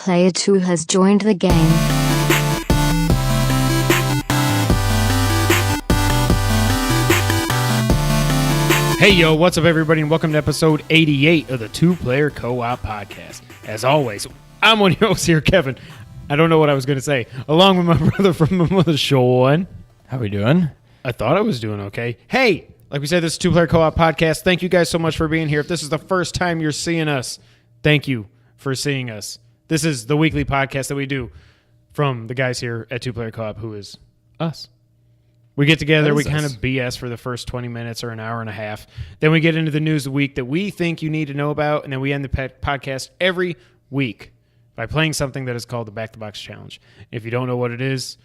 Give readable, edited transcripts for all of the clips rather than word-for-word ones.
Player 2 has joined the game. Hey yo, what's up everybody and welcome to episode 88 of the Two Player Co-op Podcast. As always, I'm one of your hosts here, Kevin. I don't know what I was going to say. Along with my brother from my mother, Sean. How we doing? I thought I was doing okay. Hey, like we said, this is Two Player Co-op Podcast. Thank you guys so much for being here. If this is the first time you're seeing us, thank you for seeing us. This is the weekly podcast that we do from the guys here at Two Player Co-op, who is us. We get together, we kind of BS for the first 20 minutes or an hour and a half. Then we get into the news of the week that we think you need to know about, and then we end the podcast every week by playing something that is called the Back the Box Challenge. If you don't know what it is,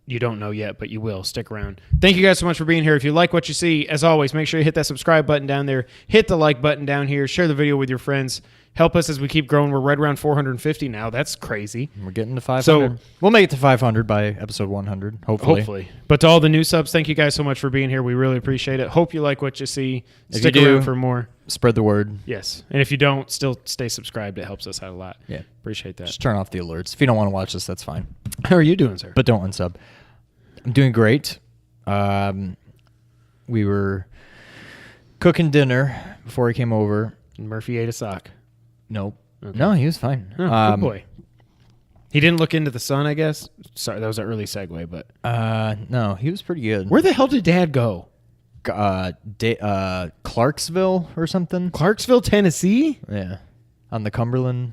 you don't know yet, but you will. Stick around. Thank you guys so much for being here. If you like what you see, as always, make sure you hit that subscribe button down there. Hit the like button down here. Share the video with your friends. Help us as we keep growing. We're right around 450 now. That's crazy. We're getting to 500. So we'll make it to 500 by episode 100, hopefully. But to all the new subs, thank you guys so much for being here. We really appreciate it. Hope you like what you see. Stick around for more. Spread the word. Yes. And if you don't, still stay subscribed. It helps us out a lot. Yeah. Appreciate that. Just turn off the alerts. If you don't want to watch this, that's fine. How are you doing, sir? But don't unsub. I'm doing great. We were cooking dinner before he came over. Murphy ate a sock. Nope. Okay. No, he was fine. Oh, good boy. He didn't look into the sun, I guess. Sorry, that was an early segue, but... No, he was pretty good. Where the hell did Dad go? Clarksville or something? Clarksville, Tennessee? Yeah. On the Cumberland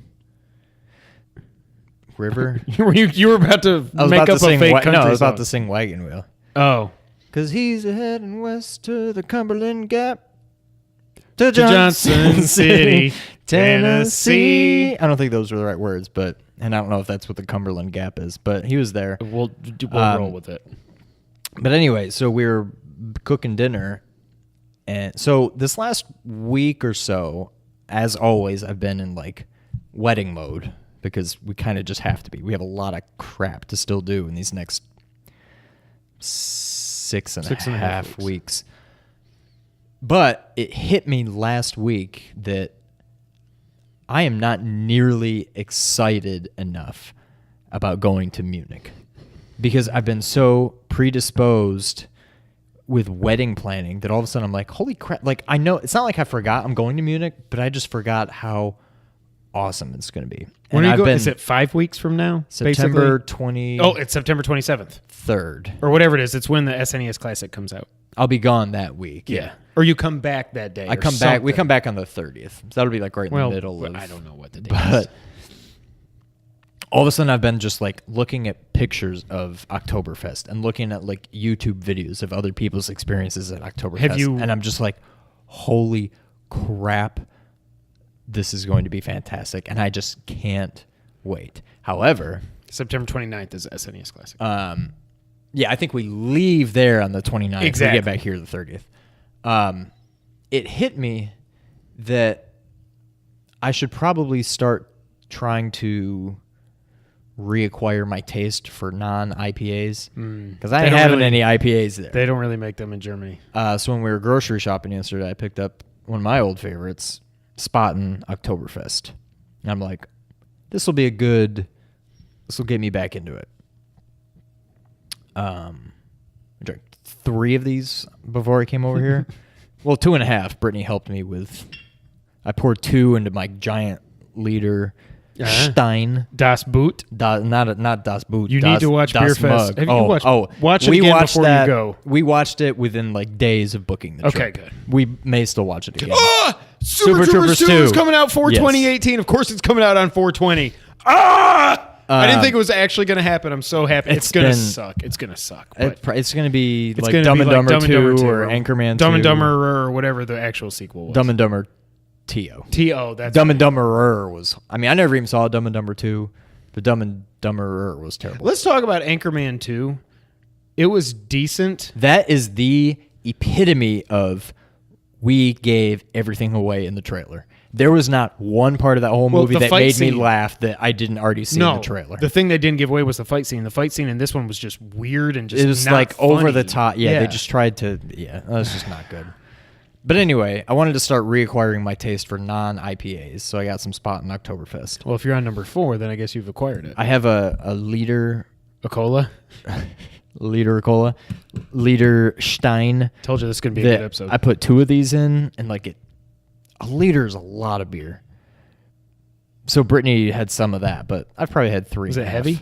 River. you were about to make up a fake country No, I was song. about to sing Wagon Wheel. Oh. Because he's heading west to the Cumberland Gap. To Johnson City, Tennessee. I don't think those were the right words, and I don't know if that's what the Cumberland Gap is, but he was there. We'll roll with it. But anyway, so we were cooking dinner, and so this last week or so, as always, I've been in like wedding mode because we kind of just have to be. We have a lot of crap to still do in these next six and a half weeks. But it hit me last week that I am not nearly excited enough about going to Munich because I've been so predisposed with wedding planning that all of a sudden I'm like, holy crap. Like, I know it's not like I forgot I'm going to Munich, but I just forgot how awesome it's going to be. When are you going? Is it 5 weeks from now? September 20. Oh, it's September 27th. 3rd. Or whatever it is. It's when the SNES Classic comes out. I'll be gone that week. Yeah. Or you come back that day. I come back. We come back on the 30th. So that'll be like right in the middle of. I don't know what the date is. All of a sudden, I've been just like looking at pictures of Oktoberfest and looking at like YouTube videos of other people's experiences at Oktoberfest. And I'm just like, holy crap, this is going to be fantastic. And I just can't wait. However, September 29th is SNES Classic. Yeah, I think we leave there on the 29th. Exactly. We get back here the 30th. It hit me that I should probably start trying to reacquire my taste for non-IPAs because I ain't having any IPAs there. They don't really make them in Germany. So when we were grocery shopping yesterday, I picked up one of my old favorites, Spaten Oktoberfest. And I'm like, this will get me back into it. I drank 3 of these before I came over here. Well, 2.5. Brittany helped me with. I poured 2 into my giant liter Stein. Das Boot. Not Das Boot. You need to watch Beer Fest. Have you watch it again before you go. We watched it within like days of booking the trip. Okay, good. We may still watch it again. Super Troopers 2 is coming out 4/20/18. Yes. Of course, it's coming out on 4/20. I didn't think it was actually going to happen. I'm so happy. It's going to suck. It's going to suck. It's going to be like Dumb and Dumber 2 or Anchorman 2. Dumb and Dumber or whatever the actual sequel was. Dumb and Dumber T.O. T.O. That's Dumb and Dumberer was. I mean, I never even saw Dumb and Dumber 2, but Dumb and Dumberer was terrible. Let's talk about Anchorman 2. It was decent. That is the epitome of we gave everything away in the trailer. There was not one part of that whole movie that made me laugh that I didn't already see in the trailer. The thing they didn't give away was the fight scene. The fight scene in this one was just weird and just it was not like funny. over the top. Yeah, they just tried to. Yeah, that was just not good. But anyway, I wanted to start reacquiring my taste for non-IPAs, so I got some spot in Oktoberfest. Well, if you're on number 4, then I guess you've acquired it. I have a liter... A cola? Liter cola. Liter Stein. Told you this is going to be a good episode. I put 2 of these in, and a liter is a lot of beer. So Brittany had some of that, but I've probably had 3. Is it heavy?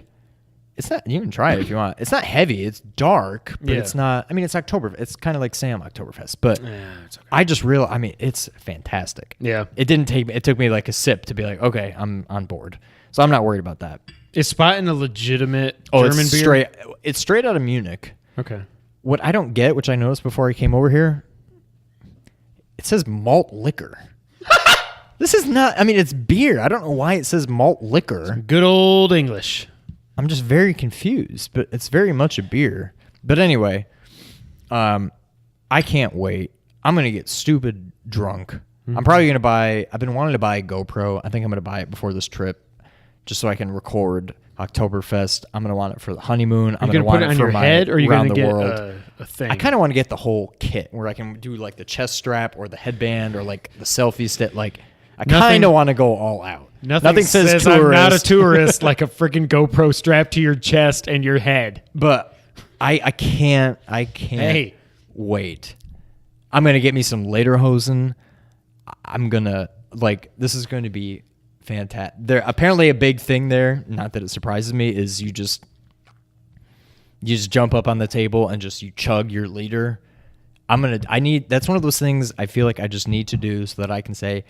It's not. You can try it if you want. It's not heavy. It's dark, but it's not. I mean, it's October. It's kind of like Sam Oktoberfest, but it's okay. I just realized. I mean, it's fantastic. Yeah. It didn't take me. It took me like a sip to be like, okay, I'm on board. So I'm not worried about that. Is Spaten a legitimate German it's beer? It's straight out of Munich. Okay. What I don't get, which I noticed before I came over here, it says malt liquor. This is not. I mean, it's beer. I don't know why it says malt liquor. Good old English. I'm just very confused, but it's very much a beer. But anyway, I can't wait. I'm going to get stupid drunk. Mm-hmm. I'm probably going to buy... I've been wanting to buy a GoPro. I think I'm going to buy it before this trip just so I can record Oktoberfest. I'm going to want it for the honeymoon. I'm going to want it for my head, or are you around going to the get world. A thing? I kind of want to get the whole kit where I can do like the chest strap or the headband or like the selfie stick. Like I kind of want to go all out. Nothing says tourist. I'm not a tourist like a freaking GoPro strapped to your chest and your head. But I can't wait. I'm going to get me some lederhosen. I'm going to this is going to be fantastic. There apparently a big thing there, not that it surprises me, is you just jump up on the table and you chug your liter. That's one of those things I feel like I just need to do so that I can say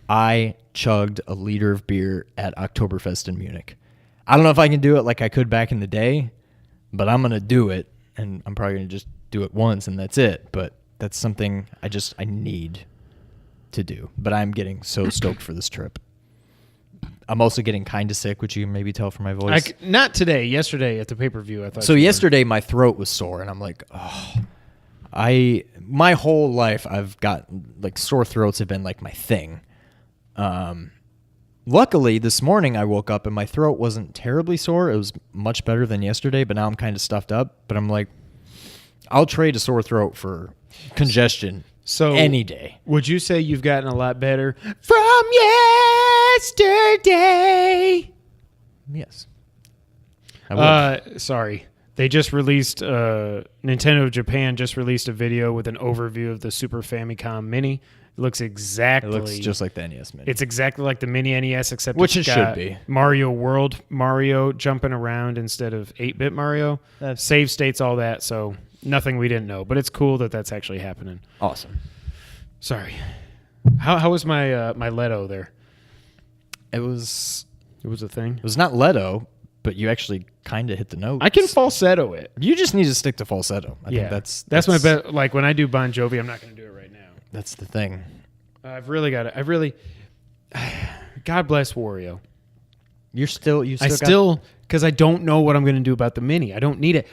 I chugged a liter of beer at Oktoberfest in Munich. I don't know if I can do it like I could back in the day, but I'm going to do it, and I'm probably going to just do it once and that's it. But that's something I need to do. But I'm getting so stoked for this trip. I'm also getting kind of sick, which you can maybe tell from my voice. Not today. Yesterday at the pay-per-view, I thought. So yesterday my throat was sore, and I'm like, oh. My whole life I've got sore throats have been like my thing. Luckily, this morning I woke up and my throat wasn't terribly sore. It was much better than yesterday, but now I'm kind of stuffed up. But I'm like, I'll trade a sore throat for congestion any day. Would you say you've gotten a lot better from yesterday? Yes. Sorry. They just released, Nintendo of Japan just released a video with an overview of the Super Famicom Mini. It looks just like the NES Mini. It's exactly like the Mini NES, except which it's it got should be. Mario jumping around instead of 8-bit Mario. Save states, all that, so nothing we didn't know. But it's cool that that's actually happening. Awesome. Sorry. How was my my Leto there? It was a thing? It was not Leto, but you actually kind of hit the notes. I can falsetto it. You just need to stick to falsetto. I think that's my bet. Like when I do Bon Jovi, I'm not going to do it right now. That's the thing. I've really got it. God bless Wario. Because I don't know what I'm going to do about the Mini. I don't need it.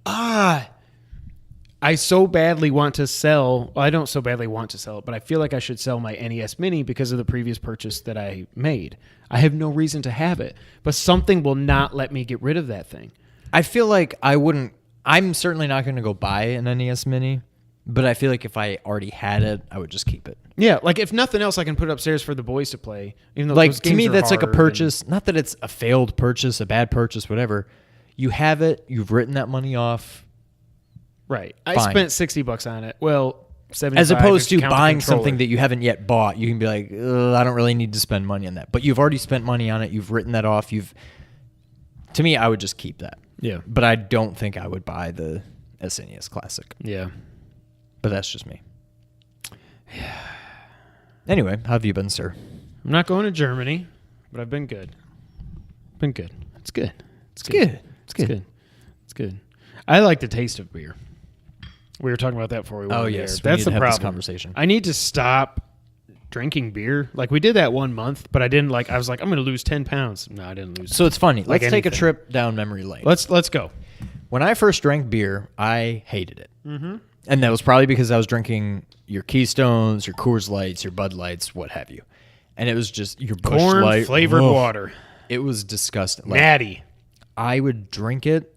I so badly want to sell. Well, I don't so badly want to sell it, but I feel like I should sell my NES Mini because of the previous purchase that I made. I have no reason to have it, but something will not let me get rid of that thing. I feel like I'm certainly not going to go buy an NES Mini, but I feel like if I already had it, I would just keep it. Yeah, like if nothing else, I can put it upstairs for the boys to play. Even though like to me, that's like a purchase. Not that it's a failed purchase, a bad purchase, whatever. You have it. You've written that money off. Right. I spent $60 on it. Well, $75 as opposed to buying something that you haven't yet bought. You can be like, I don't really need to spend money on that. But you've already spent money on it. You've written that off. To me, I would just keep that. Yeah. But I don't think I would buy the SNES Classic. Yeah. But that's just me. Yeah. Anyway, how have you been, sir? I'm not going to Germany, but I've been good. It's good. It's good. It's good. I like the taste of beer. We were talking about that before we went. Oh, yes. That's the problem. This conversation. I need to stop drinking beer. Like we did that 1 month, but I didn't I was like, I'm going to lose 10 pounds. No, I didn't lose. So it's funny. Let's take a trip down memory lane. Let's go. When I first drank beer, I hated it. Mm-hmm. And that was probably because I was drinking your Keystones, your Coors Lights, your Bud Lights, what have you. And it was just your Busch Light. Corn-flavored water. It was disgusting. Natty. I would drink it.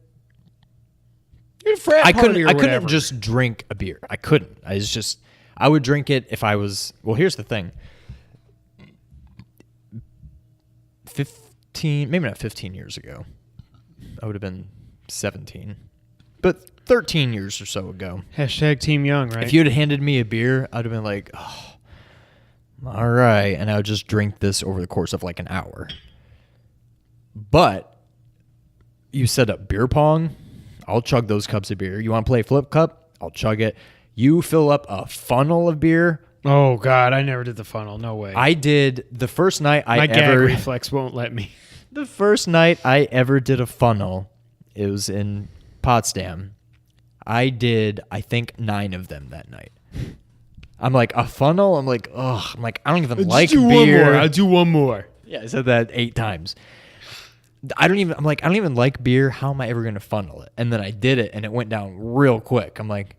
I couldn't just drink a beer. I couldn't. I would drink it if I was. Well, here's the thing. 15, maybe not 15 years ago. I would have been 17, but 13 years or so ago. Hashtag Team Young, right? If you'd have handed me a beer, I'd have been like, oh, all right. And I would just drink this over the course of like an hour. But you set up beer pong, I'll chug those cups of beer. You want to play flip cup? I'll chug it. You fill up a funnel of beer. Oh, God, I never did the funnel. No way. I did the first night My gag reflex won't let me. The first night I ever did a funnel, it was in Potsdam. I did, I think, 9 of them that night. I'm like, a funnel? I'm like, ugh. I'm like, I don't even like beer. One more. I'll do one more. Yeah, I said that 8 times. I don't even like beer. How am I ever going to funnel it? And then I did it, and it went down real quick. I'm like,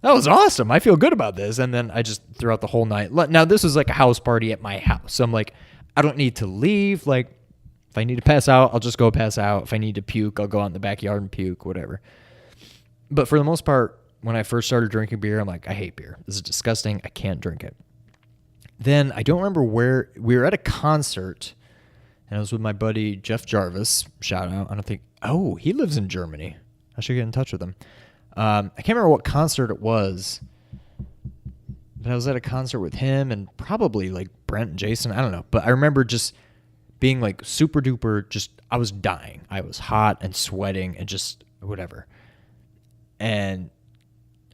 that was awesome. I feel good about this. And then I just throughout the whole night. Now, this was like a house party at my house. So I'm like, I don't need to leave. Like, if I need to pass out, I'll just go pass out. If I need to puke, I'll go out in the backyard and puke, whatever. But for the most part, when I first started drinking beer, I'm like, I hate beer. This is disgusting. I can't drink it. Then I don't remember where. We were at a concert, and I was with my buddy Jeff Jarvis. Shout out. I don't think. Oh, he lives in Germany. I should get in touch with him. I can't remember what concert it was, but I was at a concert with him and probably like Brent and Jason. I don't know. But I remember just being like super duper, just I was dying. I was hot and sweating and just whatever. And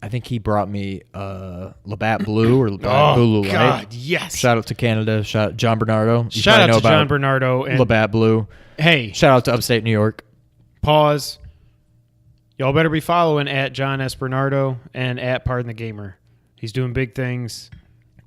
I think he brought me Labatt Blue or Labatt Blue Light. God, yes. Shout out to Canada. Shout out John Bernardo. Shout out to John Bernardo. And Labatt Blue. Hey. Shout out to upstate New York. Pause. Y'all better be following at John S. Bernardo and at Pardon the Gamer. He's doing big things.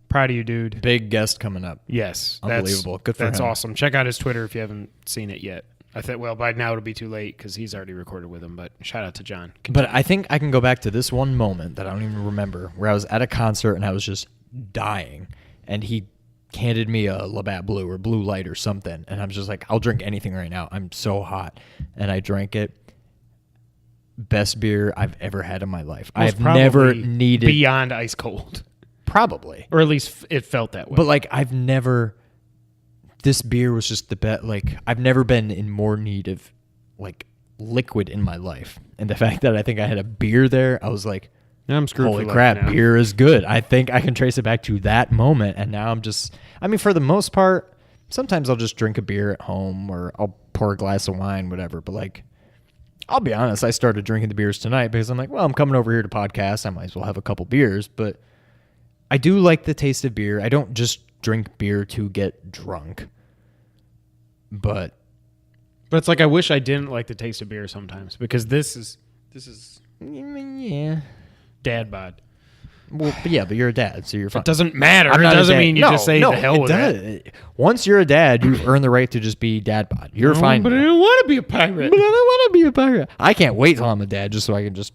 Proud of you, dude. Big guest coming up. Yes. Unbelievable. Good for him. That's awesome. Check out his Twitter if you haven't seen it yet. I think, well, by now it'll be too late because he's already recorded with him, but shout out to John. But I think I can go back to this one moment that I don't even remember where I was at a concert and I was just dying and he handed me a Labatt Blue or Blue Light or something and I'm just like, I'll drink anything right now. I'm so hot. And I drank it. Best beer I've ever had in my life. I have never needed... Beyond ice cold. Probably. Or at least it felt that way. But like I've never... This beer was just the best. Like I've never been in more need of like liquid in my life, and the fact that I think I had a beer there, I was like, I'm screwed. Holy crap, beer is good. I think I can trace it back to that moment, and now I'm just. I mean, for the most part, sometimes I'll just drink a beer at home, or I'll pour a glass of wine, whatever. But like, I'll be honest, I started drinking the beers tonight because I'm like, well, I'm coming over here to podcast. I might as well have a couple beers, but I do like the taste of beer. I don't just drink beer to get drunk. But it's like I wish I didn't like the taste of beer sometimes because this is yeah, dad bod. Well, but you're a dad, so you're fine. It doesn't matter. It doesn't mean you just say the hell with it. Once you're a dad, you've earned the right to just be dad bod. You're fine. But I don't want to be a pirate. I can't wait till I'm a dad just so I can just.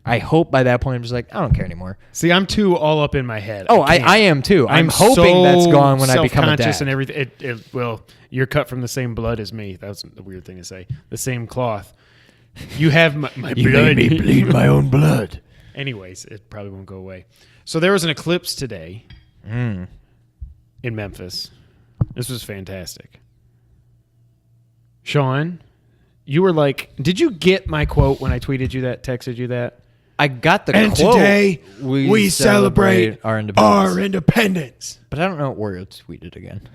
I hope by that point I'm just like, I don't care anymore. See, I'm too all up in my head. Oh, I am too. I'm hoping that's gone when I become a dad. And everything. Well, you're cut from the same blood as me. That's a weird thing to say. The same cloth. You have my blood. You made me bleed my own blood. Anyways, it probably won't go away. So there was an eclipse today in Memphis. This was fantastic. Sean, you were like, did you get my quote when I tweeted you that, texted you that? I got the and quote. Today we celebrate our independence. But I don't know where you tweeted again.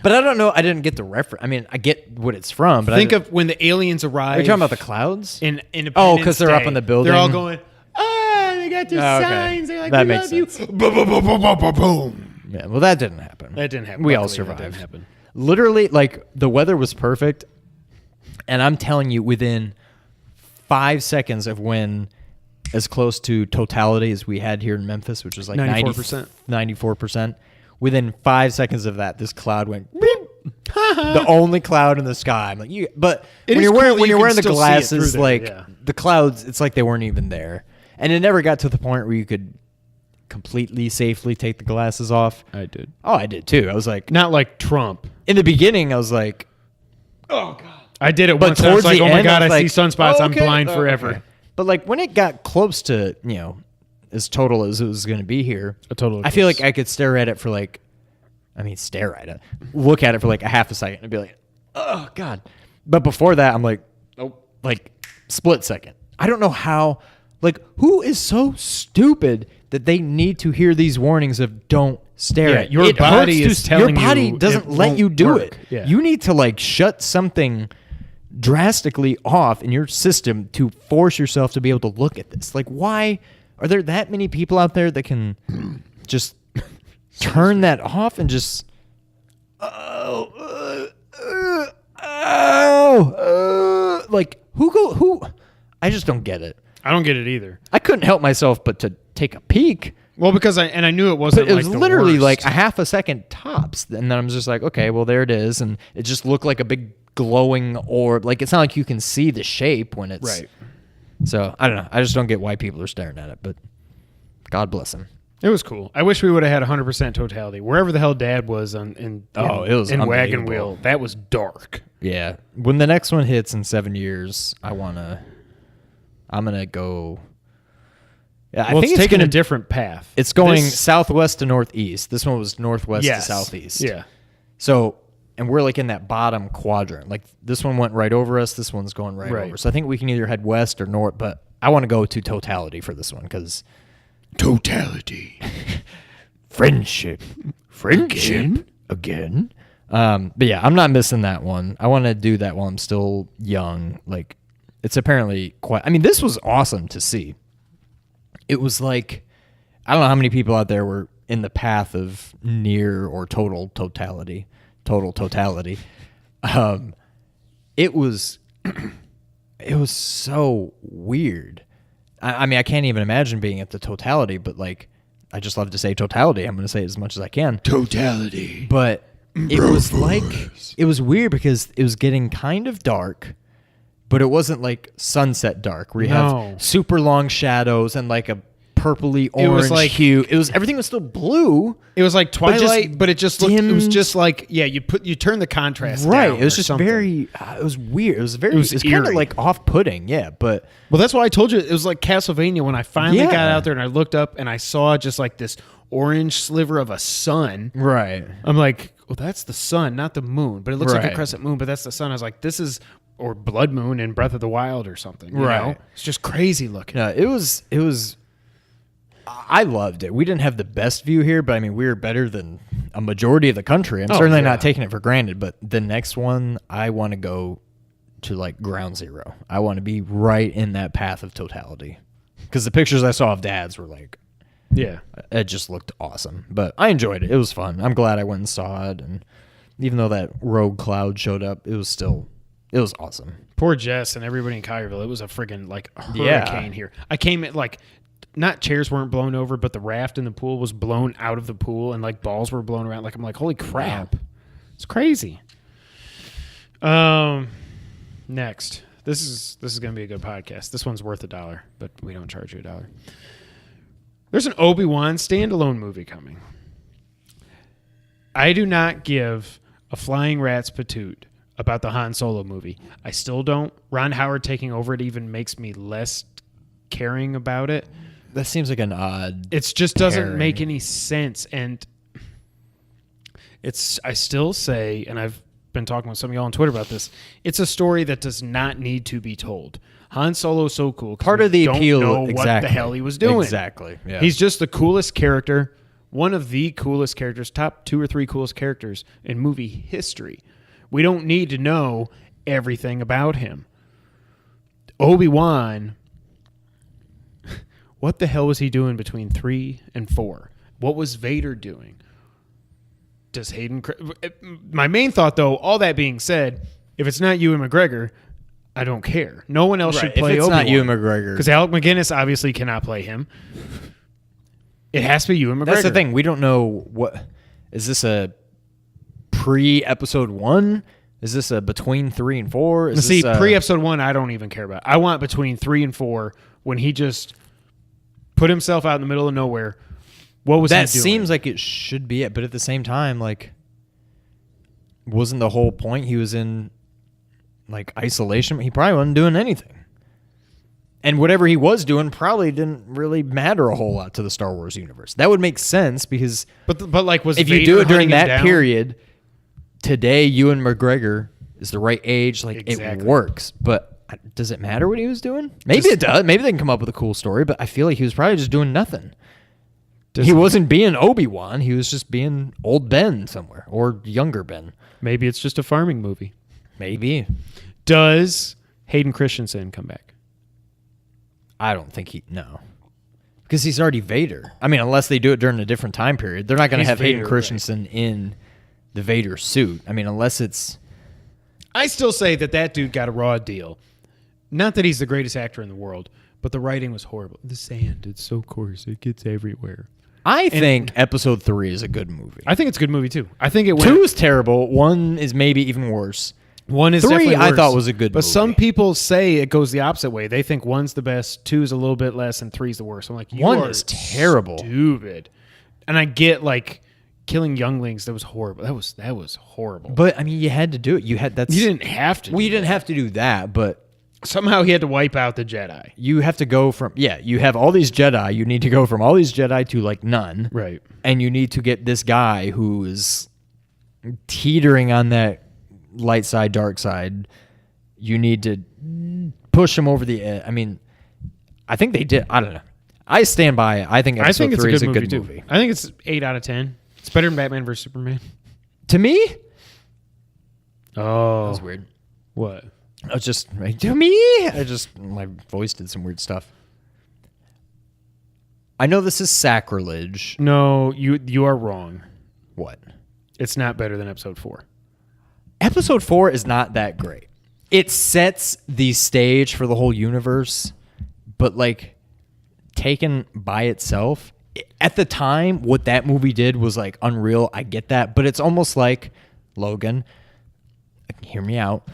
But I don't know. I didn't get the reference. I mean, I get what it's from. But think of when the aliens arrive. Are you talking about the clouds? In Independence Oh, because they're up in the building. They're all going, they got their signs. They're like, that we makes love sense. you. Boom, boom, boom, boom, boom, boom, boom. Yeah, well, that didn't happen. That didn't happen. We all Luckily, survived. That didn't happen. Literally, like, the weather was perfect. And I'm telling you, within 5 seconds of when as close to totality as we had here in Memphis, which was like 94%. 94%. Within 5 seconds of that, this cloud went beep. The only cloud in the sky. I'm like, but when you're wearing the glasses, like the clouds, it's like they weren't even there. And it never got to the point where you could completely safely take the glasses off. I did. Oh, I did too. I was like, not like Trump. In the beginning, I was like, oh God. I did it but once. I was like, oh my God, I like, see sunspots. okay, I'm blind forever. Okay. But like when it got close to, as total as it was going to be here. A total I feel eclipse. like I could stare at it for look at it for like a half a second and be like, oh God. But before that, I'm like, nope, like split second. I don't know how, like, who is so stupid that they need to hear these warnings of don't stare at your body is telling your body you doesn't it let you won't do work. it. Yeah. You need to like shut something drastically off in your system to force yourself to be able to look at this. Like, why are there that many people out there that can just turn that off and just like who I just don't get it. I don't get it either. I couldn't help myself but to take a peek. Well, because I knew it wasn't. But it was like the literally worst. like a half a second tops, and then I'm just like, okay, well there it is, and it just looked like a big glowing orb. Like it's not like you can see the shape when it's right. So I don't know. I just don't get why people are staring at it, but God bless him. It was cool. I wish we would have had 100% totality. Wherever the hell Dad was in it was in Wagon unbelievable. Wheel, that was dark. Yeah. When the next one hits in 7 years, I'm gonna go. Yeah, I Well, think it's taking gonna, a different path. It's going This- southwest to northeast. This one was northwest yes. to southeast. Yeah. So, and we're like in that bottom quadrant. Like this one went right over us. This one's going right over. So I think we can either head west or north. But I want to go to totality for this one because Totality. friendship again. But yeah, I'm not missing that one. I want to do that while I'm still young. Like it's apparently quite. I mean, this was awesome to see. It was like I don't know how many people out there were in the path of near or total totality. It was so weird. I mean, I can't even imagine being at the totality, but like, I just love to say totality. I'm going to say it as much as I can. Totality. But it was like, it was weird because it was getting kind of dark, but it wasn't like sunset dark where you have super long shadows and like a purpley orange hue. It was everything was still blue. It was like Twilight, but it just looked. It was dimmed. just like you turn the contrast Right. down It was or just something. very. It was weird. It was very. It was kind of eerie. like off-putting. Yeah, but Well, that's why I told you it was like Castlevania when I finally Yeah. got out there and I looked up and I saw just like this orange sliver of a sun. right. I'm like, well, that's the sun, not the moon, but it looks like Right. a crescent moon, but that's the sun. I was like, this is or Blood Moon in Breath of the Wild or something. You Right. know? It's just crazy looking. No, it was. I loved it. We didn't have the best view here, but I mean, we were better than a majority of the country. I'm certainly yeah. not taking it for granted, but the next one, I want to go to like ground zero. I want to be right in that path of totality. Because the pictures I saw of Dad's were like, Yeah. it just looked awesome. But I enjoyed it. It was fun. I'm glad I went and saw it. And even though that rogue cloud showed up, it was awesome. Poor Jess and everybody in Collierville. It was a friggin' like hurricane Yeah. here. I came at like, not chairs weren't blown over, but the raft in the pool was blown out of the pool and like balls were blown around. Like I'm like, holy crap. It's crazy. Next. This is gonna be a good podcast. This one's worth $1, but we don't charge you $1. There's an Obi-Wan standalone movie coming. I do not give a flying rat's patoot about the Han Solo movie. I still don't. Ron Howard taking over it even makes me less caring about it. That seems like an odd. It just doesn't pairing. make any sense. And I still say, and I've been talking with some of y'all on Twitter about this, it's a story that does not need to be told. Han Solo is so cool. Part of the don't appeal, know exactly. what the hell he was doing. Exactly. Yeah. He's just the coolest character, one of the coolest characters, top 2 or 3 coolest characters in movie history. We don't need to know everything about him. Obi-Wan, what the hell was he doing between 3 and 4? What was Vader doing? Does Hayden... My main thought, though, all that being said, if it's not Ewan McGregor, I don't care. No one else should play if it's Obi-Wan. not Ewan McGregor. Because Alec McGuinness obviously cannot play him. It has to be Ewan McGregor. That's the thing. We don't know what... Is this a pre-episode 1? Is this a between 3 and 4? Is See, this pre-episode 1, I don't even care about. I want between 3 and 4 when he just put himself out in the middle of nowhere. What was that he doing? seems like it should be it, but at the same time, like, wasn't the whole point he was in, like, isolation? He probably wasn't doing anything. And whatever he was doing probably didn't really matter a whole lot to the Star Wars universe. That would make sense because but like was if Vader you do it during hunting him that down? period, today Ewan McGregor is the right age. Like Exactly. it works. But does it matter what he was doing? Maybe it does. Maybe they can come up with a cool story. But I feel like he was probably just doing nothing. He wasn't being Obi-Wan. He was just being old Ben somewhere or younger Ben. Maybe it's just a farming movie. Maybe. Does Hayden Christensen come back? I don't think no. Because he's already Vader. I mean, unless they do it during a different time period. They're not going to have Hayden Vader, Christensen in the Vader suit. I mean, unless it's... I still say that dude got a raw deal. Not that he's the greatest actor in the world, but the writing was horrible. The sand, it's so coarse. It gets everywhere. I think Episode 3 is a good movie. I think it's a good movie, too. I think it went... 2 is terrible. 1 is maybe even worse. 1 is 3 definitely worse, I thought was a good but movie. some people say it goes the opposite way. They think 1's the best, 2's a little bit less, and 3's the worst. I'm like, 1 are is terrible. Stupid. And I get, like, killing younglings. That was horrible. That was horrible. But, I mean, you had to do it. You didn't have to. Well, you didn't have to do that, but... Somehow he had to wipe out the Jedi. You have to go from... Yeah, you have all these Jedi. You need to go from all these Jedi to, like, none. Right. And you need to get this guy who is teetering on that light side, dark side. You need to push him over the edge. I mean, I think they did. I don't know. I stand by it. I think Episode 3 is a good movie. I think it's 8 out of 10. It's better than Batman vs. Superman. To me? Oh. That was weird. What? I was just... To me? My voice did some weird stuff. I know this is sacrilege. No, you are wrong. What? It's not better than Episode 4. Episode 4 is not that great. It sets the stage for the whole universe, but like taken by itself, at the time, what that movie did was like unreal. I get that, but it's almost like Logan. Hear me out.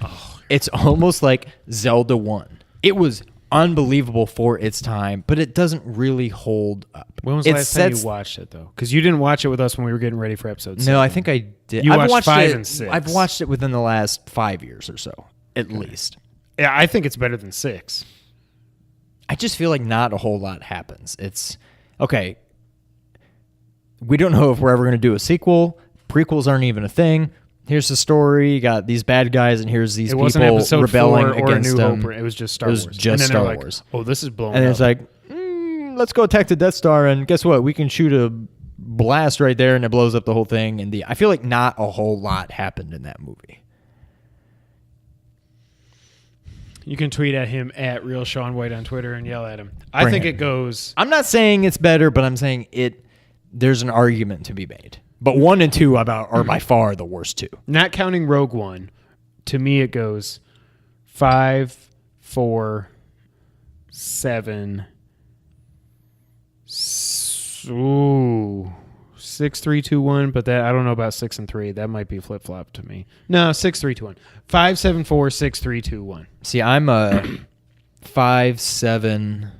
It's almost like Zelda 1. It was unbelievable for its time, but it doesn't really hold up. When was the last time you watched it, though? Because you didn't watch it with us when we were getting ready for Episode 7. No, I think I did. You watched 5 and 6. I've watched it within the last 5 years or so, at least. Yeah, I think it's better than 6. I just feel like not a whole lot happens. It's, okay, we don't know if we're ever going to do a sequel. Prequels aren't even a thing. Here's the story. You got these bad guys, and here's these people rebelling against them. It was just Star Wars. It was just Star Wars. Oh, this is blown up. And it's like, let's go attack the Death Star, and guess what? We can shoot a blast right there, and it blows up the whole thing. And I feel like not a whole lot happened in that movie. You can tweet at him at Real Sean White on Twitter and yell at him. I think it goes... I'm not saying it's better, but I'm saying there's an argument to be made. But 1 and 2 are by far the worst 2. Not counting Rogue One, to me it goes 5, 4, 7, 6, 3, 2, 1. But that I don't know about 6 and 3. That might be flip flop to me. No, 6, 3, 2, 1. 5, 7, 4, 6, 3, 2, 1. See, I'm a 5, 7.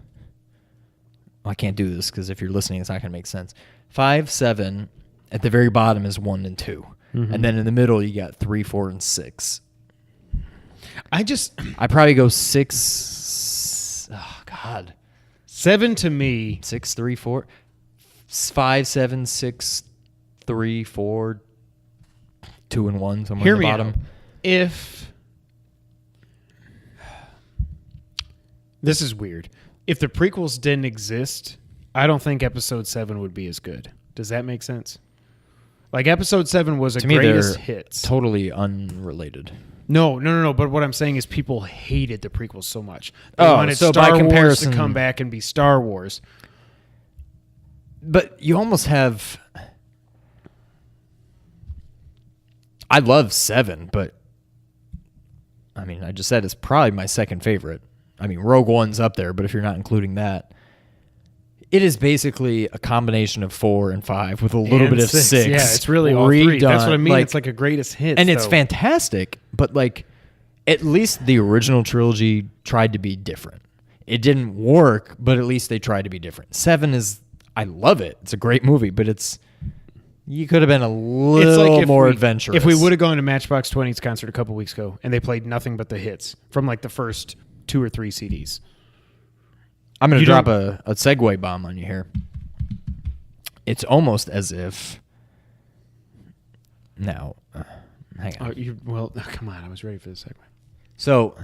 I can't do this because if you're listening, it's not going to make sense. 5, 7. At the very bottom is 1 and 2. Mm-hmm. And then in the middle, you got 3, 4, and 6. I probably go 6. Oh, God. 7 to me. 6, 3, 4. 5, 7, 6, 3, 4, 2, and 1. Somewhere at the bottom. Out. If. This is weird. If the prequels didn't exist, I don't think Episode 7 would be as good. Does that make sense? Like, Episode 7 was a greatest hits. Totally unrelated. No. But what I'm saying is people hated the prequels so much. They wanted so Star by comparison, Wars to come back and be Star Wars. But you almost have... I love 7, but... I mean, I just said it's probably my second favorite. I mean, Rogue One's up there, but if you're not including that... It is basically a combination of 4 and 5 with a little bit of 6. Yeah, it's really all redone. 3. That's what I mean. It's like a greatest hit. And it's fantastic, but like at least the original trilogy tried to be different. It didn't work, but at least they tried to be different. 7 is, I love it. It's a great movie, but you could have been a little more adventurous. If we would have gone to Matchbox 20's concert a couple weeks ago and they played nothing but the hits from like the first 2 or 3 CDs. I'm going to drop a segue bomb on you here. It's almost as if... Now, hang on. Come on. I was ready for the segue. So...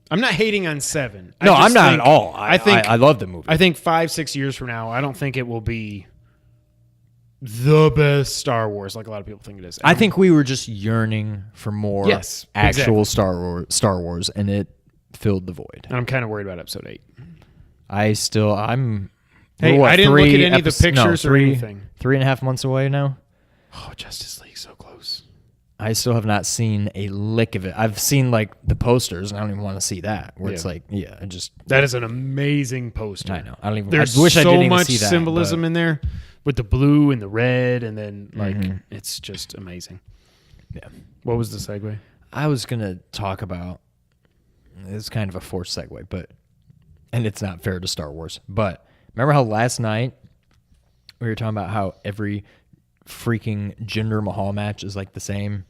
I'm not hating on 7. No, I'm not at all. I love the movie. I think 5-6 years from now, I don't think it will be the best Star Wars like a lot of people think it is. I think we were just yearning for more actual exactly. Star Wars, and it filled the void. And I'm kind of worried about Episode 8. I'm... Hey, I didn't look at any of the pictures or anything. 3.5 months away now. Oh, Justice League, so close. I still have not seen a lick of it. I've seen like the posters, and I don't even want to see that. Where it's like, that is an amazing poster. I know. I don't even. There's I wish I didn't so even much see that, symbolism in there with the blue and the red, and then it's just amazing. Yeah. What was the segue? I was gonna talk about. It's kind of a forced segue, and it's not fair to Star Wars. But remember how last night we were talking about how every freaking Jinder Mahal match is like the same.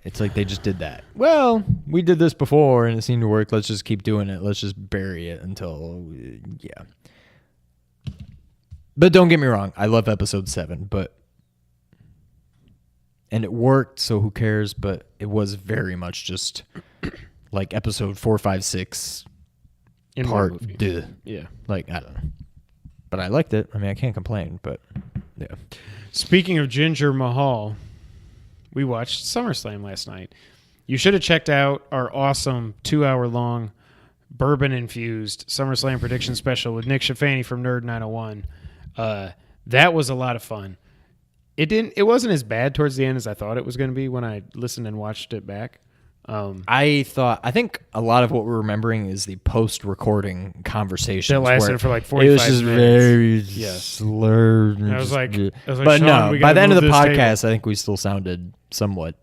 It's like they just did that. Well, we did this before and it seemed to work. Let's just keep doing it. Let's just bury it until, But don't get me wrong. I love episode 7, and it worked, so who cares? But it was very much just like episode 4, 5, 6 in part. Yeah. Like, I don't know. But I liked it. I mean, I can't complain, but yeah. Speaking of Ginger Mahal, we watched SummerSlam last night. You should have checked out our awesome 2-hour-long bourbon-infused SummerSlam prediction special with Nick Shafani from Nerd 901. That was a lot of fun. It wasn't as bad towards the end as I thought it was going to be when I listened and watched it back. I think a lot of what we're remembering is the post-recording conversations that lasted for like 45 minutes. It was just very slurred. I was like, but Sean, no, by the end of the podcast, I think we still sounded somewhat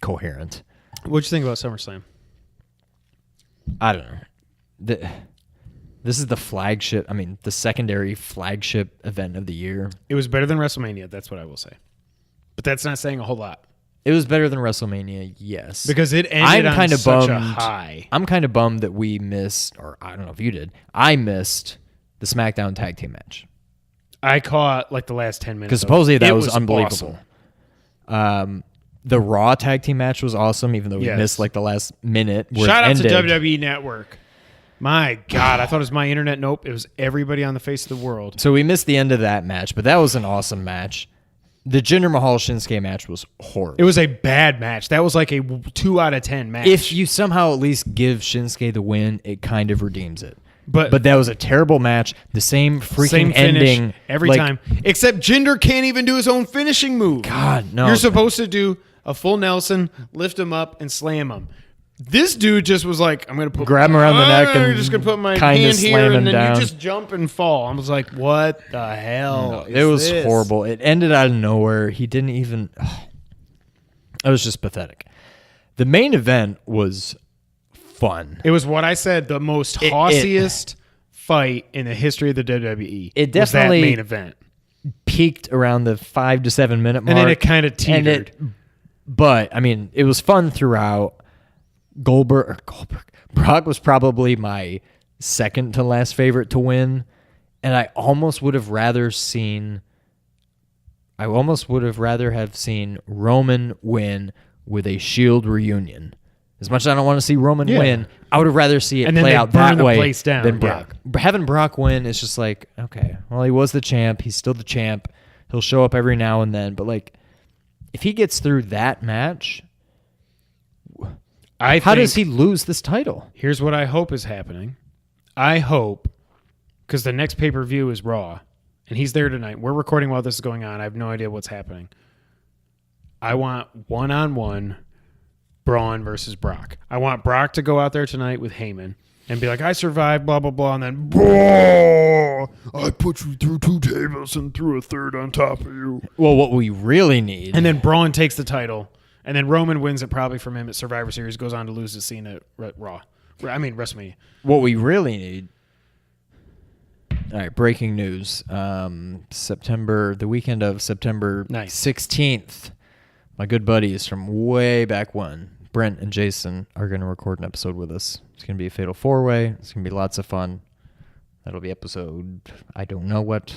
coherent. What'd you think about SummerSlam? I don't know. This is the flagship. I mean, the secondary flagship event of the year. It was better than WrestleMania. That's what I will say. But that's not saying a whole lot. It was better than WrestleMania, yes. Because it ended on such a high. I'm kind of bummed that we missed, or I don't know if you did, I missed the SmackDown tag team match. I caught like the last 10 minutes. Because supposedly that was unbelievable. Awesome. The Raw tag team match was awesome, even though we missed like the last minute. Where Shout it out ended. to WWE Network. My God, I thought it was my internet. Nope, it was everybody on the face of the world. So we missed the end of that match, but that was an awesome match. The Jinder Mahal Shinsuke match was horrible. It was a bad match. That was like a 2 out of 10 match. If you somehow at least give Shinsuke the win, it kind of redeems it. But that was a terrible match. The same freaking ending every time. Except Jinder can't even do his own finishing move. God, no. You're supposed to do a full Nelson, lift him up, and slam him. This dude just was like, I'm going to grab him around the neck and just going to put my hand here, and then you just jump and fall. I was like, what the hell? It was horrible. It ended out of nowhere. He didn't even. It was just pathetic. The main event was fun. It was what I said, the most hossiest fight in the history of the WWE. It definitely was that main event. Peaked around the 5 to 7 minute mark. And then it kind of teetered. But, I mean, it was fun throughout. Brock was probably my second to last favorite to win, and I almost would have rather seen Roman win with a Shield reunion. As much as I don't want to see Roman win, I would have rather see it play out that way than Brock. Having Brock win is just like, okay, well, he was the champ. He's still the champ. He'll show up every now and then, but like, if he gets through that match, how does he lose this title? Here's what I hope is happening. I hope, because the next pay-per-view is Raw, and he's there tonight. We're recording while this is going on. I have no idea what's happening. I want one-on-one Braun versus Brock. I want Brock to go out there tonight with Heyman and be like, I survived, blah, blah, blah, and then, I put you through 2 tables and threw a third on top of you. Well, what we really need... And then Braun takes the title. And then Roman wins it probably from him at Survivor Series, goes on to lose to Cena at WrestleMania. What we really need... All right, breaking news. The weekend of September 16th, my good buddies from way back when Brent and Jason are going to record an episode with us. It's going to be a Fatal 4-Way. It's going to be lots of fun. That'll be episode, I don't know what,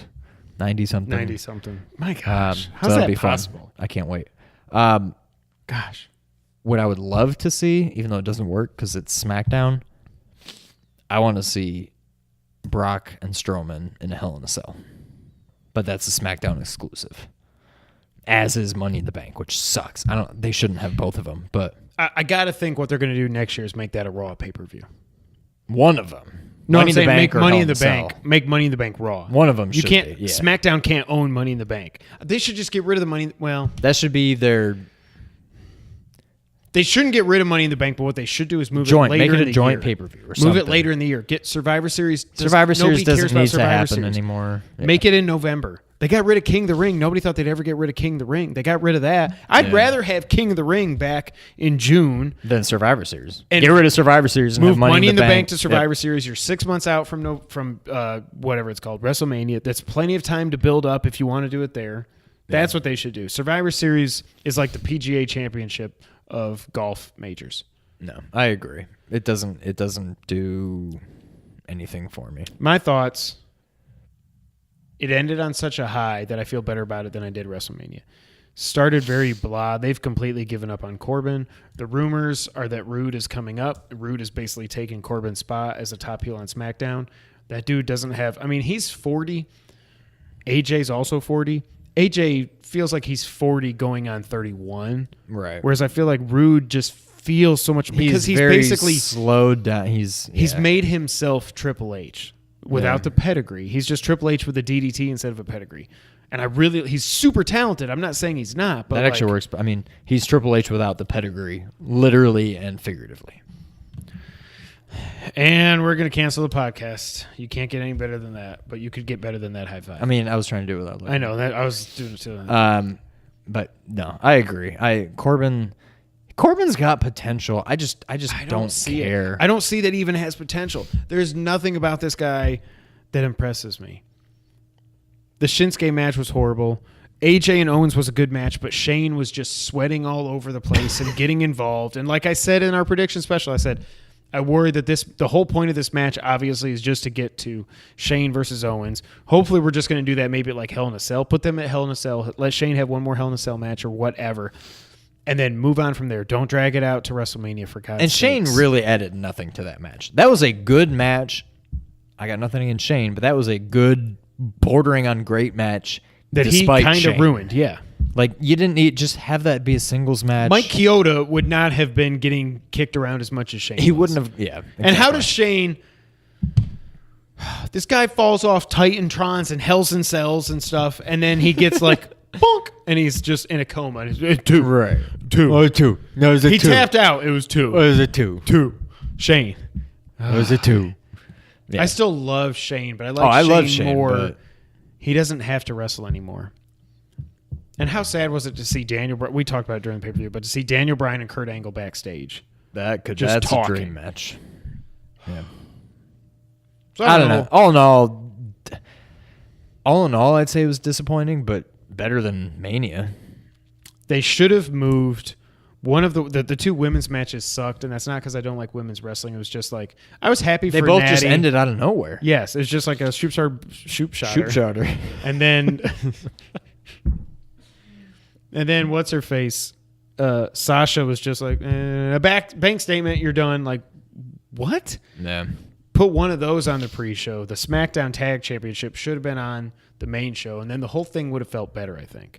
90-something. 90-something. My gosh. How's so that'll that be possible? Fun. I can't wait. Gosh. What I would love to see, even though it doesn't work because it's SmackDown, I want to see Brock and Strowman in a Hell in a Cell. But that's a SmackDown exclusive. As is Money in the Bank, which sucks. They shouldn't have both of them, but I got to think what they're going to do next year is make that a Raw pay-per-view. one of them. No, Money I'm saying in the make Bank or Money Hell in the Cell. Bank. Make Money in the Bank Raw. One of them You should can't. be, yeah. SmackDown can't own Money in the Bank. They should just get rid of the Money. Well, That should be their they shouldn't get rid of Money in the Bank, but what they should do is move joint. it later Make it in a the joint year. pay-per-view or Move something. it later in the year. Get Survivor Series. Survivor Series Nobody cares doesn't about need to Survivor happen Series. anymore. Yeah. Make it in November. They got rid of King of the Ring. Nobody thought they'd ever get rid of King of the Ring. They got rid of that. I'd rather have King of the Ring back in June. Then Survivor Series. And Get rid of Survivor Series and move have Money in the Bank to Yep. Survivor Series. You're 6 months out from whatever it's called, WrestleMania. That's plenty of time to build up if you want to do it there. That's what they should do. Survivor Series is like the PGA Championship of golf majors. No, I agree. It doesn't do anything for me. My thoughts. It ended on such a high that I feel better about it than I did WrestleMania. Started very blah. They've completely given up on Corbin. The rumors are that Rude is coming up. Rude is basically taking Corbin's spot as a top heel on SmackDown. That dude doesn't have... I mean, he's 40. AJ's also 40. AJ feels like he's 40 going on 31. Right. Whereas I feel like Rude just feels so much... Because he's very basically... slowed down. He's made himself Triple H without the pedigree. He's just Triple H with a DDT instead of a pedigree. And he's super talented. I'm not saying he's not, but that actually works. I mean, he's Triple H without the pedigree, literally and figuratively. And we're going to cancel the podcast. You can't get any better than that, but you could get better than that high five. I mean, I was trying to do it without looking. I know that I was doing it too. But no, I agree. Corbin's got potential. I just don't see care. it. I don't see that he even has potential. There's nothing about this guy that impresses me. The Shinsuke match was horrible. AJ and Owens was a good match, but Shane was just sweating all over the place and getting involved. And like I said in our prediction special, I said, I worry that the whole point of this match obviously is just to get to Shane versus Owens. Hopefully we're just going to do that maybe at like Hell in a Cell. Put them at Hell in a Cell. Let Shane have one more Hell in a Cell match or whatever. And then move on from there. Don't drag it out to WrestleMania for God's And Shane sakes. really added nothing to that match. That was a good match. I got nothing against Shane, but that was a good, bordering on great match that he despite kind of Shane. ruined. Yeah. Like, you didn't need just have that be a singles match. Mike Chioda would not have been getting kicked around as much as Shane. He was. wouldn't have. Yeah. And how exactly. does Shane? This guy falls off Titantrons and Hells and Cells and stuff, and then he gets like bonk, and he's just in a coma. And he's two, Right. two. Oh, 2. No, it was a He 2. tapped out. It was 2. It was a 2. 2. Shane. It was a 2. Yeah. I still love Shane, but I like I Shane love Shane more. but- He doesn't have to wrestle anymore. And how sad was it to see Daniel? We talked about it during the pay-per-view, but to see Daniel Bryan and Kurt Angle backstage. That's talking. a dream match. Yeah. So I don't know. All in all, I'd say it was disappointing, but better than Mania. They should have moved. One of the two women's matches sucked, and that's not because I don't like women's wrestling. It was just like I was happy They for both Natty. just ended out of nowhere. Yes, it's just like a shoot shotter. And then what's her face? Sasha was just like a bank statement. You're done. Like what? Yeah. Put one of those on the pre-show. The SmackDown Tag Championship should have been on the main show, and then the whole thing would have felt better, I think.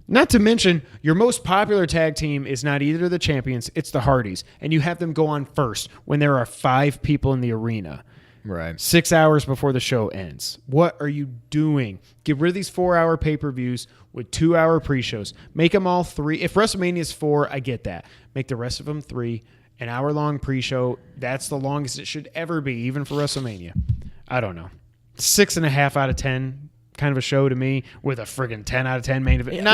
Not to mention, your most popular tag team is not either the champions, it's the Hardys, and you have them go on first when there are 5 people in the arena. Right. 6 hours before the show ends. What are you doing? Get rid of these 4-hour pay-per-views with 2-hour pre-shows. Make them all 3. If WrestleMania is 4, I get that. Make the rest of them 3. An hour-long pre-show. That's the longest it should ever be, even for WrestleMania. I don't know. 6.5 out of 10 kind of a show to me with a friggin' 10 out of 10 main event. 9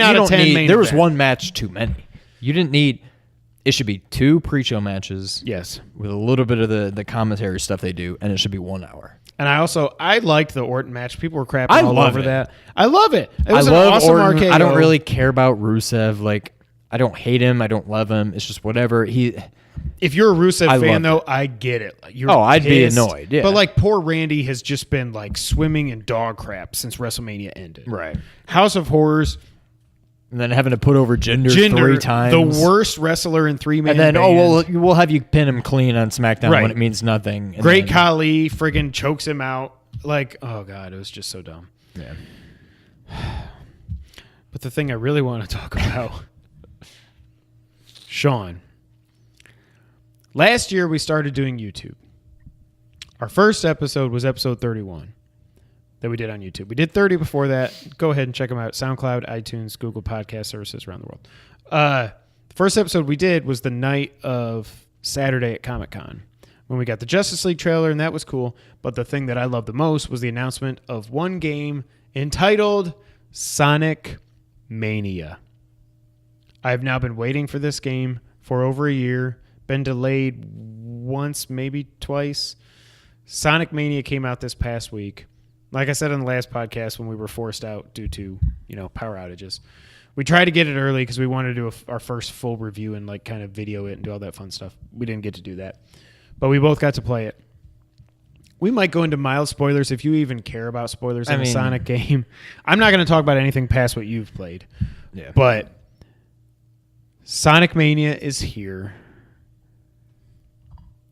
out of 10 main There was event. one match too many. You didn't need... It should be 2 pre-show matches. Yes. With a little bit of the commentary stuff they do, and it should be 1 hour. And I liked the Orton match. People were crapping I all love over it. that. I love it. It I was love an awesome Orton. RKO. I don't really care about Rusev. Like, I don't hate him. I don't love him. It's just whatever. If you're a Rusev fan, though, I get it. You're I'd be pissed. annoyed. Yeah. But like poor Randy has just been like swimming in dog crap since WrestleMania ended. Right. House of Horrors. And then having to put over Jinder 3 times. The worst wrestler in 3-man And then, band. we'll have you pin him clean on SmackDown Right. when it means nothing. And Great then, Khali friggin' chokes him out. Like, oh, God, it was just so dumb. Yeah. But the thing I really want to talk about, Sean. Last year, we started doing YouTube. Our first episode was episode 31 that we did on YouTube. We did 30 before that. Go ahead and check them out. SoundCloud, iTunes, Google Podcast services around the world. The first episode we did was the night of Saturday at Comic-Con when we got the Justice League trailer, and that was cool. But the thing that I loved the most was the announcement of one game entitled Sonic Mania. I've now been waiting for this game for over a year. Been delayed once, maybe twice. Sonic Mania came out this past week. Like I said on the last podcast when we were forced out due to, power outages. We tried to get it early because we wanted to do our first full review and like kind of video it and do all that fun stuff. We didn't get to do that. But we both got to play it. We might go into mild spoilers if you even care about spoilers in a Sonic game. I'm not going to talk about anything past what you've played. Yeah. But Sonic Mania is here.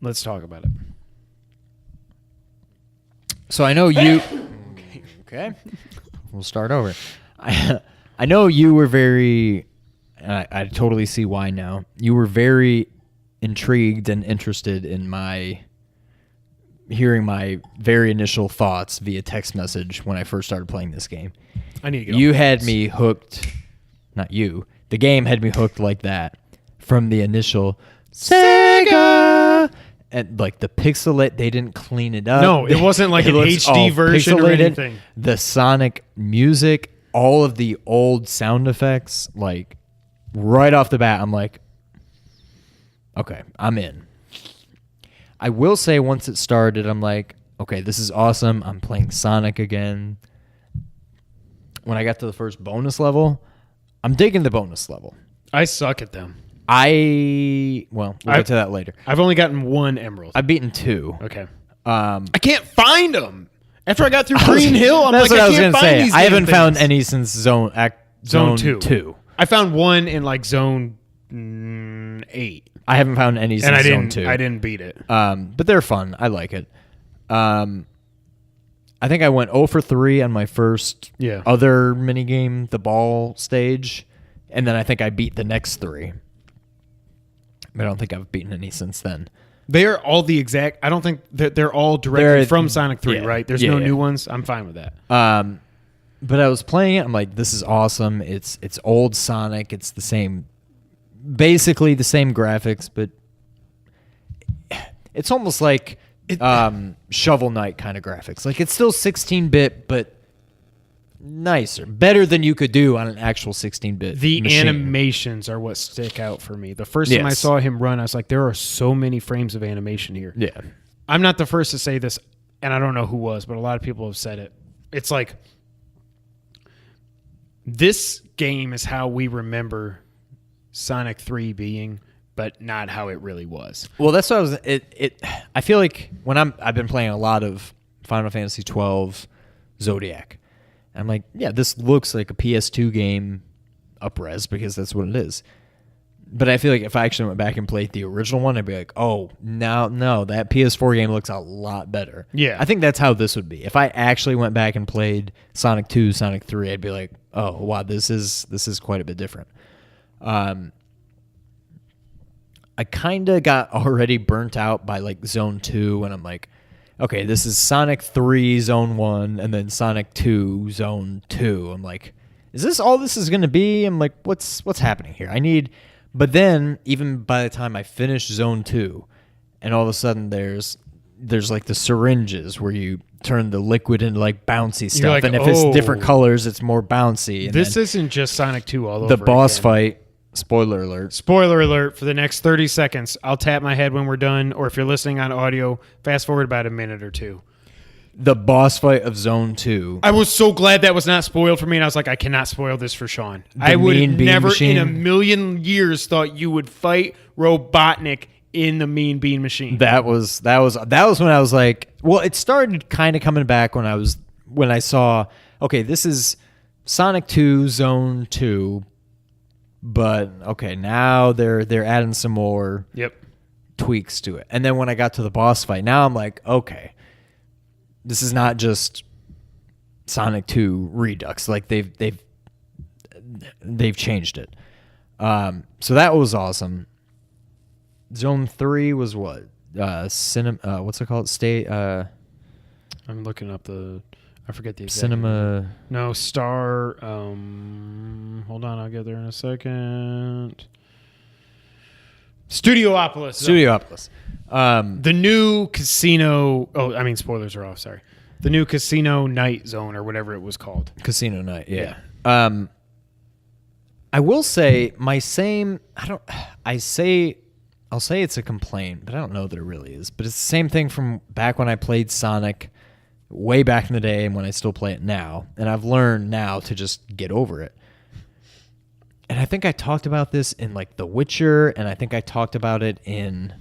Let's talk about it. So I know you... Okay. We'll start over. I know you were very... I totally see why now. You were very intrigued and interested in hearing my very initial thoughts via text message when I first started playing this game. I need to get You had me hooked... Not you. The game had me hooked like that from the initial Sega... And like the pixelate, they didn't clean it up. No, it wasn't like an HD version or anything. The Sonic music, all of the old sound effects, like right off the bat, I'm like, okay, I'm in. I will say once it started, I'm like, okay, this is awesome. I'm playing Sonic again. When I got to the first bonus level, I'm digging the bonus level. I suck at them. We'll get to that later. I've only gotten one emerald. I've beaten 2. Okay. I can't find them. After I got through Green Hill, I'm that's like, what I I was can't gonna find say. these I haven't damn found things. any since Zone 2. I found one in like Zone 8. I haven't found any since Zone 2. I didn't beat it. But they're fun. I like it. I think I went 0 for 3 on my first other minigame, the ball stage, and then I think I beat the next 3. I don't think I've beaten any since then. They are all the exact... I don't think they're all directly from Sonic 3, right? There's no new ones. I'm fine with that. But I was playing it. I'm like, this is awesome. It's old Sonic. It's the same... Basically the same graphics, but... It's almost like Shovel Knight kind of graphics. Like, it's still 16-bit, but... nicer, better than you could do on an actual 16-bit The machine. animations are what stick out for me. The first time I saw him run, I was like, there are so many frames of animation here. Yeah. I'm not the first to say this, and I don't know who was, but a lot of people have said it. It's like, this game is how we remember Sonic 3 being, but not how it really was. Well, that's what I was... I feel like when I've been playing a lot of Final Fantasy 12 Zodiac, I'm like, yeah, this looks like a PS2 game up-res because that's what it is. But I feel like if I actually went back and played the original one, I'd be like, oh, no, that PS4 game looks a lot better. Yeah. I think that's how this would be. If I actually went back and played Sonic 2, Sonic 3, I'd be like, oh, wow, this is quite a bit different. I kind of got already burnt out by like Zone 2, and I'm like, okay, this is Sonic 3 Zone 1 and then Sonic 2 Zone 2. I'm like, is this all this is going to be? I'm like, what's happening here? But then even by the time I finish Zone 2 and all of a sudden there's like the syringes where you turn the liquid into like bouncy stuff. like, and if it's different colors, it's more bouncy. And this isn't just Sonic 2 all over the boss again. fight. Spoiler alert. Spoiler alert for the next 30 seconds. I'll tap my head when we're done, or if you're listening on audio, fast forward about a minute or two. The boss fight of Zone 2. I was so glad that was not spoiled for me, and I was like, I cannot spoil this for Sean. I would have never in a million years thought you would fight Robotnik in the Mean Bean Machine. That was when I was like, well, it started kind of coming back when I saw, okay, this is Sonic 2 Zone 2, but okay, now they're adding some more tweaks to it. And then when I got to the boss fight, now I'm like, okay, this is not just Sonic 2 Redux. Like they've changed it. So that was awesome. Zone 3 was what? Cinema. What's it called? I'm looking up I forget the exact Cinema. name. No, Star. Hold on, I'll get there in a second. Studiopolis. The new casino. Oh, I mean, spoilers are off. Sorry. The new Casino Night Zone or whatever it was called. Casino Night. Yeah. I will say I'll say it's a complaint, but I don't know that it really is. But it's the same thing from back when I played Sonic way back in the day and when I still play it now. And I've learned now to just get over it. And I think I talked about this in like The Witcher, and I think I talked about it in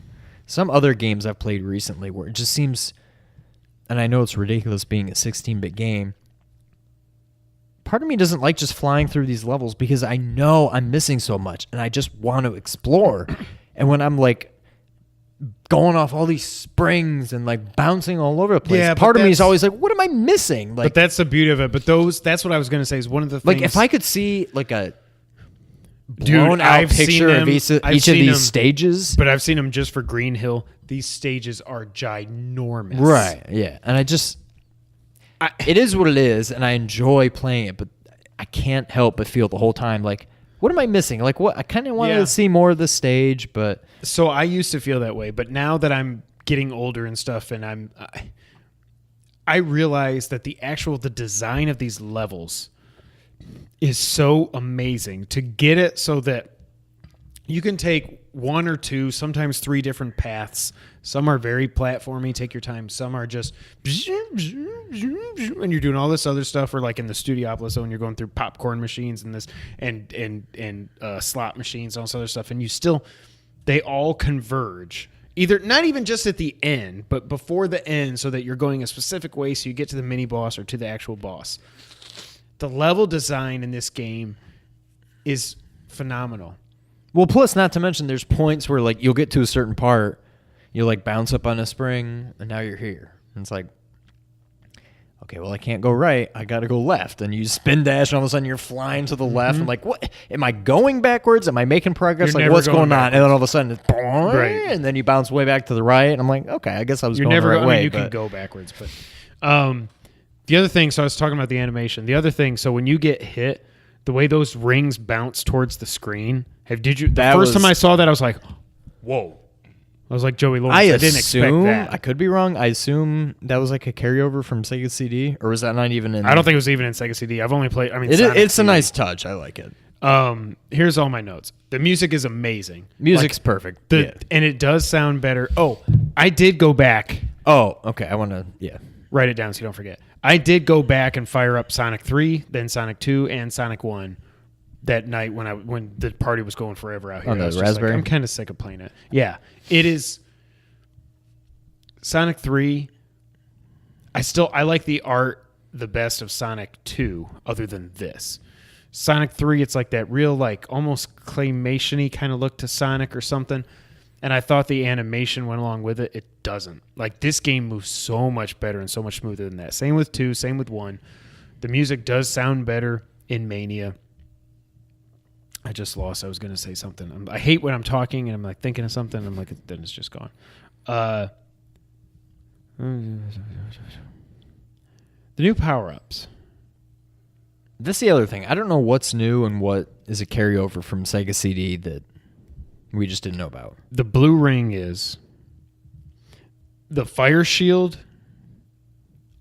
some other games I've played recently where it just seems, and I know it's ridiculous being a 16-bit game, part of me doesn't like just flying through these levels because I know I'm missing so much and I just want to explore. And when I'm like going off all these springs and like bouncing all over the place, part of me is always like, what am I missing? Like, but that's the beauty of it. But that's what I was going to say is one of the things. Like if I could see like a blown out picture of each of these stages. But I've seen them just for Green Hill. These stages are ginormous. Right, yeah. And it is what it is, and I enjoy playing it, but I can't help but feel the whole time like, what am I missing? Like, what? I kind of wanted to see more of the stage, but... So I used to feel that way, but now that I'm getting older and stuff, and I realize that the design of these levels is so amazing to get it so that you can take one or two, sometimes three different paths. Some are very platformy, take your time. Some are just, and you're doing all this other stuff. Or like in the Studiopolis Zone, you're going through popcorn machines and this, and slot machines and all this other stuff. And they all converge. Either not even just at the end, but before the end, so that you're going a specific way, so you get to the mini boss or to the actual boss. The level design in this game is phenomenal. Well, plus, not to mention, there's points where like you'll get to a certain part, you'll like bounce up on a spring, and now you're here. And it's like, okay, well, I can't go right. I got to go left. And you spin dash, and all of a sudden you're flying to the left. I'm like, what? Am I going backwards? Am I making progress? You're like, what's going backwards. on? And then all of a sudden, it's right. And then you bounce way back to the right. And I'm like, okay, I guess I was going the right way. You can go backwards, but the other thing. So I was talking about the animation. The other thing. So when you get hit, the way those rings bounce towards the screen. The first time I saw that, I was like, whoa. I was like Joey Lawrence. I didn't expect that. I could be wrong. I assume that was like a carryover from Sega CD, or was that not even in? I don't think it was even in Sega CD. I've only played. I mean, it's a nice touch. I like it. Here's all my notes. The music is amazing. Music's perfect. And it does sound better. Oh, I did go back. Oh, okay. I want to write it down so you don't forget. I did go back and fire up Sonic 3, then Sonic 2, and Sonic 1 that night when the party was going forever out here. On the Raspberry? I'm kind of sick of playing it. Yeah. It is Sonic 3. I like the art the best of Sonic 2 other than this. Sonic 3, it's like that real like almost claymation-y kind of look to Sonic or something. And I thought the animation went along with it. It doesn't. Like, this game moves so much better and so much smoother than that. Same with 2, same with 1. The music does sound better in Mania. I just lost. I was going to say something. I hate when I'm talking and I'm like thinking of something. And I'm like, then it's just gone. The new power-ups. That's the other thing. I don't know what's new and what is a carryover from Sega CD that we just didn't know about. The blue ring is the fire shield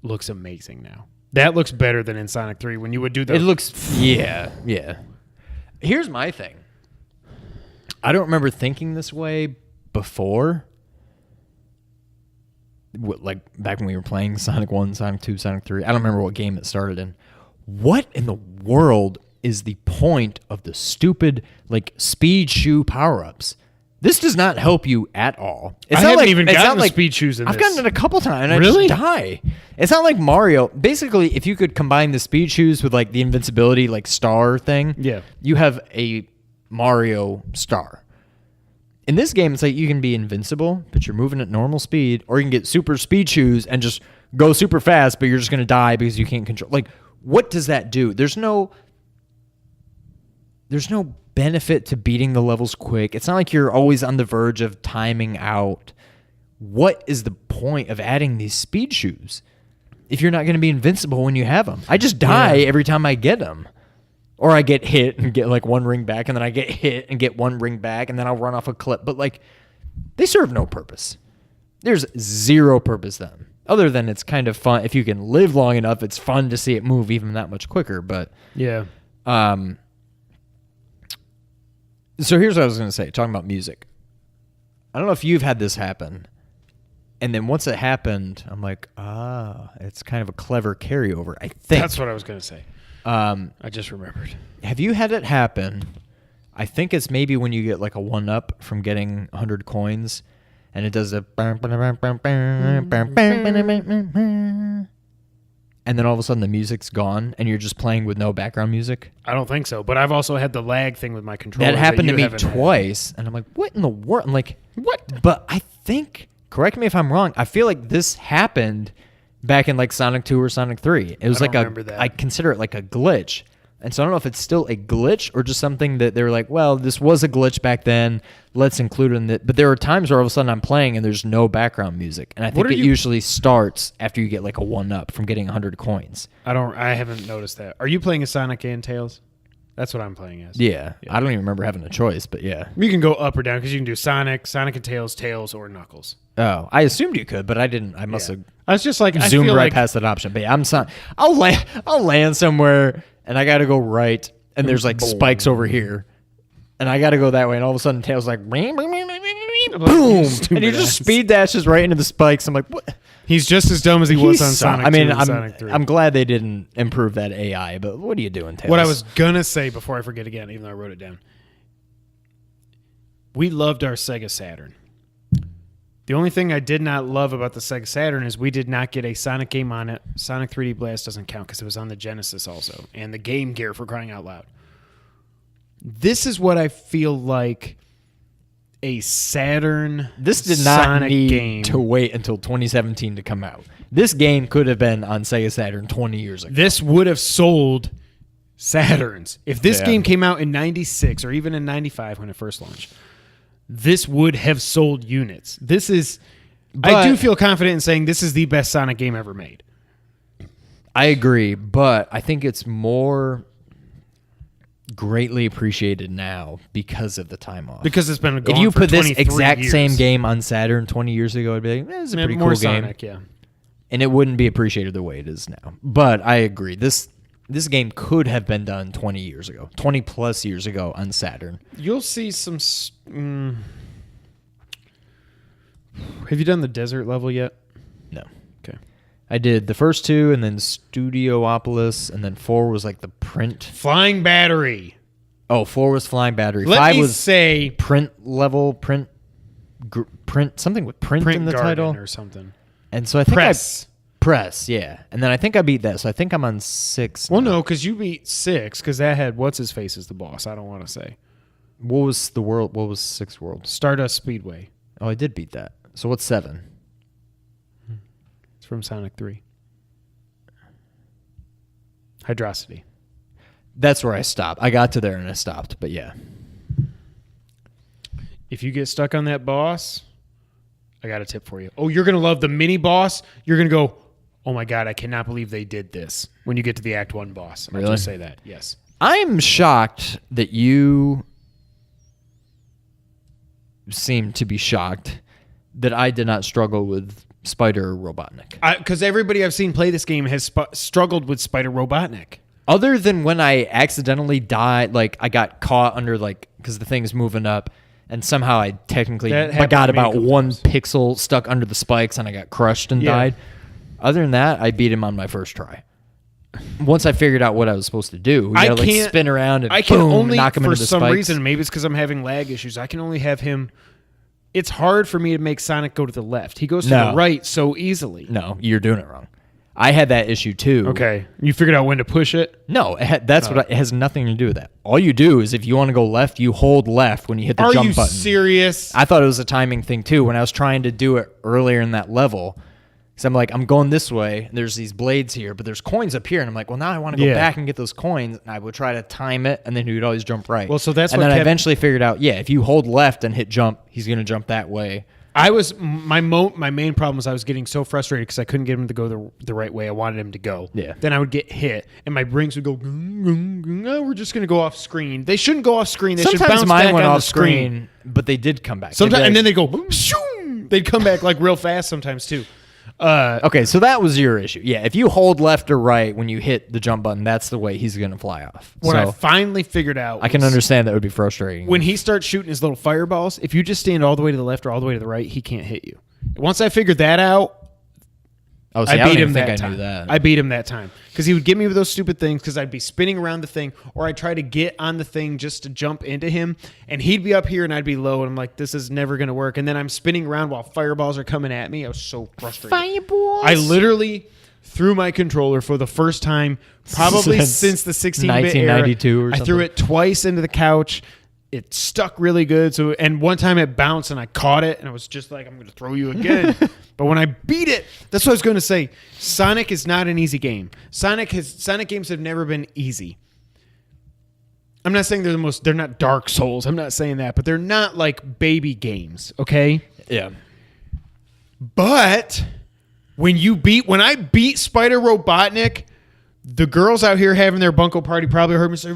looks amazing now. That looks better than in Sonic 3 when you would do the... It looks... Yeah. Here's my thing. I don't remember thinking this way before, like back when we were playing Sonic 1, Sonic 2, Sonic 3. I don't remember what game it started in. What in the world is the point of the stupid like speed shoe power-ups? This does not help you at all. I haven't even gotten the speed shoes in this. I've gotten it a couple times and Really? I just die. It's not like Mario. Basically, if you could combine the speed shoes with like the invincibility like star thing, Yeah. you have a Mario star. In this game, it's like you can be invincible, but you're moving at normal speed, or you can get super speed shoes and just go super fast, but you're just going to die because you can't control. Like, what does that do? There's no benefit to beating the levels quick. It's not like you're always on the verge of timing out. What is the point of adding these speed shoes if you're not going to be invincible when you have them? I just die every time I get them. Or I get hit and get like one ring back, and then I get hit and get one ring back, and then I'll run off a cliff. But like, they serve no purpose. There's zero purpose to them. Other than it's kind of fun. If you can live long enough, it's fun to see it move even that much quicker. But yeah. So here's what I was going to say, talking about music. I don't know if you've had this happen. And then once it happened, I'm like, it's kind of a clever carryover, I think. That's what I was going to say. I just remembered. Have you had it happen? I think it's maybe when you get like a 1-up from getting 100 coins, and it does a... And then all of a sudden the music's gone, and you're just playing with no background music? I don't think so, but I've also had the lag thing with my controller. That happened to you me haven't had. twice, and I'm like, what in the world? I'm like, What? But I think, correct me if I'm wrong, I feel like this happened back in like Sonic 2 or Sonic 3. It was I like don't remember that. I consider it like a glitch. And so I don't know if it's still a glitch or just something that they were like, well, this was a glitch back then. Let's include it in it. But there are times where all of a sudden I'm playing and there's no background music. And I think it usually starts after you get like a 1-up from getting 100 coins. I haven't noticed that. Are you playing as Sonic and Tails? That's what I'm playing as. Yeah. I don't even remember having a choice, but yeah. You can go up or down because you can do Sonic and Tails, Tails, or Knuckles. Oh, I assumed you could, but I didn't. I must have I was just like, I zoomed feel right like, past that option. But yeah, I'll land somewhere and I got to go right, and there's like spikes over here, and I got to go that way, and all of a sudden Tails like boom, and he just speed dashes right into the spikes. I'm like, what? He's just as dumb as he was on Sonic 2 and Sonic 3. I'm glad they didn't improve that AI, but what are you doing, Tails? What I was going to say before I forget again, even though I wrote it down, we loved our Sega Saturn. The only thing I did not love about the Sega Saturn is we did not get a Sonic game on it. Sonic 3D Blast doesn't count because it was on the Genesis also, and the Game Gear, for crying out loud. This is what I feel like a Saturn This did not Sonic need game to wait until 2017 to come out. This game could have been on Sega Saturn 20 years ago. This would have sold Saturns. If this game came out in 96 or even in 95 when it first launched, this would have sold units. This is... I do feel confident in saying this is the best Sonic game ever made. I agree, but I think it's more greatly appreciated now because of the time off. Because it's been gone if you for put this 23 exact years. same game on Saturn 20 years ago, I'd be like, it's a pretty More cool Sonic, game. yeah. And it wouldn't be appreciated the way it is now. But I agree. This game could have been done 20 years ago, 20 plus years ago on Saturn. You'll see some... Have you done the desert level yet? No. Okay. I did the first two, and then Studiopolis, and then 4 was like the print. Flying Battery. Oh, 4 was Flying Battery. Let 5 me was say print level, print, something with print in the Garden title. or something. And so I think Press. yeah. And then I think I beat that, so I think I'm on 6 Well, now. no, because you beat 6, because that had what's-his-face as the boss. I don't want to say. What was 6th world? Stardust Speedway. Oh, I did beat that. So what's 7? It's from Sonic 3. Hydrocity. That's where I stopped. I got to there and I stopped, but yeah. If you get stuck on that boss, I got a tip for you. Oh, you're going to love the mini boss. You're going to go, oh my God, I cannot believe they did this when you get to the Act 1 boss. Really? I'll just say that, yes. I'm shocked that you seem to be shocked that I did not struggle with Spider Robotnik. Because everybody I've seen play this game has struggled with Spider Robotnik. Other than when I accidentally died, like I got caught under like, because the thing's moving up, and somehow I technically That happened got to me a about couple 1 times. pixel stuck under the spikes, and I got crushed and Yeah. died. Other than that, I beat him on my first try. Once I figured out what I was supposed to do, you I gotta like can't- spin around and I can boom, only, knock him for into the some spikes. reason, maybe it's because I'm having lag issues, I can only have him. It's hard for me to make Sonic go to the left. He goes to No. the right so easily. No, you're doing it wrong. I had that issue too. Okay. You figured out when to push it? No, it has nothing to do with that. All you do is if you want to go left, you hold left when you hit the Are jump you button. serious? I thought it was a timing thing too when I was trying to do it earlier in that level. Because I'm like, I'm going this way. And there's these blades here, but there's coins up here. And I'm like, well, now I want to go Yeah. back and get those coins. And I would try to time it, and then he would always jump right. Well, so that's and what then I kept- eventually figured out, yeah, if you hold left and hit jump, he's going to jump that way. My main problem was I was getting so frustrated because I couldn't get him to go the right way I wanted him to go. Yeah. Then I would get hit, and my rings would go. Oh, we're just gonna go off screen. They shouldn't go off screen. They should Sometimes bounce mine back went on off the screen. screen, but they did come back. Sometimes, They'd and be then like, they go. Shoom! They'd come back like real fast sometimes too. okay, so that was your issue. Yeah, if you hold left or right when you hit the jump button, that's the way he's going to fly off. What I So finally figured out, I can was understand that would be frustrating. when he starts shooting his little fireballs. If you just stand all the way to the left or all the way to the right, he can't hit you. Once I figured that out, oh, see, I I beat don't him even that think I time. knew that. I beat him that time because he would get me with those stupid things because I'd be spinning around the thing or I'd try to get on the thing just to jump into him and he'd be up here and I'd be low and I'm like, this is never going to work. And then I'm spinning around while fireballs are coming at me. I was so frustrated. Fireballs. I literally threw my controller for the first time probably since the 16-bit era. 1992 or I threw something. it twice into the couch. It stuck really good. So, and one time it bounced and I caught it and I was just like, I'm going to throw you again. But when I beat it, that's what I was going to say. Sonic is not an easy game. Sonic games have never been easy. I'm not saying they're not Dark Souls. I'm not saying that, but they're not like baby games. Okay. Yeah. But when I beat Spider Robotnik, the girls out here having their bunko party probably heard me say,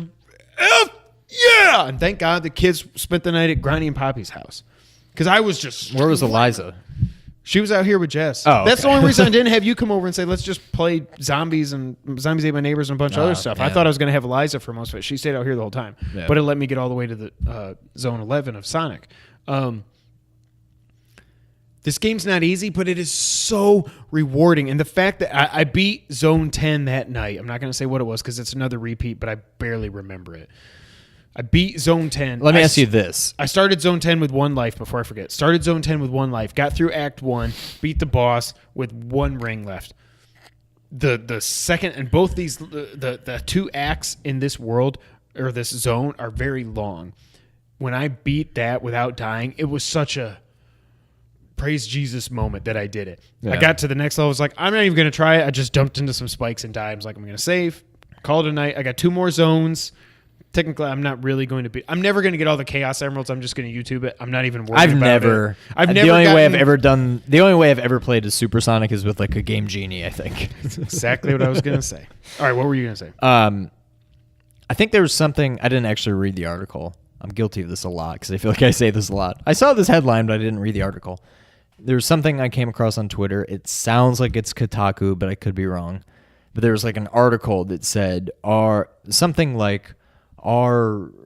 F yeah! And thank God the kids spent the night at Granny and Poppy's house. Because I was just... Where was Eliza? She was out here with Jess. Oh, That's the okay. only reason I didn't have you come over and say, let's just play Zombies and Zombies Ate My Neighbors and a bunch of other stuff. I yeah. thought I was going to have Eliza for most of it. She stayed out here the whole time. Yeah. But it let me get all the way to the Zone 11 of Sonic. This game's not easy, but it is so rewarding. And the fact that I beat Zone 10 that night, I'm not going to say what it was because it's another repeat, but I barely remember it. I beat Zone 10. Let me ask you this. I started Zone 10 with 1 life before I forget. Started Zone 10 with 1 life. Got through Act 1. Beat the boss with 1 ring left. The second and both these the 2 acts in this world or this zone are very long. When I beat that without dying, it was such a praise Jesus moment that I did it. Yeah. I got to the next level. I was like, I'm not even going to try it. I just dumped into some spikes and died. I was like, I'm going to save. Call it a night. I got 2 more zones. Technically, I'm not really going to be. I'm never going to get all the Chaos Emeralds. I'm just going to YouTube it. I'm not even worried I've about never. it. I've the never. only way I've gotten- ever done. The only way I've ever played as Super Sonic is with like a Game Genie. I think. Exactly what I was going to say. All right, what were you going to say? I think there was something. I didn't actually read the article. I'm guilty of this a lot because I feel like I say this a lot. I saw this headline, but I didn't read the article. There was something I came across on Twitter. It sounds like it's Kotaku, but I could be wrong. But there was like an article that said, "Are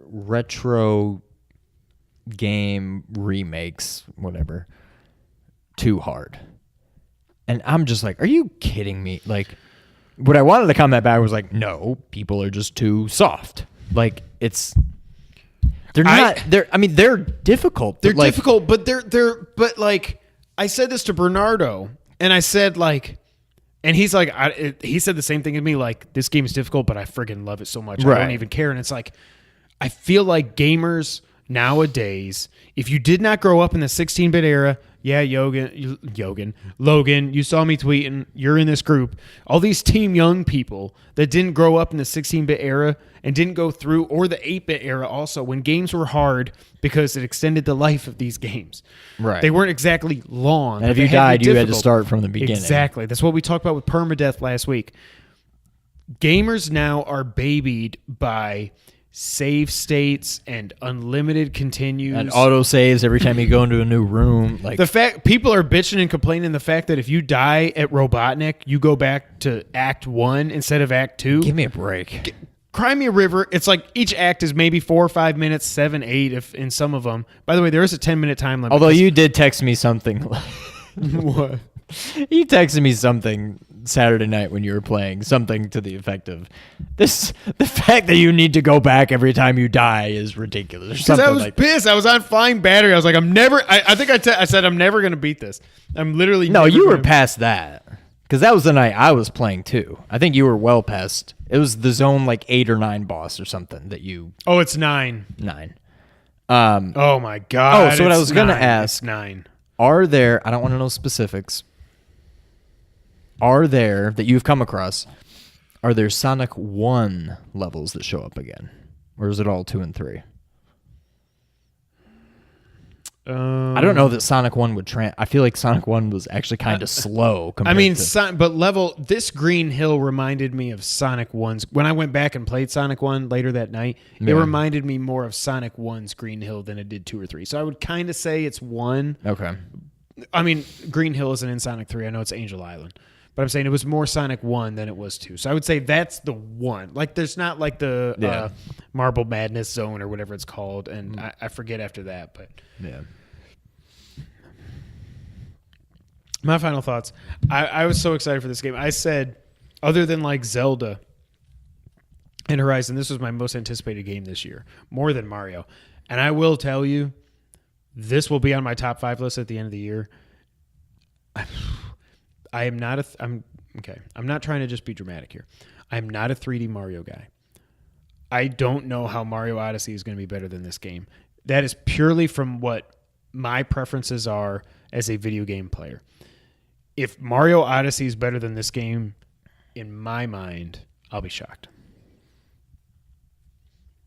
retro game remakes, whatever, too hard?" And I'm just like, are you kidding me? Like, what I wanted to comment back was like, no, people are just too soft. Like, they're not. They're difficult. They're but, like, difficult, but but like I said this to Bernardo, and I said like, and he's like, he said the same thing to me. Like, this game is difficult, but I friggin' love it so much. I Right. don't even care. And it's like, I feel like gamers nowadays, if you did not grow up in the 16-bit era, yeah, Logan, you saw me tweeting, you're in this group. All these Team Young people that didn't grow up in the 16-bit era and didn't go through, or the 8-bit era also, when games were hard because it extended the life of these games. Right. They weren't exactly long. And but if they you had to be died, you had to difficult. start from the beginning. Exactly. That's what we talked about with permadeath last week. Gamers now are babied by save states and unlimited continues and auto saves every time you go into a new room. Like, the fact people are bitching and complaining the fact that if you die at Robotnik, you go back to Act 1 instead of Act 2. give me a break. Cry Me a River, it's like each act is maybe 4 or 5 minutes, 7, 8 if in some of them. By the way, there is a 10-minute time limit. Although you did text me something. What? You texted me something Saturday night when you were playing, something to the effect of the fact that you need to go back every time you die is ridiculous. Because I was pissed. I was on flying battery. I was like, I said I'm never going to beat this. I'm literally No, you were past that. Because that was the night I was playing too. I think you were well past. It was the zone like 8 or 9 boss or something that you. Oh, it's 9. 9. Oh my god. Oh, so what I was going to ask. It's 9. Are there, I don't want to know specifics. Are there, that you've come across, are there Sonic 1 levels that show up again? Or is it all 2 and 3? I don't know that Sonic 1 would I feel like Sonic 1 was actually kind of slow compared to... this Green Hill reminded me of Sonic 1's... When I went back and played Sonic 1 later that night, it reminded me more of Sonic 1's Green Hill than it did 2 or 3. So I would kind of say it's 1. Okay. I mean, Green Hill isn't in Sonic 3. I know it's Angel Island. But I'm saying it was more Sonic 1 than it was 2. So I would say that's the 1. Like, there's not like the Marble Madness Zone or whatever it's called. And I forget after that. But yeah. My final thoughts. I was so excited for this game. I said, other than like Zelda and Horizon, this was my most anticipated game this year. More than Mario. And I will tell you, this will be on my top 5 list at the end of the year. I am not I'm not trying to just be dramatic here. I'm not a 3D Mario guy. I don't know how Mario Odyssey is going to be better than this game. That is purely from what my preferences are as a video game player. If Mario Odyssey is better than this game, in my mind, I'll be shocked.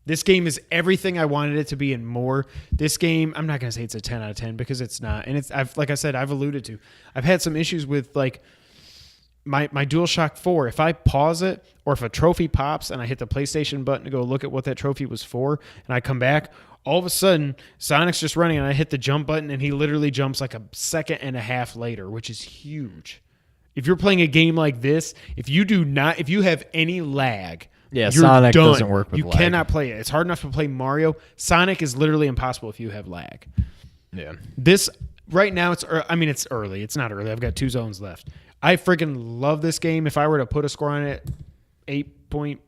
This game is everything I wanted it to be and more. This game, I'm not going to say it's a 10 out of 10 because it's not. And like I said, I've alluded to. I've had some issues with like my DualShock 4. If I pause it or if a trophy pops and I hit the PlayStation button to go look at what that trophy was for and I come back, all of a sudden Sonic's just running and I hit the jump button and he literally jumps like a second and a half later, which is huge. If you're playing a game like this, if you have any lag, yeah, Sonic doesn't work with lag. You lag. cannot play it. It's hard enough to play Mario. Sonic is literally impossible if you have lag. Yeah. This right now it's early. It's not early. I've got 2 zones left. I freaking love this game. If I were to put a score on it, 8.8.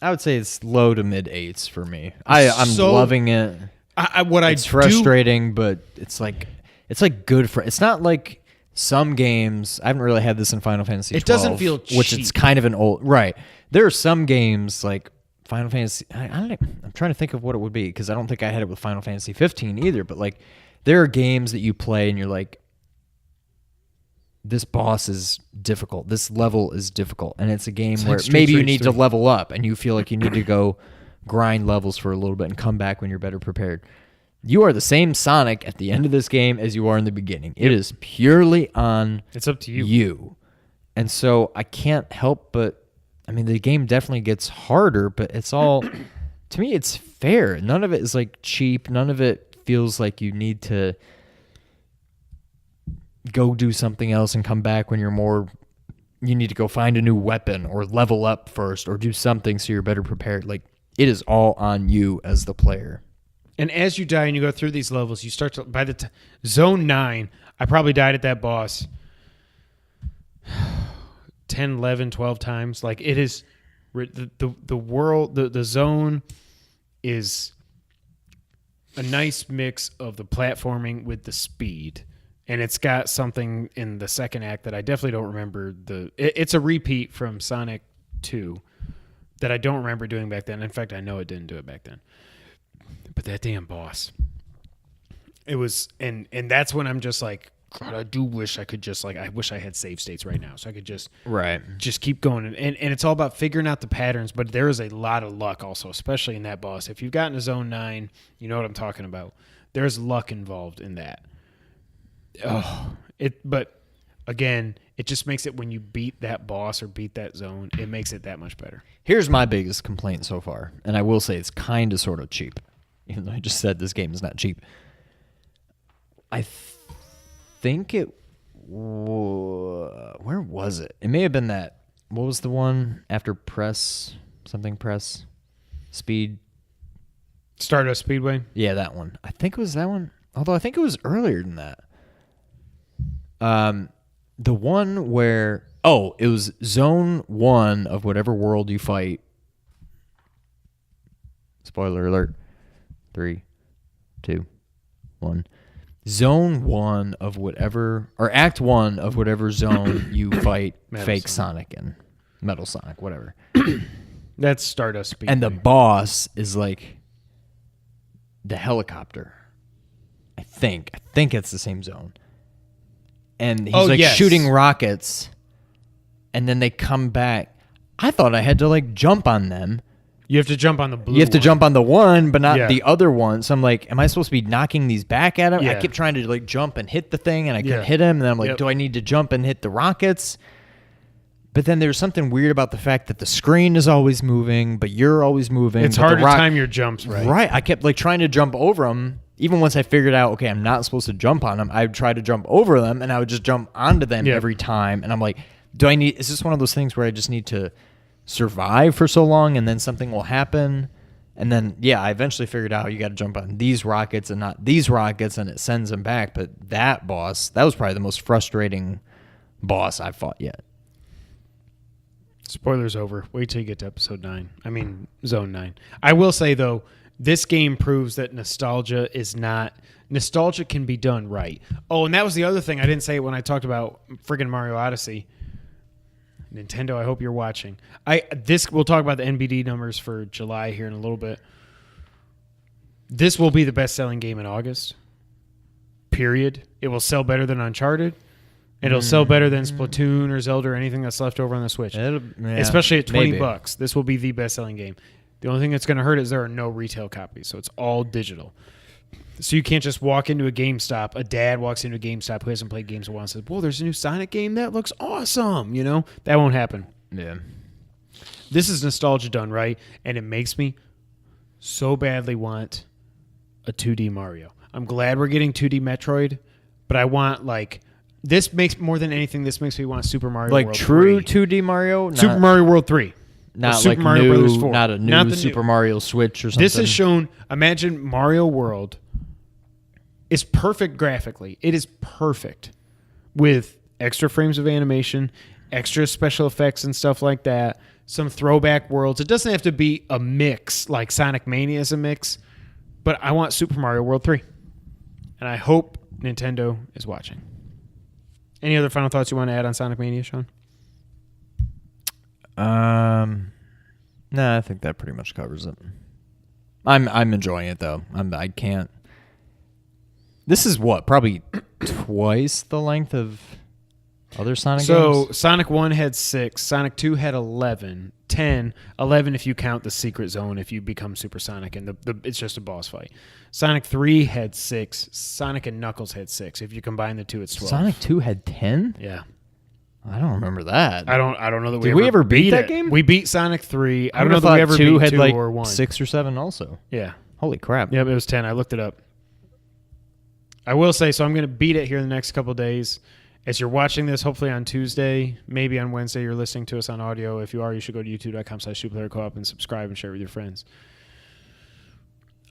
I would say it's low to mid 8s for me. I'm loving it. It's frustrating, but it's like good for. It's not like some games. I haven't really had this in Final Fantasy 12. It doesn't feel cheap. Which it's kind of an old right. There are some games like Final Fantasy. I'm trying to think of what it would be because I don't think I had it with Final Fantasy 15 either. But like, there are games that you play and you're like, this boss is difficult. This level is difficult, and it's a game where maybe you need to level up, and you feel like you need to go grind levels for a little bit and come back when you're better prepared. You are the same Sonic at the end of this game as you are in the beginning. It is purely on. It's up to you. And so I can't help but, I mean, the game definitely gets harder, but it's all, to me, it's fair. None of it is like cheap. None of it feels like you need to go do something else and come back when you need to go find a new weapon or level up first or do something so you're better prepared. Like, it is all on you as the player. And as you die and you go through these levels, you start to, by the zone 9, I probably died at that boss 10, 11, 12 times. Like, it is, the world, the zone is a nice mix of the platforming with the speed. And it's got something in the second act that I definitely don't remember. It's a repeat from Sonic 2 that I don't remember doing back then. In fact, I know it didn't do it back then. But that damn boss. It was, and that's when I'm just like, God, I do wish I could just like, I wish I had save states right now so I could just keep going. And it's all about figuring out the patterns, but there is a lot of luck also, especially in that boss. If you've gotten to zone 9, you know what I'm talking about. There's luck involved in that. But again, it just makes it when you beat that boss or beat that zone, it makes it that much better. Here's my biggest complaint so far, and I will say it's kind of sort of cheap, even though I just said this game is not cheap. I think it... where was it? It may have been that what was the one after press? Something press? Speed? Stardust Speedway? Yeah, that one. I think it was that one. Although I think it was earlier than that. The one where... Oh, it was Zone 1 of whatever world you fight. Spoiler alert. 3, 2, 1. Zone 1 of whatever... Or Act 1 of whatever zone you fight fake Sonic in. Metal Sonic, whatever. That's Stardust Speedway. And the boss is like the helicopter. I think it's the same zone. And he's shooting rockets, and then they come back. I thought I had to like jump on them. You have to jump on the blue. You have to jump on the one, but not Yeah. the other one. So I'm like, am I supposed to be knocking these back at him? Yeah. I kept trying to like jump and hit the thing, and I couldn't Yeah. hit him. And I'm like, Yep. do I need to jump and hit the rockets? But then there's something weird about the fact that the screen is always moving, but you're always moving. It's but the hard to time your jumps, right? Right. I kept like trying to jump over them. Even once I figured out, okay, I'm not supposed to jump on them, I would try to jump over them, and I would just jump onto them Yeah. every time. And I'm like, is this one of those things where I just need to survive for so long and then something will happen? And then, yeah, I eventually figured out you got to jump on these rockets and not these rockets, and it sends them back. But that boss, that was probably the most frustrating boss I've fought yet. Spoilers over. Wait till you get to episode 9. I mean, zone 9. I will say, though, this game proves that nostalgia can be done right. Oh, and that was the other thing. I didn't say it when I talked about friggin' Mario Odyssey. Nintendo, I hope you're watching. We'll talk about the NPD numbers for July here in a little bit. This will be the best-selling game in August. Period. It will sell better than Uncharted. It'll sell better than Splatoon or Zelda or anything that's left over on the Switch. Especially at $20. This will be the best-selling game. The only thing that's going to hurt is there are no retail copies, so it's all digital. So you can't just walk into a GameStop. A dad walks into a GameStop who hasn't played games in a while and says, "Whoa, there's a new Sonic game? That looks awesome." You know? That won't happen. Yeah. This is nostalgia done right, and it makes me so badly want a 2D Mario. I'm glad we're getting 2D Metroid, but I want, like... This makes, more than anything, this makes me want Super Mario like World true 3. 2D Mario? Super Mario World 3. Not Super like Mario new, Brothers 4. not a new Not the Super Mario Switch or something. This is shown, imagine Mario World is perfect graphically. It is perfect with extra frames of animation, extra special effects and stuff like that, some throwback worlds. It doesn't have to be a mix like Sonic Mania is a mix, but I want Super Mario World 3. And I hope Nintendo is watching. Any other final thoughts you want to add on Sonic Mania, Sean? No, I think that pretty much covers it. I'm enjoying it though. I can't. This is what, probably twice the length of other Sonic games? So Sonic 1 had 6, Sonic 2 had 11, 10, 11 if you count the secret zone if you become Super Sonic, and it's just a boss fight. Sonic 3 had 6, Sonic and Knuckles had 6. If you combine the two, it's 12. Sonic 2 had 10? Yeah. I don't remember that. I don't know that Did we ever beat that game? We beat Sonic 3. I don't know would've that we thought ever 2 beat had 2 like or 1. 6 or 7 also. Yeah. Holy crap. Yep, it was 10. I looked it up. I will say, so I'm going to beat it here in the next couple of days. As you're watching this, hopefully on Tuesday, maybe on Wednesday, you're listening to us on audio. If you are, you should go to youtube.com/2playercoop and subscribe and share with your friends.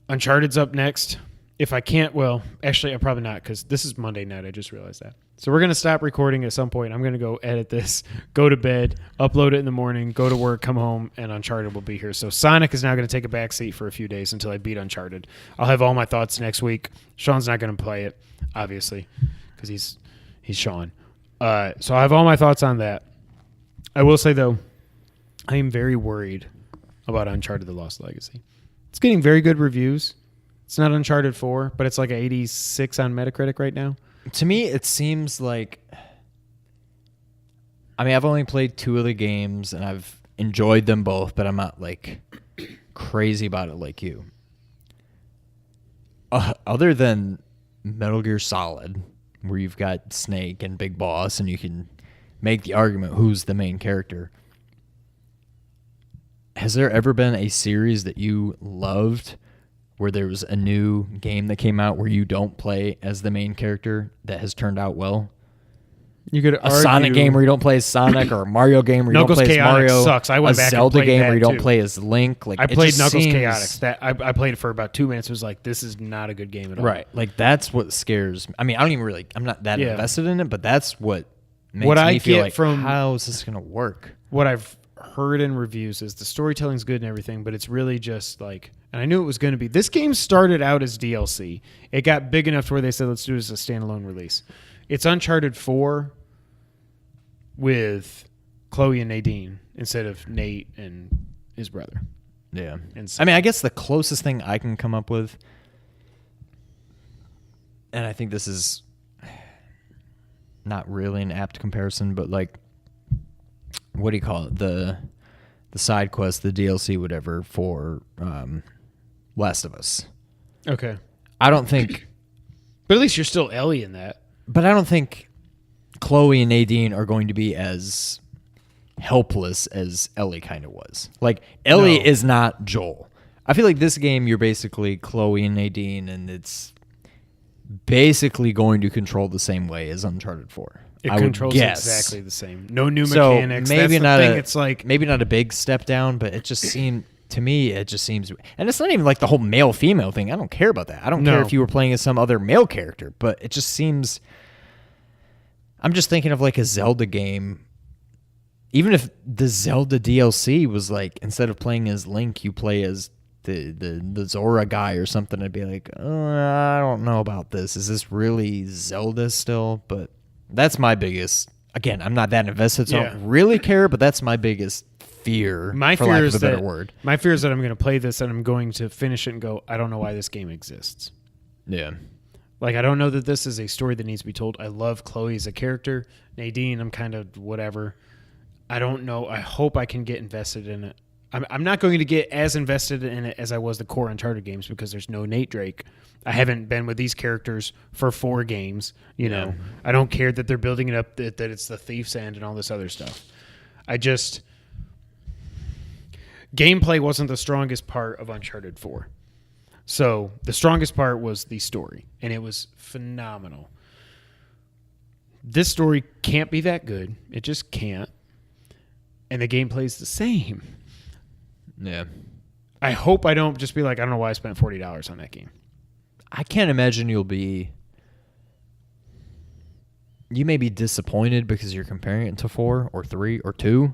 Uncharted's up next. If I can't, well, actually, I'm probably not, because this is Monday night. I just realized that. So we're going to stop recording at some point. I'm going to go edit this, go to bed, upload it in the morning, go to work, come home, and Uncharted will be here. So Sonic is now going to take a back seat for a few days until I beat Uncharted. I'll have all my thoughts next week. Sean's not going to play it, obviously, because he's Sean. So I have all my thoughts on that. I will say, though, I am very worried about Uncharted: The Lost Legacy. It's getting very good reviews. It's not Uncharted 4, but it's like an 86 on Metacritic right now. To me, it seems like... I mean, I've only played 2 of the games, and I've enjoyed them both, but I'm not, like, crazy about it like you. Other than Metal Gear Solid, where you've got Snake and Big Boss, and you can make the argument who's the main character. Has there ever been a series that you loved where there was a new game that came out where you don't play as the main character that has turned out well? You could a Sonic game where you don't play as Sonic, or a Mario game where you Knuckles don't play as Chaotix Mario. sucks. I went a back and Zelda played game that where you don't too. play as Link. Like I it played just Knuckles seems, Chaotix. That I played it for about 2 minutes. It was like, this is not a good game at all. Right. Like that's what scares me. I mean, I don't even really. I'm not that invested in it, but that's what makes What me I feel get like, from- how is this gonna work? What I've heard in reviews is the storytelling's good and everything, but it's really just like, and I knew it was going to be. This game started out as DLC. It got big enough to where they said, let's do it as a standalone release. It's Uncharted 4 with Chloe and Nadine instead of Nate and his brother. Yeah. And I mean, I guess the closest thing I can come up with, and I think this is not really an apt comparison, but like, what do you call it? The side quest, the DLC, whatever, for Last of Us. Okay. I don't think, But at least you're still Ellie in that. but I don't think Chloe and Nadine are going to be as helpless as Ellie kind of was. Like, Ellie No. is not Joel. I feel like this game, you're basically Chloe and Nadine, and it's basically going to control the same way as Uncharted 4. It I would controls guess. exactly the same. No new So mechanics. maybe That's the not thing. a, It's like, maybe not a big step down, but it just seemed to me, it just seems, and it's not even like the whole male female thing. I don't care about that. I don't care No. if you were playing as some other male character, but it just seems. I'm just thinking of like a Zelda game. Even if the Zelda DLC was like, instead of playing as Link, you play as the Zora guy or something, I'd be like, I don't know about this. Is this really Zelda still? But that's my biggest. Again, I'm not that invested, so I don't really care. But that's my biggest fear. my for fear lack is of a better that word. my fear is that I'm going to play this and I'm going to finish it and go, I don't know why this game exists. Yeah. Like, I don't know that this is a story that needs to be told. I love Chloe as a character. Nadine, I'm kind of whatever. I don't know. I hope I can get invested in it. I'm not going to get as invested in it as I was the core Uncharted games because there's no Nate Drake. I haven't been with these characters for 4 games. You know, I don't care that they're building it up, that it's the Thief's End and all this other stuff. Gameplay wasn't the strongest part of Uncharted 4. So the strongest part was the story, and it was phenomenal. This story can't be that good. It just can't. And the gameplay's the same. Yeah. I hope I don't just be like, I don't know why I spent $40 on that game. I can't imagine you'll be. You may be disappointed because you're comparing it to 4 or 3 or 2,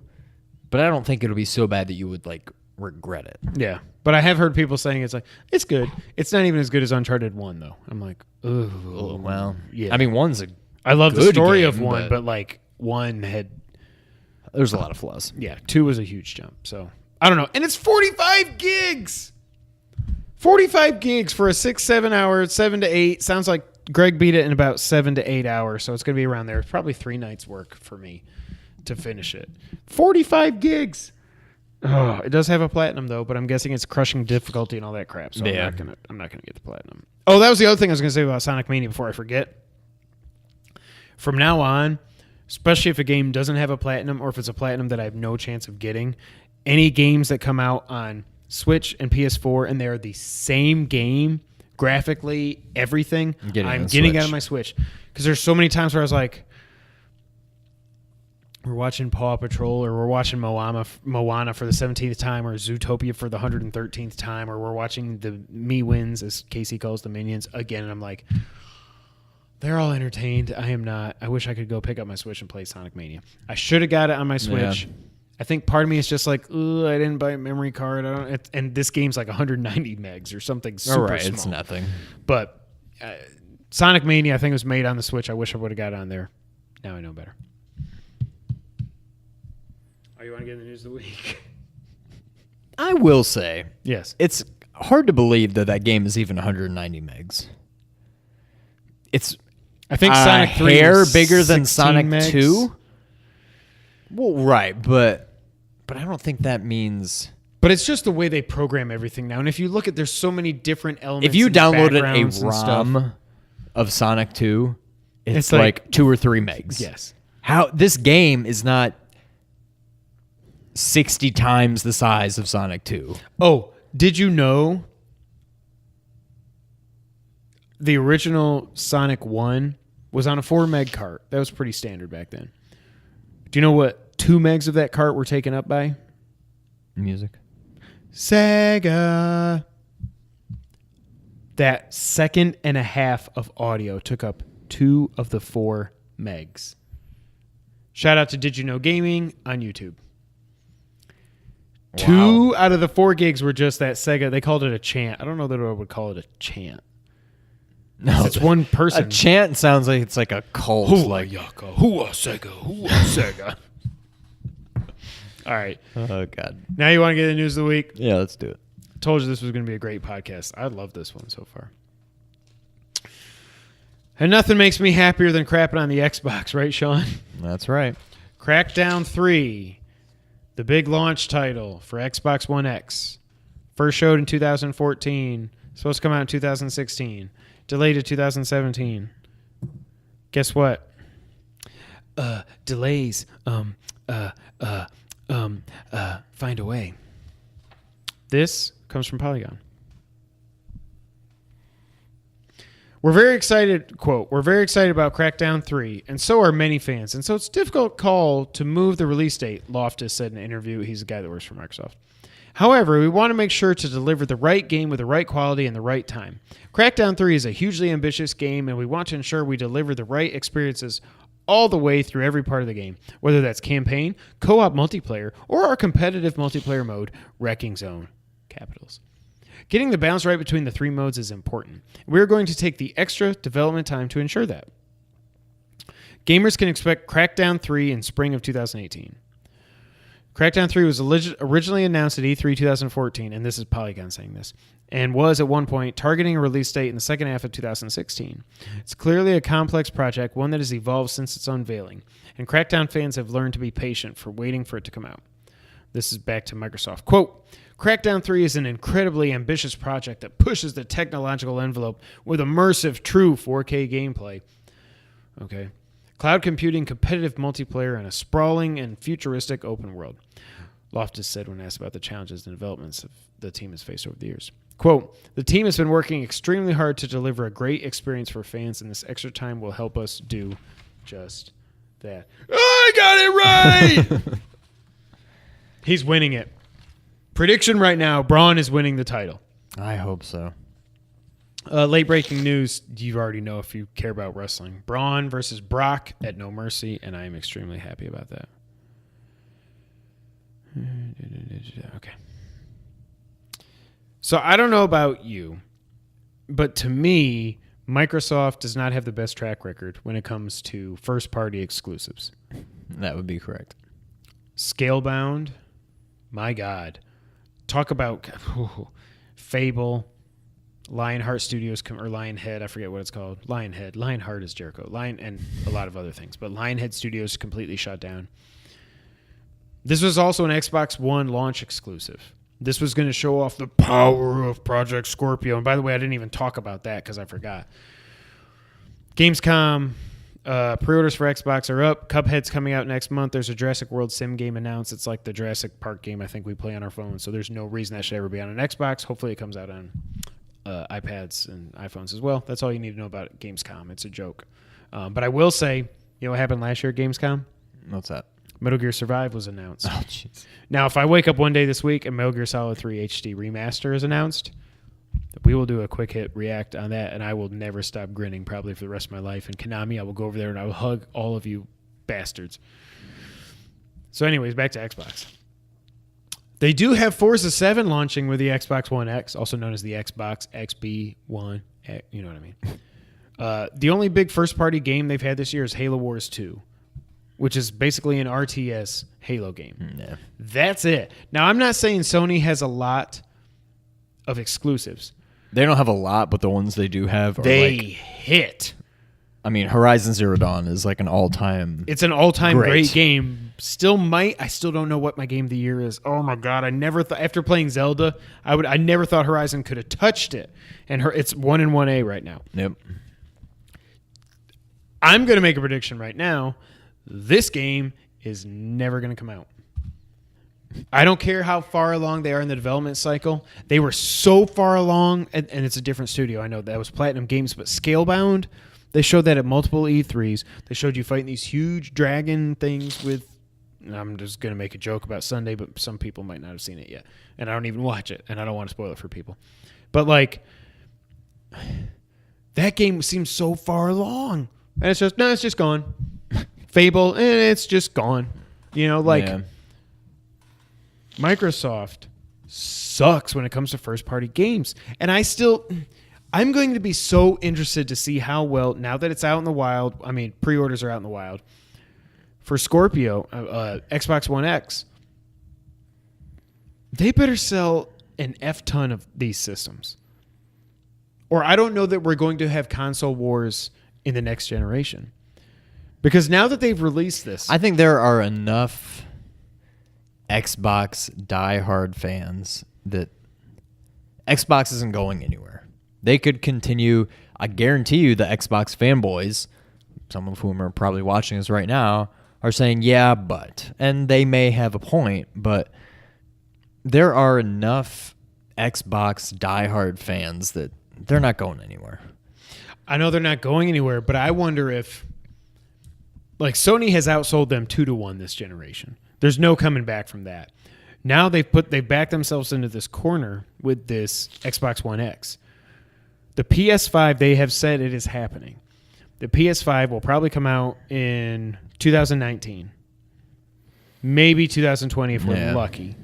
but I don't think it'll be so bad that you would like regret it. Yeah. But I have heard people saying it's like, it's good. It's not even as good as Uncharted 1, though. I'm like, oh, Well, yeah. I mean, 1's a. I love the good story game, of 1, but like 1 had, There's a lot of flaws. yeah, 2 was a huge jump. So I don't know. And it's 45 gigs. 45 gigs for a 6-7 hour, 7 to 8. Sounds like Greg beat it in about 7 to 8 hours. So it's going to be around there. It's probably 3 nights work for me to finish it. 45 gigs. Oh, it does have a platinum though, but I'm guessing it's crushing difficulty and all that crap. So Yeah. I'm not gonna get the platinum. Oh, that was the other thing I was gonna say about Sonic Mania before I forget. From now on, especially if a game doesn't have a platinum or if it's a platinum that I have no chance of getting, any games that come out on Switch and PS4 and they're the same game, graphically, everything, I'm getting out of my Switch. Because there's so many times where I was like, we're watching Paw Patrol, or we're watching Moana for the 17th time, or Zootopia for the 113th time, or we're watching the Me-Wins, as Casey calls the Minions, again, and I'm like, they're all entertained. I am not. I wish I could go pick up my Switch and play Sonic Mania. I should have got it on my Switch. Yeah. I think part of me is just like, I didn't buy a memory card. And this game's like 190 megs or something super small. It's nothing. But Sonic Mania, I think, was made on the Switch. I wish I would have got it on there. Now I know better. Oh, you want to get in the news of the week? I will say, Yes. it's hard to believe that game is even 190 megs. It's I think a Sonic 3 hair was bigger than 16 Sonic megs. 2. Well, right, but I don't think that means. But it's just the way they program everything now. And if you look at, there's so many different elements. If you and downloaded backgrounds a and stuff. ROM of Sonic 2, it's It's like like 2 or 3 megs. Yes. How this game is not 60 times the size of Sonic 2. Oh, did you know the original Sonic 1 was on a 4 meg cart. That was pretty standard back then. Do you know what 2 megs of that cart were taken up by? Music. Sega. That second and a half of audio took up 2 of the 4 megs. Shout out to Did You Know Gaming on YouTube. Wow. 2 out of the 4 gigs were just that Sega. They called it a chant. I don't know that I would call it a chant. No, it's one person. A chant sounds like it's like a cult. Hua Like, yaka, hua Sega, hua Sega. All right. oh God. Now you want to get the news of the week? Yeah, let's do it. I told you this was going to be a great podcast. I love this one so far. And nothing makes me happier than crapping on the Xbox, right, Sean? That's right. Crackdown 3, the big launch title for Xbox One X. First showed in 2014. Supposed to come out in 2016. Delayed to 2017. Guess what? Delays. Find a way. This comes from Polygon. We're very excited, quote, we're very excited about Crackdown 3, and so are many fans. And so it's a difficult call to move the release date, Loftus said in an interview. He's the guy that works for Microsoft. However, we want to make sure to deliver the right game with the right quality and the right time. Crackdown 3 is a hugely ambitious game, and we want to ensure we deliver the right experiences all the way through every part of the game, whether that's campaign, co-op multiplayer, or our competitive multiplayer mode, Wrecking Zone, capitals. Getting the balance right between the 3 modes is important. We're going to take the extra development time to ensure that. Gamers can expect Crackdown 3 in spring of 2018. Crackdown 3 was originally announced at E3 2014, and this is Polygon saying this, and was at one point targeting a release date in the second half of 2016. It's clearly a complex project, one that has evolved since its unveiling, and Crackdown fans have learned to be patient for waiting for it to come out. This is back to Microsoft. Quote, Crackdown 3 is an incredibly ambitious project that pushes the technological envelope with immersive, true 4K gameplay. Okay. Cloud computing, competitive multiplayer, and a sprawling and futuristic open world. Loftus said when asked about the challenges and developments the team has faced over the years. Quote, the team has been working extremely hard to deliver a great experience for fans, and this extra time will help us do just that. I got it right! He's winning it. Prediction right now, Braun is winning the title. I hope so. Late breaking news, you already know if you care about wrestling. Braun versus Brock at No Mercy, and I am extremely happy about that. Okay. So I don't know about you, but to me, Microsoft does not have the best track record when it comes to first-party exclusives. That would be correct. Scalebound, my God. Talk about Fable, Lionheart Studios, or Lionhead, I forget what it's called. Lionhead. Lionheart is Jericho. And a lot of other things. But Lionhead Studios completely shut down. This was also an Xbox One launch exclusive. This was going to show off the power of Project Scorpio. And by the way, I didn't even talk about that because I forgot. Gamescom pre-orders for Xbox are up. Cuphead's coming out next month. There's a Jurassic World sim game announced. It's like the Jurassic Park game I think we play on our phone. So there's no reason that should ever be on an Xbox. Hopefully it comes out on iPads and iPhones as well. That's all you need to know about Gamescom. It's a joke. But I will say, you know what happened last year at Gamescom? What's that? Metal Gear Survive was announced. Oh, jeez. Now, if I wake up one day this week and Metal Gear Solid 3 HD Remaster is announced, we will do a quick hit react on that, and I will never stop grinning probably for the rest of my life. And Konami, I will go over there and I will hug all of you bastards. So anyways, back to Xbox. They do have Forza 7 launching with the Xbox One X, also known as the Xbox XB1, you know what I mean. The only big first-party game they've had this year is Halo Wars 2, which is basically an RTS Halo game. Yeah. That's it. Now, I'm not saying Sony has a lot of exclusives. They don't have a lot, but the ones they do have are hit. I mean, Horizon Zero Dawn is like an all-time. It's an all-time great game. I still don't know what my game of the year is. Oh my God. I never thought, after playing Zelda, I never thought Horizon could have touched it. And it's 1 in 1A right now. Yep. I'm going to make a prediction right now. This game is never going to come out. I don't care how far along they are in the development cycle. They were so far along, and it's a different studio. I know that was Platinum Games, but Scalebound, They showed that at multiple E3s. They showed you fighting these huge dragon things with... I'm just going to make a joke about Sunday, but some people might not have seen it yet. And I don't even watch it, and I don't want to spoil it for people. But, like, that game seems so far along. And it's just gone. Fable, and it's just gone. You know, like, Microsoft sucks when it comes to first-party games. And I'm going to be so interested to see how well, now that it's out in the wild, I mean, pre-orders are out in the wild, for Scorpio, Xbox One X, they better sell an F-ton of these systems. Or I don't know that we're going to have console wars in the next generation. Because now that they've released this... I think there are enough Xbox diehard fans that Xbox isn't going anywhere. They could continue... I guarantee you the Xbox fanboys, some of whom are probably watching us right now, are saying, yeah, but. And they may have a point, but there are enough Xbox diehard fans that they're not going anywhere. I know they're not going anywhere, but I wonder if... Like, Sony has outsold them 2-1 this generation. There's no coming back from that. Now they've backed themselves into this corner with this Xbox One X. The PS5, they have said it is happening. The PS5 will probably come out in 2019. Maybe 2020 if we're lucky.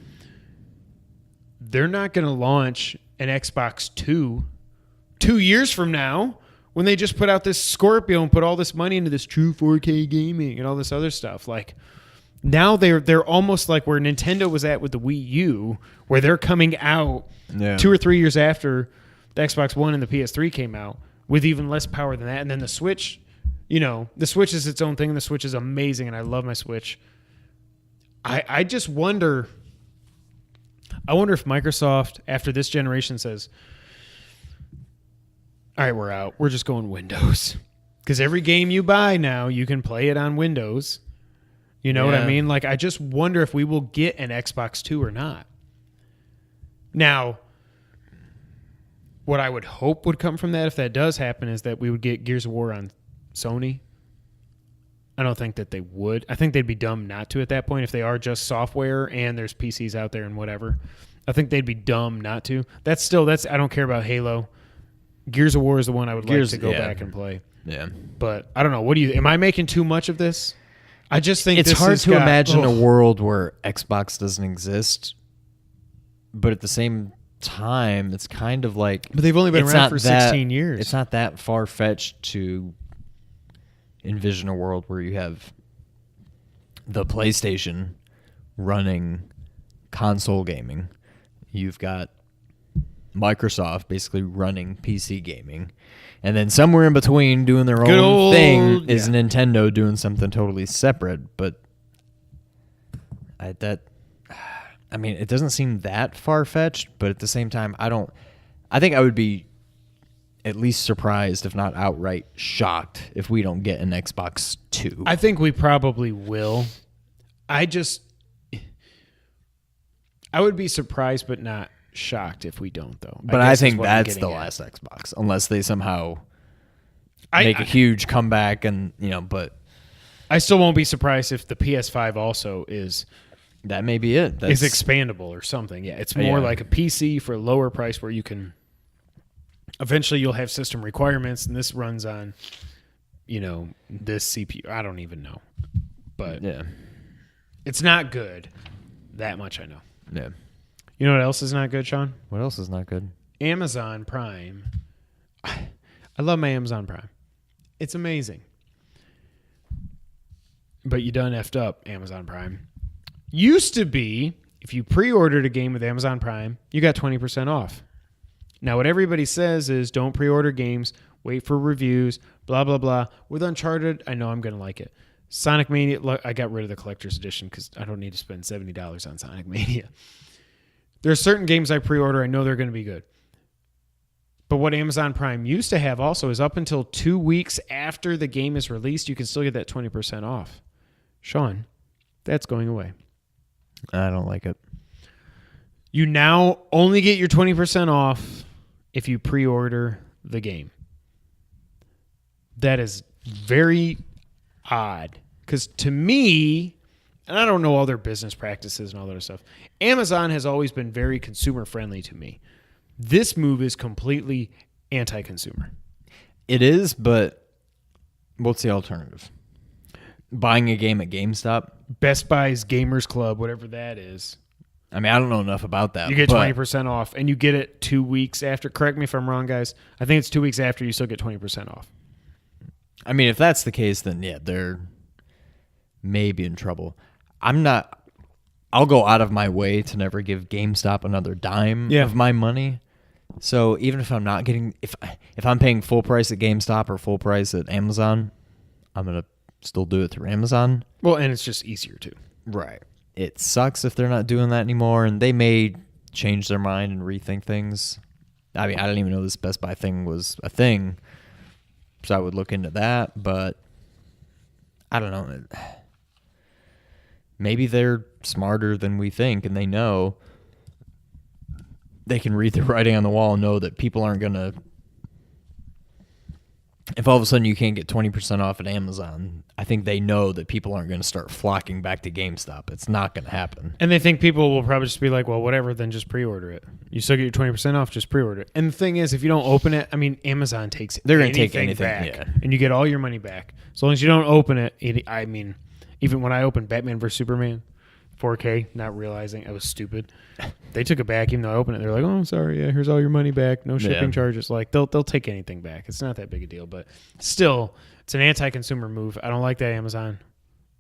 They're not going to launch an Xbox 2 years from now when they just put out this Scorpio and put all this money into this true 4K gaming and all this other stuff. Like, now they're almost like where Nintendo was at with the Wii U, where they're coming out 2 or 3 years after the Xbox One and the PS3 came out with even less power than that. And then the Switch, you know, the Switch is its own thing. And the Switch is amazing, and I love my Switch. I just wonder... I wonder if Microsoft, after this generation, says, all right, we're out. We're just going Windows. Because every game you buy now, you can play it on Windows. You know what I mean? Like, I just wonder if we will get an Xbox 2 or not. Now, what I would hope would come from that, if that does happen, is that we would get Gears of War on Sony. I don't think that they would. I think they'd be dumb not to at that point if they are just software and there's PCs out there and whatever. I think they'd be dumb not to. That's I don't care about Halo. Gears of War is the one I would like to go back and play. Yeah. But I don't know. Am I making too much of this? I just think it's hard to imagine a world where Xbox doesn't exist, but at the same time, it's kind of like... But they've only been around for 16 years. It's not that far-fetched to envision a world where you have the PlayStation running console gaming. You've got Microsoft basically running PC gaming. And then somewhere in between doing their own thing is Nintendo doing something totally separate. But I mean, it doesn't seem that far-fetched, but at the same time, I think I would be at least surprised, if not outright shocked, if we don't get an Xbox 2. I think we probably will. I would be surprised but not shocked if we don't, though. But I think that's the last Xbox, unless they somehow make a huge comeback and, but... I still won't be surprised if the PS5 also is... That may be it. Is expandable or something. Yeah, it's more like a PC for a lower price where you can... Eventually, you'll have system requirements, and this runs on, this CPU. I don't even know. But it's not good. That much I know. Yeah. You know what else is not good, Sean? What else is not good? Amazon Prime. I love my Amazon Prime. It's amazing. But you done effed up, Amazon Prime. Used to be, if you pre-ordered a game with Amazon Prime, you got 20% off. Now, what everybody says is don't pre-order games, wait for reviews, blah, blah, blah. With Uncharted, I know I'm going to like it. Sonic Mania, I got rid of the collector's edition because I don't need to spend $70 on Sonic Mania. There are certain games I pre-order, I know they're going to be good. But what Amazon Prime used to have also is up until 2 weeks after the game is released, you can still get that 20% off. Sean, that's going away. I don't like it. You now only get your 20% off if you pre-order the game. that is very odd. Because to me, and I don't know all their business practices and all that other stuff, Amazon has always been very consumer-friendly to me. This move is completely anti-consumer. It is, but what's the alternative? Buying a game at GameStop? Best Buy's Gamers Club, whatever that is. I mean, I don't know enough about that. You get 20% off, and you get it 2 weeks after. Correct me if I'm wrong, guys. I think it's 2 weeks after you still get 20% off. I mean, if that's the case, then yeah, they're maybe in trouble. I'll go out of my way to never give GameStop another dime of my money. So even if I'm not getting, if I'm paying full price at GameStop or full price at Amazon, I'm going to still do it through Amazon. Well, and it's just easier too. Right. It sucks if they're not doing that anymore, and they may change their mind and rethink things. I mean, I didn't even know this Best Buy thing was a thing, so I would look into that, but I don't know. Maybe they're smarter than we think, and they know they can read the writing on the wall and know that people aren't going to... If all of a sudden you can't get 20% off at Amazon, I think they know that people aren't going to start flocking back to GameStop. It's not going to happen. And they think people will probably just be like, well, whatever, then just pre-order it. You still get your 20% off, just pre-order it. And the thing is, if you don't open it, I mean, Amazon takes They're going to take anything back, yeah. and you get all your money back. As long as you don't open it, I mean, even when I opened Batman vs. Superman, 4K, not realizing it was stupid. They took it back, even though I opened it. They're like, "Oh, sorry, yeah, here's all your money back, no shipping charges." Like they'll take anything back. It's not that big a deal, but still, it's an anti-consumer move. I don't like that, Amazon.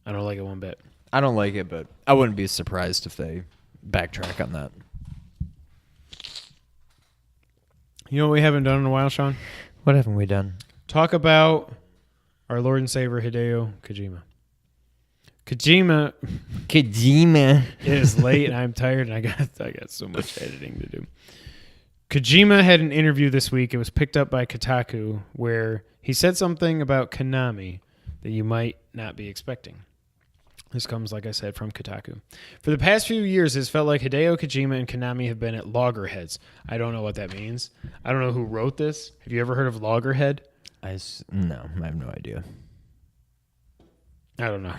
I don't like it one bit. I don't like it, but I wouldn't be surprised if they backtrack on that. You know what we haven't done in a while, Sean? What haven't we done? Talk about our Lord and Savior Hideo Kojima. Kojima is late, and I'm tired, and I got so much editing to do. Kojima had an interview this week. It was picked up by Kotaku, where he said something about Konami that you might not be expecting. This comes, like I said, from Kotaku. For the past few years, it's felt like Hideo Kojima and Konami have been at loggerheads. I don't know what that means. I don't know who wrote this. Have you ever heard of loggerhead? No, I have no idea. I don't know.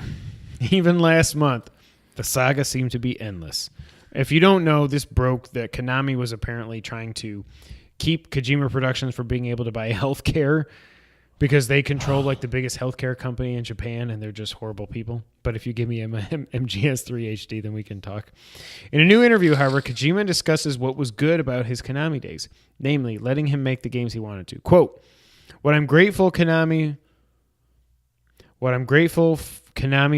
Even last month, the saga seemed to be endless. If you don't know, this broke that Konami was apparently trying to keep Kojima Productions from being able to buy healthcare because they control like the biggest healthcare company in Japan, and they're just horrible people. But if you give me MGS3 HD, then we can talk. In a new interview, however, Kojima discusses what was good about his Konami days, namely letting him make the games he wanted to. Quote, What I'm grateful Konami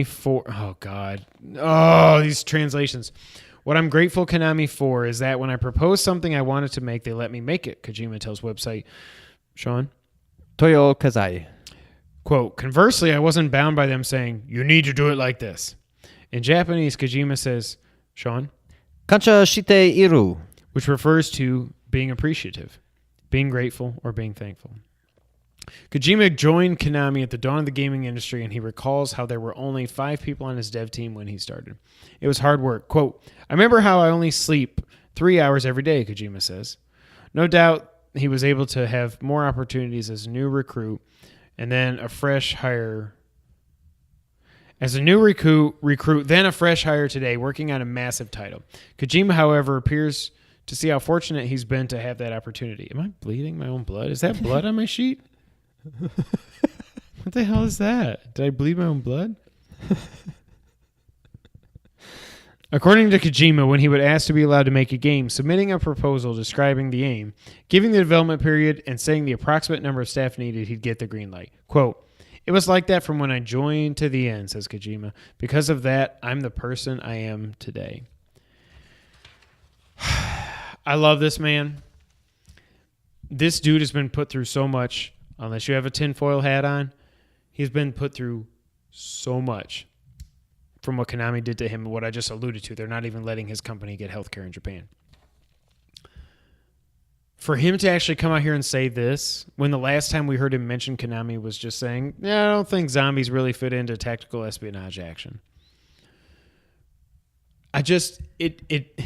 for... Oh, God. Oh, these translations. What I'm grateful Konami for is that when I proposed something I wanted to make, they let me make it, Kojima tells website. Sean? Toyo Kazai. Quote, conversely, I wasn't bound by them saying, you need to do it like this. In Japanese, Kojima says, Sean? Kancha shite iru. Which refers to being appreciative, being grateful, or being thankful. Kojima joined Konami at the dawn of the gaming industry, and he recalls how there were only 5 people on his dev team when he started. It was hard work. Quote, I remember how I only sleep 3 hours every day, Kojima says. No doubt he was able to have more opportunities as a new recruit and then a fresh hire. As a new recruit, then a fresh hire today, working on a massive title. Kojima, however, appears to see how fortunate he's been to have that opportunity. Am I bleeding my own blood? Is that blood on my sheet? What the hell is that? Did I bleed my own blood? According to Kojima, when he would ask to be allowed to make a game, submitting a proposal describing the aim, giving the development period, and saying the approximate number of staff needed, he'd get the green light. Quote, it was like that from when I joined to the end, says Kojima. Because of that, I'm the person I am today. I love this man. This dude has been put through so much. Unless you have a tinfoil hat on, he's been put through so much from what Konami did to him and what I just alluded to. They're not even letting his company get healthcare in Japan. For him to actually come out here and say this, when the last time we heard him mention Konami was just saying, yeah, I don't think zombies really fit into tactical espionage action. It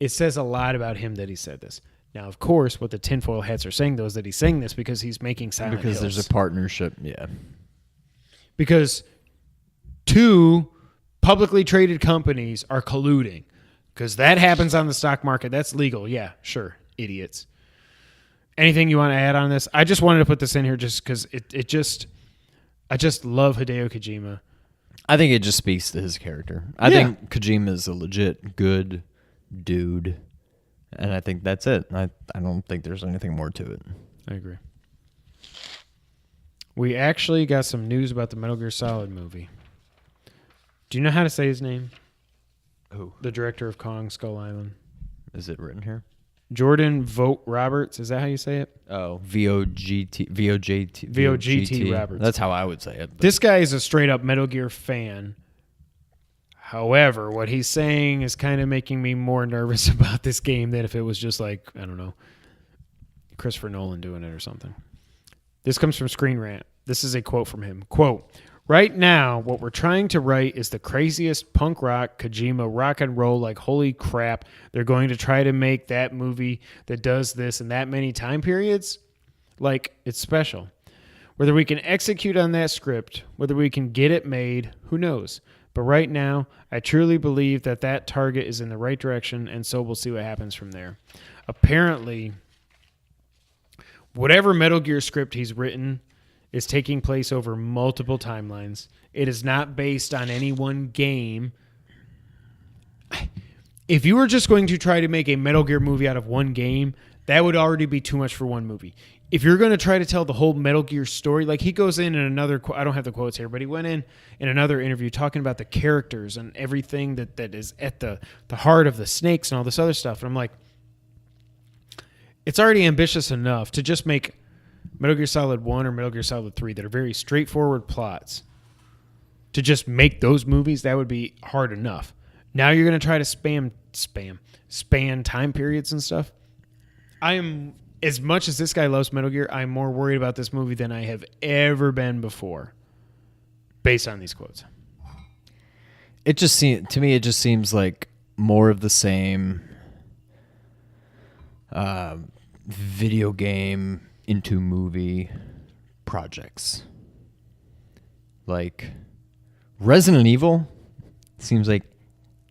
says a lot about him that he said this. Now, of course, what the tinfoil hats are saying, though, is that he's saying this because he's making Silent Hills. Because there's a partnership, yeah. Because 2 publicly traded companies are colluding. Because that happens on the stock market. That's legal. Yeah, sure. Idiots. Anything you want to add on this? I just wanted to put this in here just because I just love Hideo Kojima. I think it just speaks to his character. I think Kojima is a legit good dude. And I think that's it. I don't think there's anything more to it. I agree. We actually got some news about the Metal Gear Solid movie. Do you know how to say his name? Who? The director of Kong Skull Island. Is it written here? Jordan Vogt Roberts. Is that how you say it? Oh, VOGT Roberts. That's how I would say it. But. This guy is a straight up Metal Gear fan. However, what he's saying is kind of making me more nervous about this game than if it was just like, I don't know, Christopher Nolan doing it or something. This comes from Screen Rant. This is a quote from him. Quote, "Right now, what we're trying to write is the craziest punk rock, Kojima rock and roll, like holy crap, they're going to try to make that movie that does this in that many time periods? Like, it's special. Whether we can execute on that script, whether we can get it made, who knows? But right now, I truly believe that that target is in the right direction, and so we'll see what happens from there." Apparently, whatever Metal Gear script he's written is taking place over multiple timelines. It is not based on any one game. If you were just going to try to make a Metal Gear movie out of one game, that would already be too much for one movie. If you're going to try to tell the whole Metal Gear story, like he goes in another, I don't have the quotes here, but he went in another interview talking about the characters and everything that is at the heart of the snakes and all this other stuff. And I'm like, it's already ambitious enough to just make Metal Gear Solid 1 or Metal Gear Solid 3 that are very straightforward plots. To just make those movies, that would be hard enough. Now you're going to try to span time periods and stuff. I am, as much as this guy loves Metal Gear, I'm more worried about this movie than I have ever been before, based on these quotes. It just seems like more of the same video game into movie projects. Like Resident Evil seems like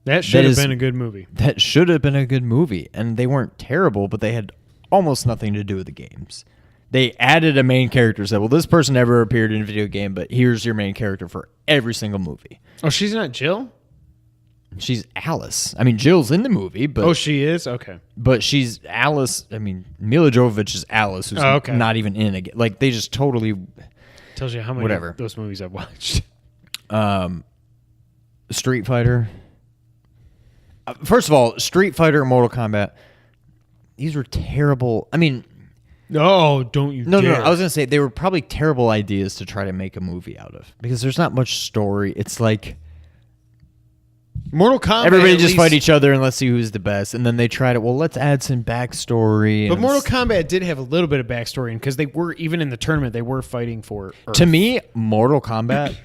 that should have been a good movie. That should have been a good movie, and they weren't terrible, but they had almost nothing to do with the games. They added a main character, said, well, this person never appeared in a video game, but here's your main character for every single movie. Oh, she's not Jill? She's Alice. I mean, Jill's in the movie, but... Oh, she is? Okay. But she's Alice. I mean, Mila Jovovich is Alice, who's not even in it. Like, they just totally... Tells you how many of those movies I've watched. Street Fighter. First of all, Street Fighter and Mortal Kombat, these were terrible. I mean... No, don't you dare. No, I was going to say, they were probably terrible ideas to try to make a movie out of. Because there's not much story. It's like... Mortal Kombat. Everybody just fight each other and let's see who's the best. And then they tried it. Well, let's add some backstory. But Mortal Kombat did have a little bit of backstory, because they were, even in the tournament, they were fighting for Earth. To me, Mortal Kombat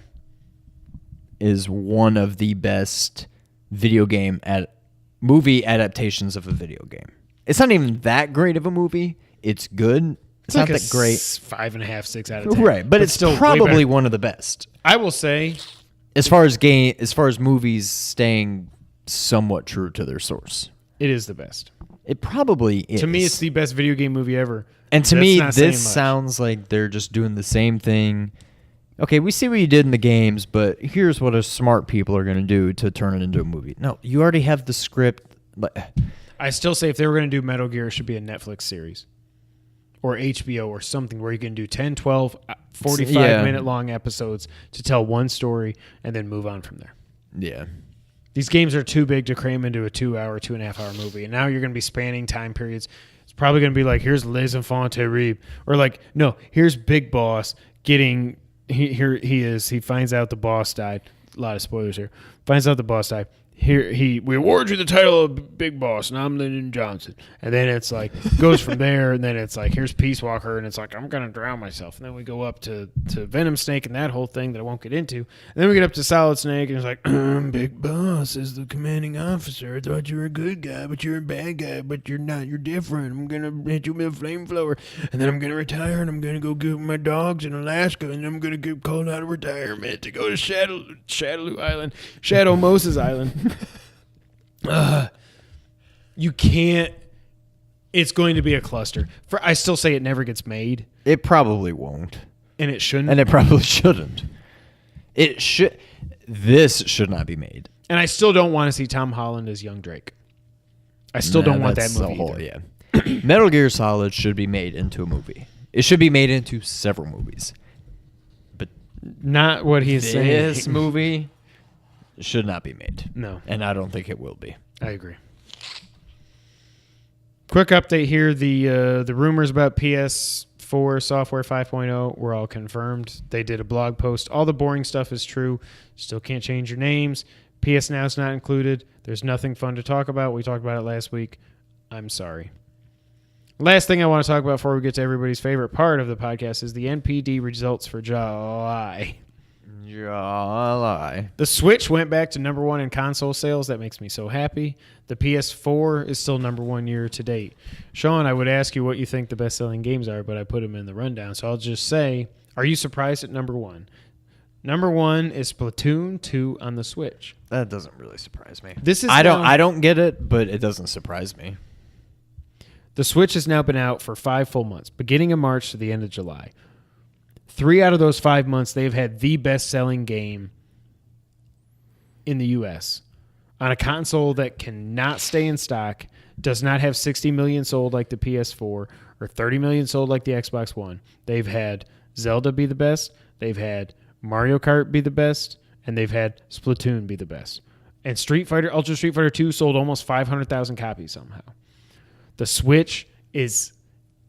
is one of the best movie adaptations of a video game. It's not even that great of a movie. It's good. It's not like that great. 5.5, 6 out of 10. Right, but it's still probably one of the best. I will say, as far as movies staying somewhat true to their source, it is the best. It probably is. To me, it's the best video game movie ever. And to me, this sounds like they're just doing the same thing. Okay, we see what you did in the games, but here's what smart people are going to do to turn it into a movie. No, you already have the script. I still say if they were going to do Metal Gear, it should be a Netflix series or HBO or something where you can do 10, 12, 45-minute long episodes to tell one story and then move on from there. Yeah. These games are too big to cram into a 2-hour, 2.5-hour movie. And now you're going to be spanning time periods. It's probably going to be like, here's Les Enfants Terribles. Or like, no, here's Big Boss here he is. He finds out the boss died. A lot of spoilers here. Finds out the boss died. we award you the title of Big Boss, and I'm Lyndon Johnson. And then it's like, goes from there, and then it's like, here's Peace Walker, and it's like, I'm going to drown myself. And then we go up to Venom Snake and that whole thing that I won't get into. And then we get up to Solid Snake, and it's like, Big Boss is the commanding officer. I thought you were a good guy, but you're a bad guy, but you're not. You're different. I'm going to hit you with a flamethrower, and then I'm going to retire, and I'm going to go get my dogs in Alaska, and I'm going to get called out of retirement to go to Shadow Island, Shadow Moses Island. You can't. It's going to be a cluster. I still say it never gets made, It probably won't. and it shouldn't. And it probably shouldn't. It should. This should not be made. And I still don't want to see Tom Holland as young Drake. I still don't want that That's movie. the whole, either. yeah. Metal Gear Solid should be made into a movie. It should be made into several movies. But Not what he's saying. this movie should not be made. No, And I don't think it will be. I agree. Quick update here: the rumors about PS4 software 5.0 were all confirmed. They did a blog post. All the boring stuff is true. Still can't change your names. PS Now's not included. There's nothing fun to talk about. We talked about it last week. I'm sorry. Last thing I want to talk about before we get to everybody's favorite part of the podcast is the NPD results for July. July. The Switch went back to number one in console sales. That makes me so happy. The PS4 is still number one year to date. Sean, I would ask you what you think the best-selling games are, but I put them in the rundown. So I'll just say, are you surprised at number one? Number one is Splatoon 2 on the Switch. That doesn't really surprise me. I don't get it, but it doesn't surprise me. The Switch has now been out for 5 full months, beginning of March to the end of July. 3 out of those 5 months, they've had the best-selling game in the U.S. on a console that cannot stay in stock, does not have 60 million sold like the PS4 or 30 million sold like the Xbox One. They've had Zelda be the best, they've had Mario Kart be the best, and they've had Splatoon be the best. And Ultra Street Fighter 2 sold almost 500,000 copies somehow. The Switch is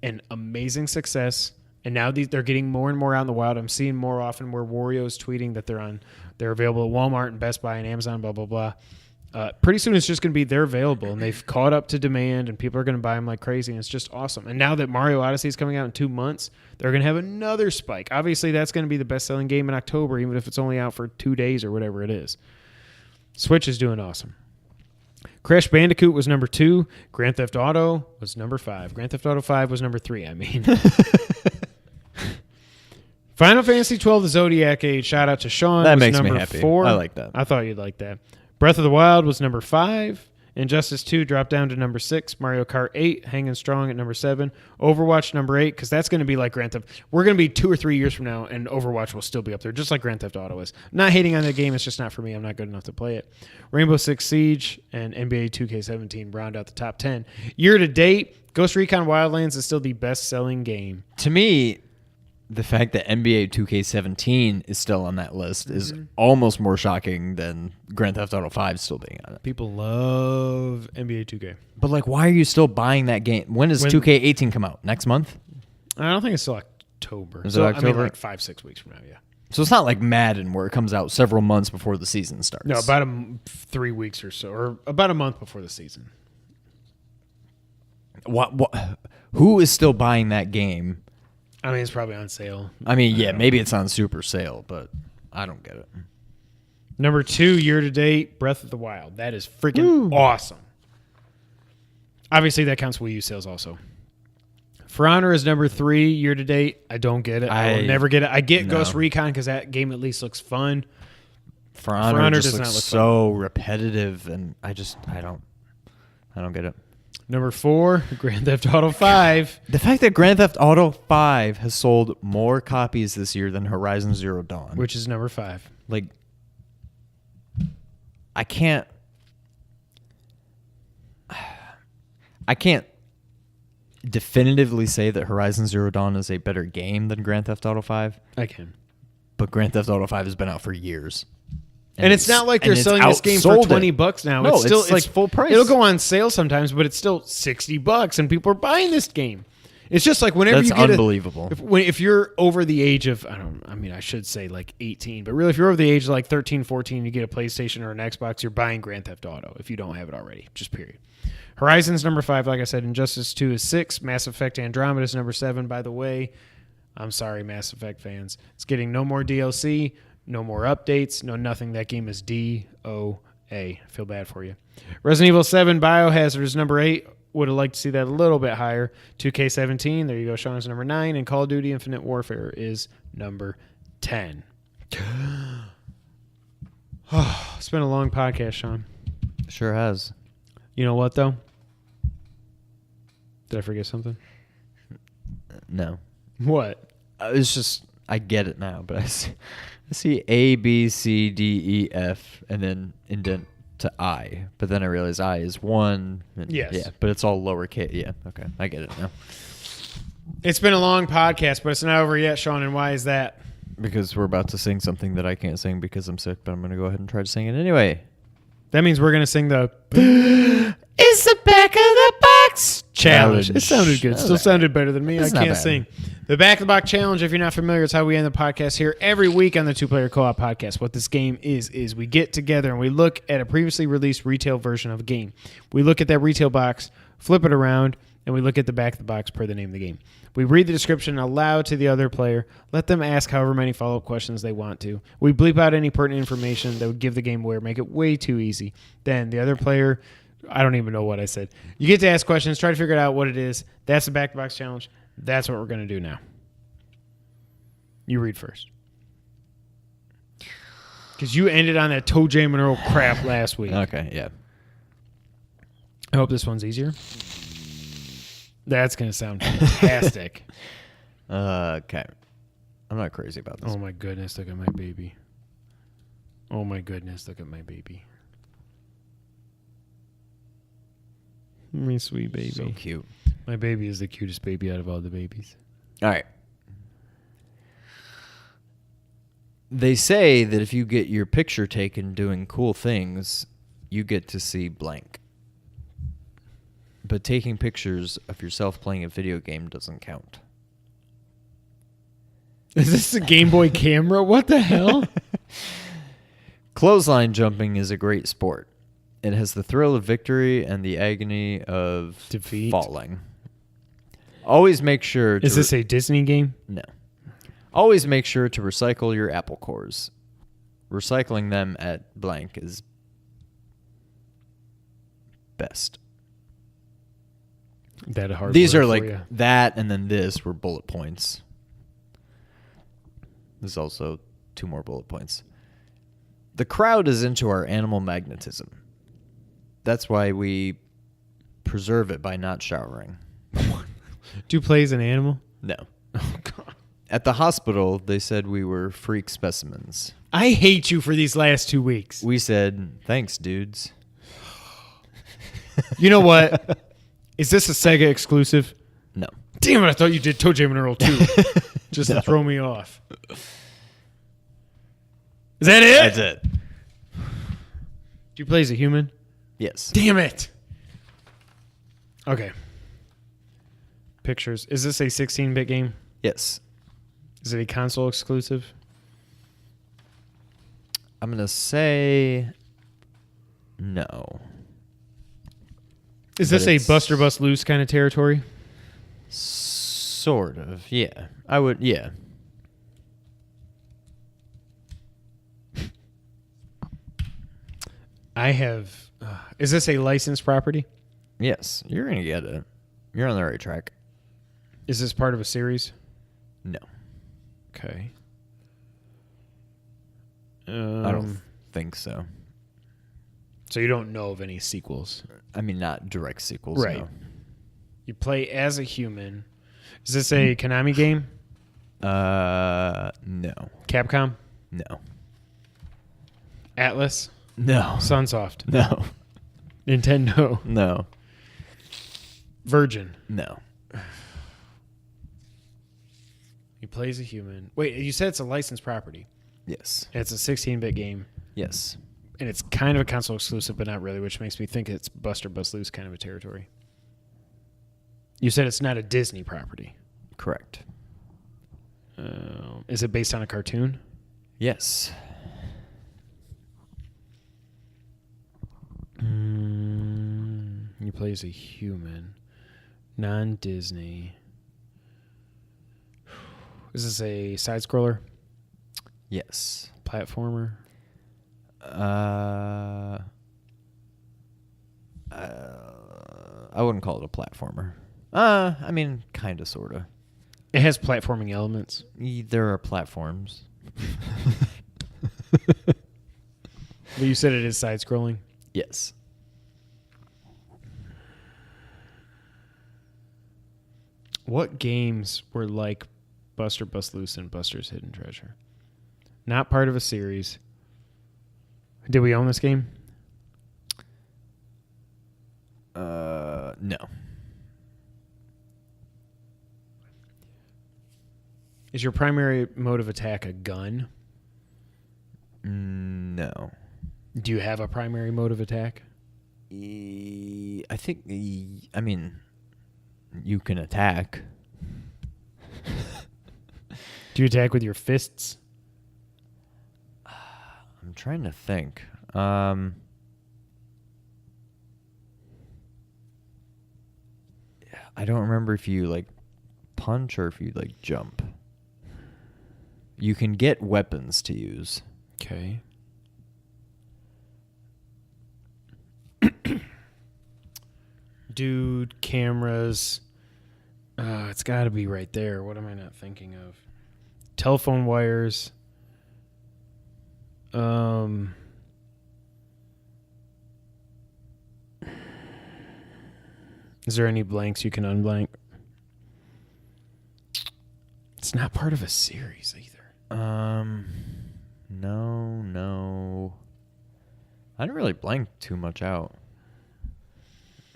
an amazing success. And now they're getting more and more out in the wild. I'm seeing more often where Wario's tweeting that they're available at Walmart and Best Buy and Amazon, blah, blah, blah. Pretty soon it's just going to be they're available, and they've caught up to demand, and people are going to buy them like crazy, and it's just awesome. And now that Mario Odyssey is coming out in 2 months, they're going to have another spike. Obviously, that's going to be the best-selling game in October, even if it's only out for 2 days or whatever it is. Switch is doing awesome. Crash Bandicoot was number 2. Grand Theft Auto was number 5. Grand Theft Auto 5 was number 3, I mean. Final Fantasy XII, The Zodiac Age, shout out to Sean. That was makes me number happy. 4. I like that. I thought you'd like that. Breath of the Wild was number 5. Injustice 2 dropped down to number 6. Mario Kart 8 hanging strong at number 7. Overwatch number 8, because that's going to be like Grand Theft. We're going to be 2 or 3 years from now, and Overwatch will still be up there, just like Grand Theft Auto is. Not hating on the game, it's just not for me. I'm not good enough to play it. Rainbow Six Siege and NBA 2K17 round out the top 10. Year to date, Ghost Recon Wildlands is still the best-selling game. To me, the fact that NBA 2K17 is still on that list is almost more shocking than Grand Theft Auto 5 still being on it. People love NBA 2K. But like, why are you still buying that game? When does 2K18 come out? Next month? I don't think it's still October. Is it October? I mean, like 5-6 weeks from now, yeah. So it's not like Madden where it comes out several months before the season starts. No, about 3 weeks or so, or about a month before the season. What? Who is still buying that game? I mean, it's probably on sale. I mean, yeah, maybe it's on super sale, but I don't get it. Number 2, year to date, Breath of the Wild. That is freaking awesome. Obviously, that counts Wii U sales also. For Honor is number 3, year to date. I don't get it. I will never get it. I get Ghost Recon because that game at least looks fun. For Honor just does looks not look so repetitive, and I don't get it. Number 4, Grand Theft Auto 5. The fact that Grand Theft Auto 5 has sold more copies this year than Horizon Zero Dawn, Which is number 5. like, I can't definitively say that Horizon Zero Dawn is a better game than Grand Theft Auto 5, I can. but Grand Theft Auto 5 has been out for years. And it's not like they're selling this game for $20 now. No, it's like full price. It'll go on sale sometimes, but it's still $60, and people are buying this game. It's just like whenever That's you get unbelievable. if you're over the age of, I should say like 18, but really if you're over the age of like 13, 14, you get a PlayStation or an Xbox, you're buying Grand Theft Auto if you don't have it already, just period. Horizon's number 5, like I said. Injustice 2 is 6. Mass Effect Andromeda is number 7, by the way. I'm sorry, Mass Effect fans. It's getting no more DLC, no more updates, no nothing. That game is DOA. I feel bad for you. Resident Evil 7 Biohazard is number 8. Would have liked to see that a little bit higher. 2K17, there you go. Sean is number 9. And Call of Duty Infinite Warfare is number 10. It's been a long podcast, Sean. Sure has. You know what, though? Did I forget something? No. What? It's just, I get it now, but I see A, B, C, D, E, F, and then indent to I. But then I realize I is 1. Yes. Yeah, but it's all lowercase. Yeah, okay. I get it now. It's been a long podcast, but it's not over yet, Sean, and why is that? Because we're about to sing something that I can't sing because I'm sick, but I'm going to go ahead and try to sing it anyway. That means we're going to sing the It's the Back of the Box Challenge. It sounded good. Still sounded better than me. I can't sing. The Back of the Box Challenge, if you're not familiar, it's how we end the podcast here every week on the Two Player Co-op Podcast. What this game is we get together and we look at a previously released retail version of a game. We look at that retail box, flip it around, and we look at the back of the box per the name of the game. We read the description aloud to the other player, let them ask however many follow-up questions they want to. We bleep out any pertinent information that would give the game away or make it way too easy. Then the other player, I don't even know what I said. You get to ask questions, try to figure out what it is. That's the Back of the Box Challenge. That's what we're going to do now. You read first. Because you ended on that Toe Jam and Earl crap last week. Okay, yeah. I hope this one's easier. That's going to sound fantastic. Okay. I'm not crazy about this. Oh, my goodness. Look at my baby. Oh, my goodness. Look at my baby. My sweet baby. So cute. My baby is the cutest baby out of all the babies. All right. They say that if you get your picture taken doing cool things, you get to see blank. But taking pictures of yourself playing a video game doesn't count. Is this a Game Boy camera? What the hell? Clothesline jumping is a great sport. It has the thrill of victory and the agony of defeat. Falling. Always make sure to... Is this a Disney game? No. Always make sure to recycle your apple cores. Recycling them at blank is best. That a hard These word are like for you. that, and then this were bullet points. There's also 2 more bullet points. The crowd is into our animal magnetism. That's why we preserve it by not showering. Do you play as an animal? No. Oh, God. At the hospital, they said we were freak specimens. I hate you for these last 2 weeks. We said, thanks, dudes. You know what? Is this a Sega exclusive? No. Damn it, I thought you did Toe Jam and Earl too. Just to throw me off. Is that it? That's it. Do you play as a human? Yes. Damn it. Okay. Pictures. Is this a 16-bit game? Yes. Is it a console exclusive? I'm going to say no. Is this a Buster Bust Loose kind of territory? Sort of, yeah. I would, yeah. I have... is this a licensed property? Yes, you're going to get it. You're on the right track. Is this part of a series? No. Okay. I don't think so. So you don't know of any sequels? I mean, not direct sequels, Right. no. You play as a human. Is this a Konami game? No. Capcom? No. Atlas? No. Sunsoft? No. Nintendo? No. Virgin? No. He plays a human. Wait, you said it's a licensed property. Yes. It's a 16-bit game. Yes. And it's kind of a console exclusive, but not really, which makes me think it's Buster Bust Loose kind of a territory. You said it's not a Disney property. Correct. Is it based on a cartoon? Yes. You play as a human. Non-Disney. Is this a side-scroller? Yes. Platformer? I wouldn't call it a platformer. I mean, kind of, sort of. It has platforming elements. There are platforms. But you said it is side-scrolling? Yes. What games were like Buster Bust Loose and Buster's Hidden Treasure? Not part of a series. Did we own this game? No. Is your primary mode of attack a gun? No. Do you have a primary mode of attack? I think, I mean, you can attack. Do you attack with your fists? I'm trying to think. I don't remember if you like punch or if you like jump. You can get weapons to use. Okay. Dude, cameras. It's got to be right there. What am I not thinking of? Telephone wires. Is there any blanks you can unblank? It's not part of a series either. No. I didn't really blank too much out.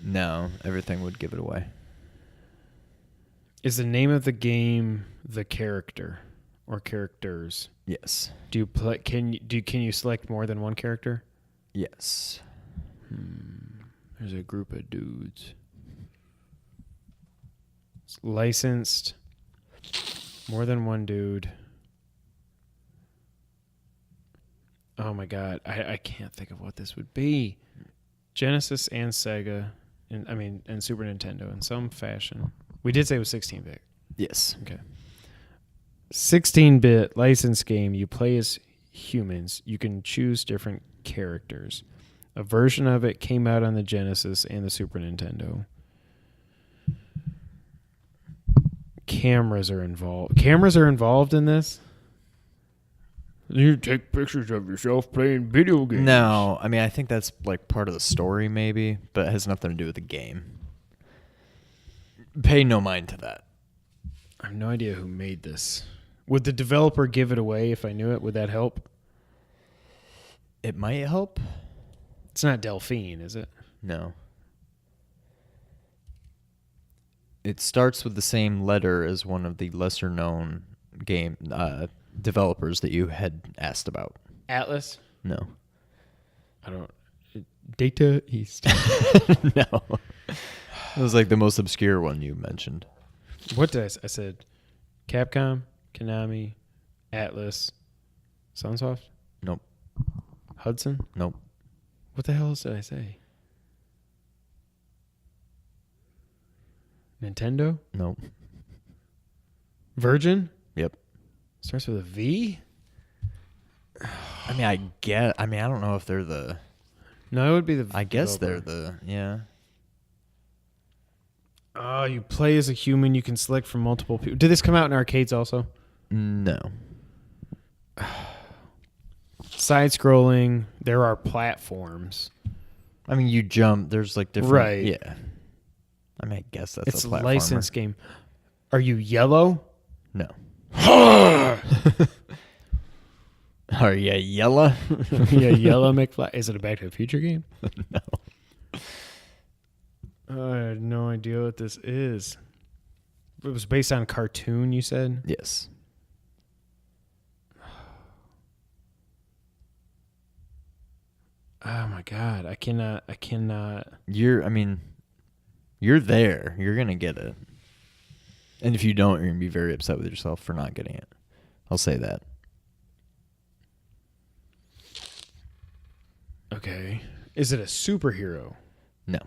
No, everything would give it away. Is the name of the game the character or characters? Yes. Do you play? Can you select more than one character? Yes. There's a group of dudes. It's licensed. More than one dude. Oh my god, I can't think of what this would be. Genesis and Sega, and Super Nintendo in some fashion. We did say it was 16-bit. Yes. Okay. 16-bit licensed game. You play as humans. You can choose different characters. A version of it came out on the Genesis and the Super Nintendo. Cameras are involved. Cameras are involved in this? You take pictures of yourself playing video games. No, I mean, I think that's like part of the story maybe, but it has nothing to do with the game. Pay no mind to that. I have no idea who made this. Would the developer give it away if I knew it? Would that help? It might help. It's not Delphine, is it? No. It starts with the same letter as one of the lesser known game developers that you had asked about. Atlas? No. I don't. Data East. No. It was like the most obscure one you mentioned. What did I say? I said Capcom, Konami, Atlas, Sunsoft? Nope. Hudson? Nope. What the hell else did I say? Nintendo? Nope. Virgin? Yep. Starts with a V? I mean, I don't know if they're the... No, it would be the I guess developer. they're the... Yeah. Oh, you play as a human. You can select from multiple people. Did this come out in arcades also? No. Side-scrolling. There are platforms. I mean, you jump. There's like different... Right. Yeah. I mean, I guess that's It's a a platformer. licensed game. Are you yellow? No. Are you yellow? Yeah, yellow McFly. Is it a Back to the Future game? No. I had no idea what this is. It was based on a cartoon, you said? Yes. Oh my god, I cannot. I mean, You're there. You're going to get it. And if you don't, you're going to be very upset with yourself for not getting it. I'll say that. Okay. Is it a superhero? No.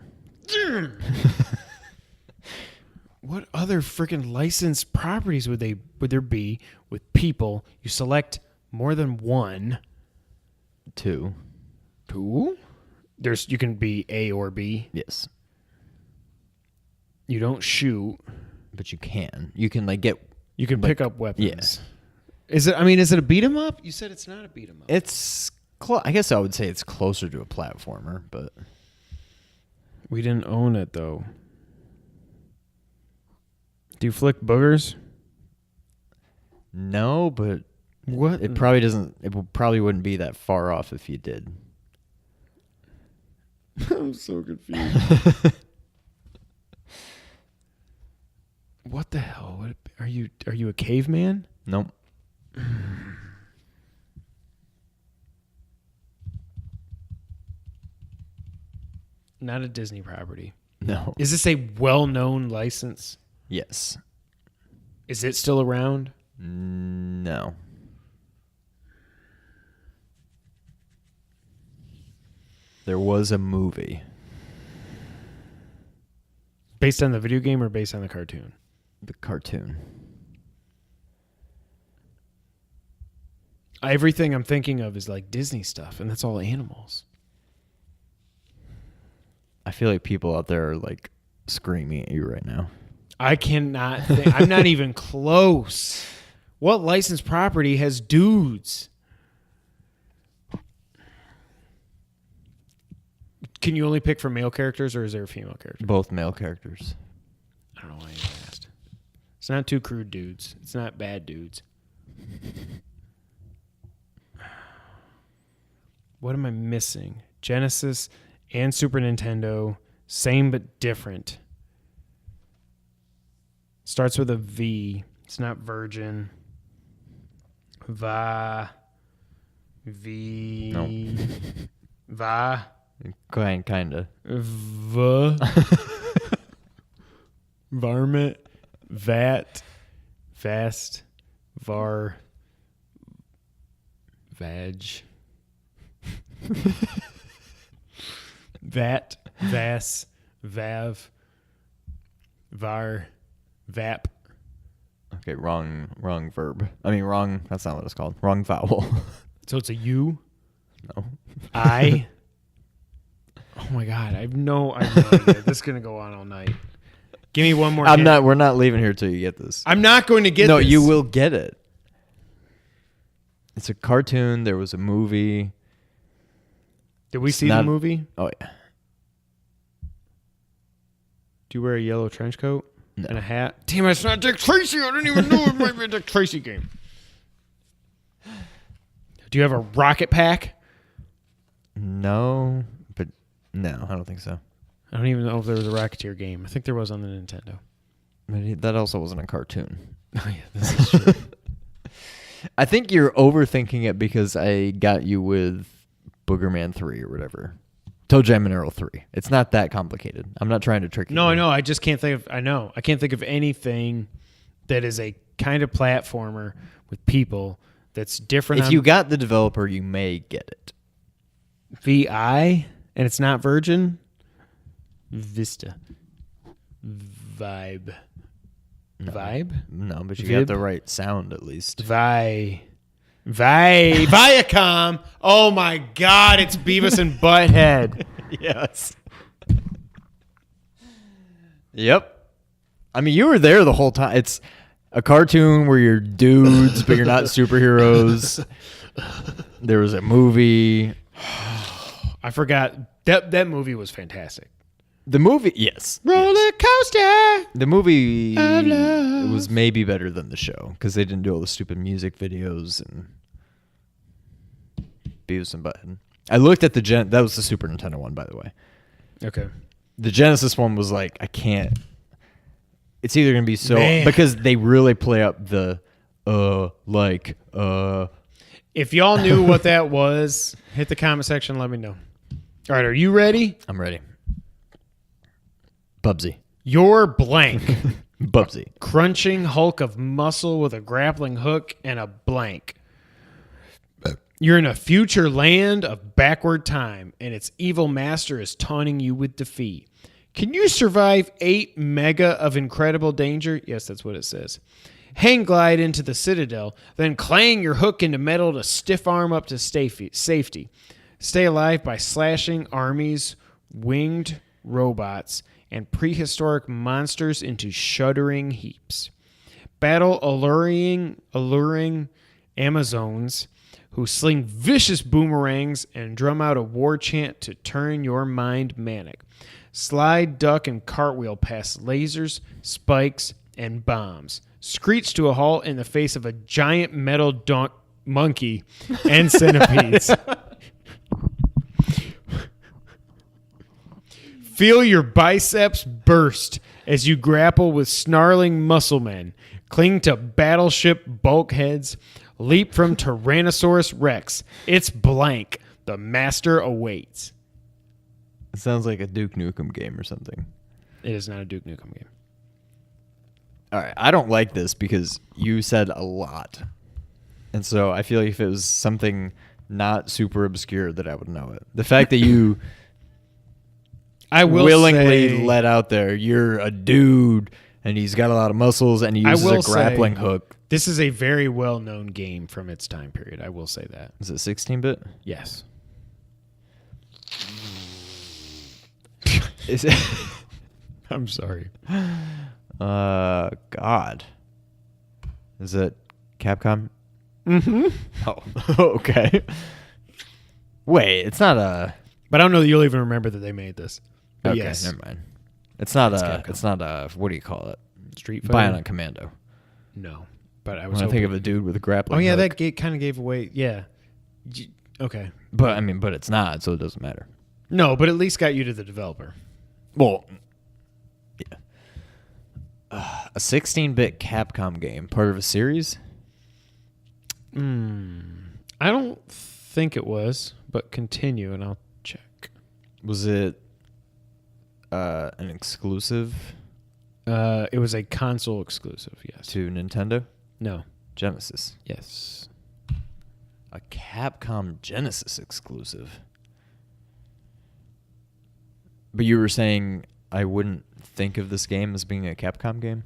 What other freaking licensed properties would there be with people? You select more than one. 2. You can be A or B. Yes. You don't shoot, but you can. You can get. You can pick up weapons. Yeah. Is it a beat 'em up? You said it's not a beat 'em up. It's. I guess I would say it's closer to a platformer, but we didn't own it though. Do you flick boogers? No, but what? It probably doesn't. It probably wouldn't be that far off if you did. I'm so confused. What the hell? Are you a caveman? Nope. Not a Disney property. No. Is this a well-known license? Yes. Is it still around? No. There was a movie. Based on the video game or based on the cartoon? The cartoon. Everything I'm thinking of is like Disney stuff, and that's all animals. I feel like people out there are like screaming at you right now. I cannot think. I'm not even close. What licensed property has dudes? Can you only pick from male characters, or is there a female character? Both male characters. I don't know why you asked. It's not two crude dudes. It's not bad dudes. What am I missing? Genesis and Super Nintendo, same but different. Starts with a V. It's not Virgin. Va. V. No. Va. Kind of. V. Varmint. Vat. Vast. Var. Vag. Vat. Vas. Vav. Var. Vap. Okay, wrong verb. I mean, wrong. That's not what it's called. Wrong vowel. So it's a U. No. I. Oh my God! I have no idea. This is gonna go on all night. Give me one more. I'm not. We're not leaving here till you get this. I'm not going to get. No, this. you will get it. It's a cartoon. There was a movie. Did we see the movie? Oh yeah. Do you wear a yellow trench coat No. and a hat? Damn, it's not Dick Tracy. I didn't even know it might be a Dick Tracy game. Do you have a rocket pack? No, but no, I don't think so. I don't even know if there was a Rocketeer game. I think there was on the Nintendo. But that also wasn't a cartoon. Oh yeah, this is true. I think you're overthinking it because I got you with Boogerman 3 or whatever. Toe Jam and Earl 3. It's not that complicated. I'm not trying to trick you. No, I know. I just can't think of. I know. I can't think of anything that is a kind of platformer with people that's different. If you got the developer, you may get it. VI and it's not Virgin. Vista. Vibe. No. Vibe? No, but you Vib? got the right sound at least. Viacom. Oh my God, it's Beavis and Butthead. Yes. Yep. I mean, you were there the whole time. It's a cartoon where you're dudes, but you're not superheroes. There was a movie. I forgot. That movie was fantastic. The movie, yes. Roller coaster. The movie Of love. was maybe better than the show because they didn't do all the stupid music videos and Beavis and Butthead. I looked at that was the Super Nintendo one, by the way. Okay. The Genesis one was like, I can't. It's either going to be so... Man. Because they really play up the, If y'all knew what that was, hit the comment section and let me know. All right, are you ready? I'm ready. Bubsy. You're blank. Bubsy. Crunching hulk of muscle with a grappling hook and a blank. You're in a future land of backward time, and its evil master is taunting you with defeat. Can you survive 8 mega of incredible danger? Yes, that's what it says. Hang glide into the citadel, then clang your hook into metal to stiff arm up to safety. Stay alive by slashing armies, winged robots, and prehistoric monsters into shuddering heaps. Battle alluring Amazons who sling vicious boomerangs and drum out a war chant to turn your mind manic. Slide, duck, and cartwheel past lasers, spikes, and bombs. Screech to a halt in the face of a giant metal monkey and centipedes. Feel your biceps burst as you grapple with snarling muscle men. Cling to battleship bulkheads. Leap from Tyrannosaurus Rex. It's blank. The master awaits. It sounds like a Duke Nukem game or something. It is not a Duke Nukem game. All right, I don't like this because you said a lot. And so I feel like if it was something not super obscure that I would know it. The fact that you I will willingly let out there, you're a dude and he's got a lot of muscles and he uses a grappling hook. This is a very well-known game from its time period. I will say that. Is it 16-bit? Yes. Is it? I'm sorry. God. Is it Capcom? Mm-hmm. Oh, okay. Wait, it's not a... But I don't know that you'll even remember that they made this. But okay, yes. never mind. It's not Capcom. It's not a... What do you call it? Street Fighter? Bionic Commando. No. But I was When I think of a dude with a grappling Oh, yeah, hook. that kind of gave away... Yeah. Okay. But, I mean, but it's not, so it doesn't matter. No, but at least got you to the developer. Well, yeah. A 16-bit Capcom game, part of a series? I don't think it was, but continue and I'll check. Was it an exclusive It was a console exclusive, yes. to Nintendo? No. Genesis. Yes. A Capcom Genesis exclusive. But you were saying I wouldn't think of this game as being a Capcom game?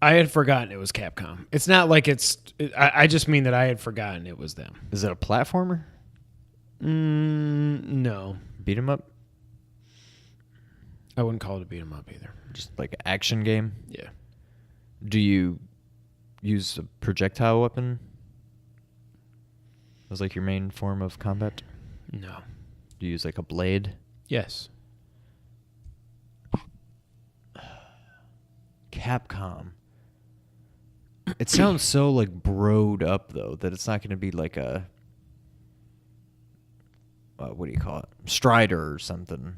I had forgotten it was Capcom. It's not like it's... I just mean that I had forgotten it was them. Is it a platformer? No. Beat 'em up? I wouldn't call it a beat 'em up either. Just like an action game? Yeah. Do you use a projectile weapon as like your main form of combat? No. Do you use like a blade? Yes. Capcom. It sounds so like broed up though that it's not going to be like a what do you call it? Strider or something.